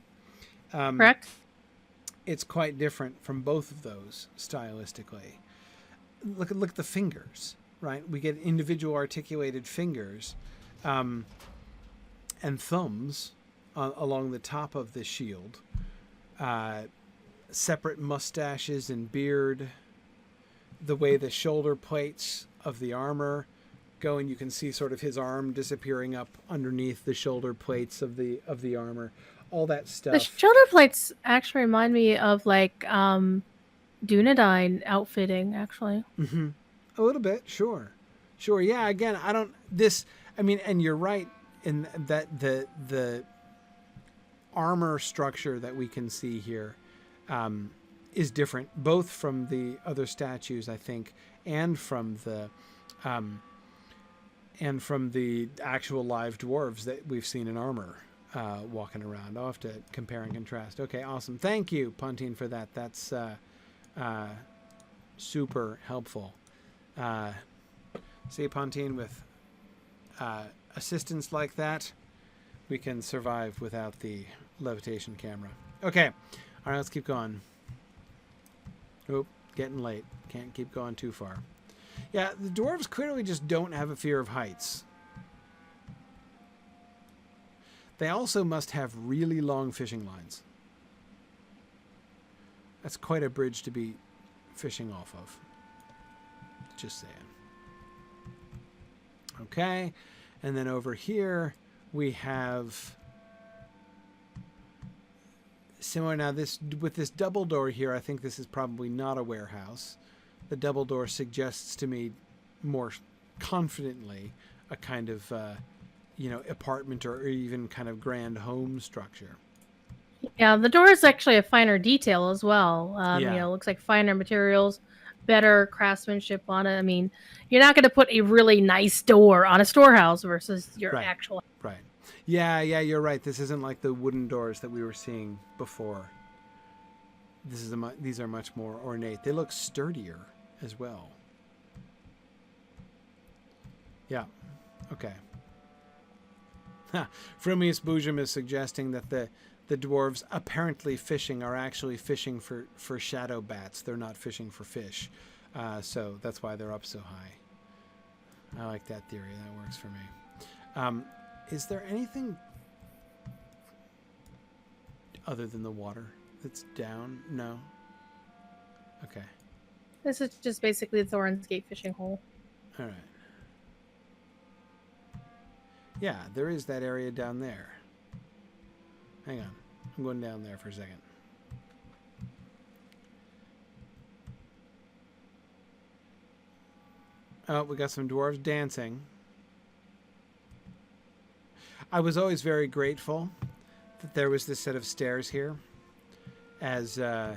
Correct. It's quite different from both of those stylistically. Look at the fingers, right? We get individual articulated fingers and thumbs along the top of the shield. Separate mustaches and beard. The way the shoulder plates of the armor go, and you can see sort of his arm disappearing up underneath the shoulder plates of the armor. All that stuff. The shoulder plates actually remind me of like Dunedain outfitting, actually. Mm-hmm. A little bit, sure. Yeah. Again, and you're right in that the armor structure that we can see here is different, both from the other statues, I think, and from the actual live dwarves that we've seen in armor walking around. I'll have to compare and contrast. Okay, awesome. Thank you, Pontine, for that. That's super helpful. See, Pontine, with assistance like that, we can survive without the levitation camera. Okay. All right, let's keep going. Oop, getting late. Can't keep going too far. Yeah, the dwarves clearly just don't have a fear of heights. They also must have really long fishing lines. That's quite a bridge to be fishing off of. Just saying. Okay, and then over here we have similar. Now this, with this double door here, I think this is probably not a warehouse. The double door suggests to me more confidently a kind of apartment or even kind of grand home structure. Yeah, the door is actually a finer detail as well. It looks like finer materials, better craftsmanship on it. I mean, you're not going to put a really nice door on a storehouse versus your actual. Right. Yeah, you're right. This isn't like the wooden doors that we were seeing before. These are much more ornate. They look sturdier as well. Yeah. Okay. Frumius Boojum is suggesting that the dwarves apparently fishing are actually fishing for shadow bats. They're not fishing for fish. So that's why they're up so high. I like that theory. That works for me. Is there anything other than the water that's down? No? Okay. This is just basically the Thorin's Gate fishing hole. All right. Yeah, there is that area down there. Hang on. I'm going down there for a second. Oh, we got some dwarves dancing. I was always very grateful that there was this set of stairs here, as I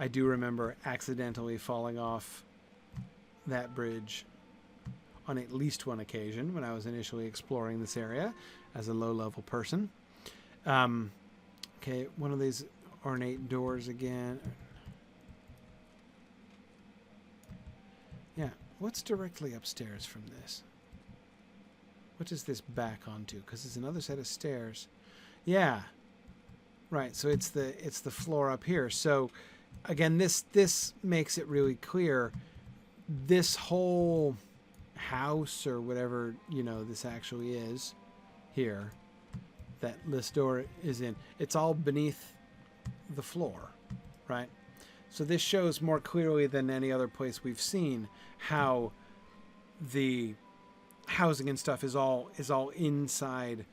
do remember accidentally falling off that bridge on at least one occasion when I was initially exploring this area as a low-level person. Okay, one of these ornate doors again. Yeah, what's directly upstairs from this? What does this back onto? Because it's another set of stairs. Yeah, right. So it's the floor up here. So again, this makes it really clear. This whole house or whatever this actually is here, that this door is in, it's all beneath the floor, right? So this shows more clearly than any other place we've seen how the housing and stuff is all inside,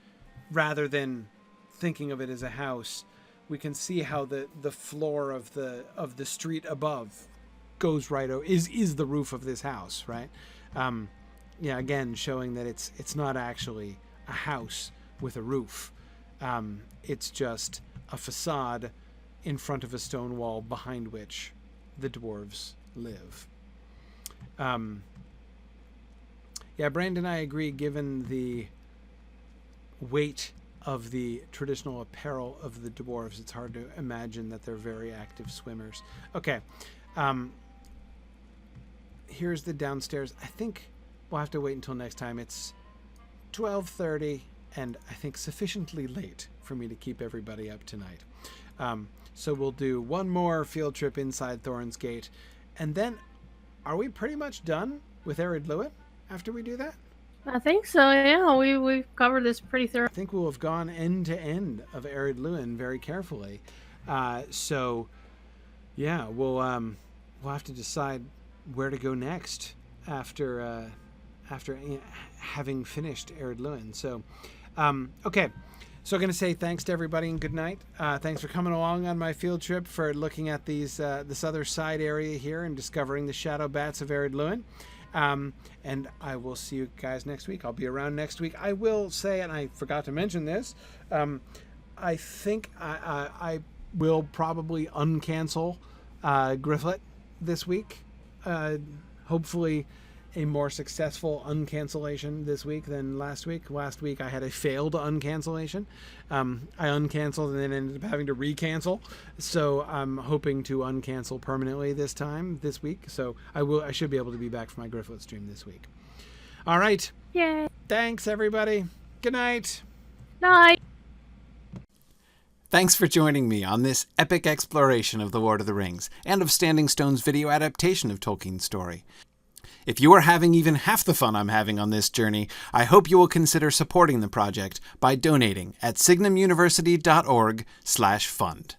rather than thinking of it as a house. We can see how the floor of the street above goes right over, is the roof of this house, right? Again, showing that it's not actually a house with a roof. It's just a facade in front of a stone wall behind which the dwarves live. Brandon, I agree, given the weight of the traditional apparel of the dwarves, it's hard to imagine that they're very active swimmers. Okay. Here's the downstairs. I think we'll have to wait until next time. It's 12:30 and I think sufficiently late for me to keep everybody up tonight. So we'll do one more field trip inside Thorin's Gate, and then are we pretty much done with Ered Luin after we do that? I think so, yeah. We've covered this pretty thoroughly. I think we'll have gone end to end of Ered Luin very carefully. So yeah, we'll have to decide where to go next after having finished Ered Luin. So okay. So I'm going to say thanks to everybody and good night. Thanks for coming along on my field trip, for looking at this other side area here and discovering the shadow bats of Ered Luin. And I will see you guys next week. I'll be around next week. I will say, and I forgot to mention this, I think I will probably uncancel Grifflet this week. Hopefully a more successful uncancellation this week than last week. Last week I had a failed uncancellation. I uncanceled and then ended up having to recancel. So I'm hoping to uncancel permanently this week. So I should be able to be back for my Grifflet stream this week. All right. Yay. Thanks, everybody. Good night. Night. Thanks for joining me on this epic exploration of The Lord of the Rings and of Standing Stone's video adaptation of Tolkien's story. If you are having even half the fun I'm having on this journey, I hope you will consider supporting the project by donating at signumuniversity.org/fund.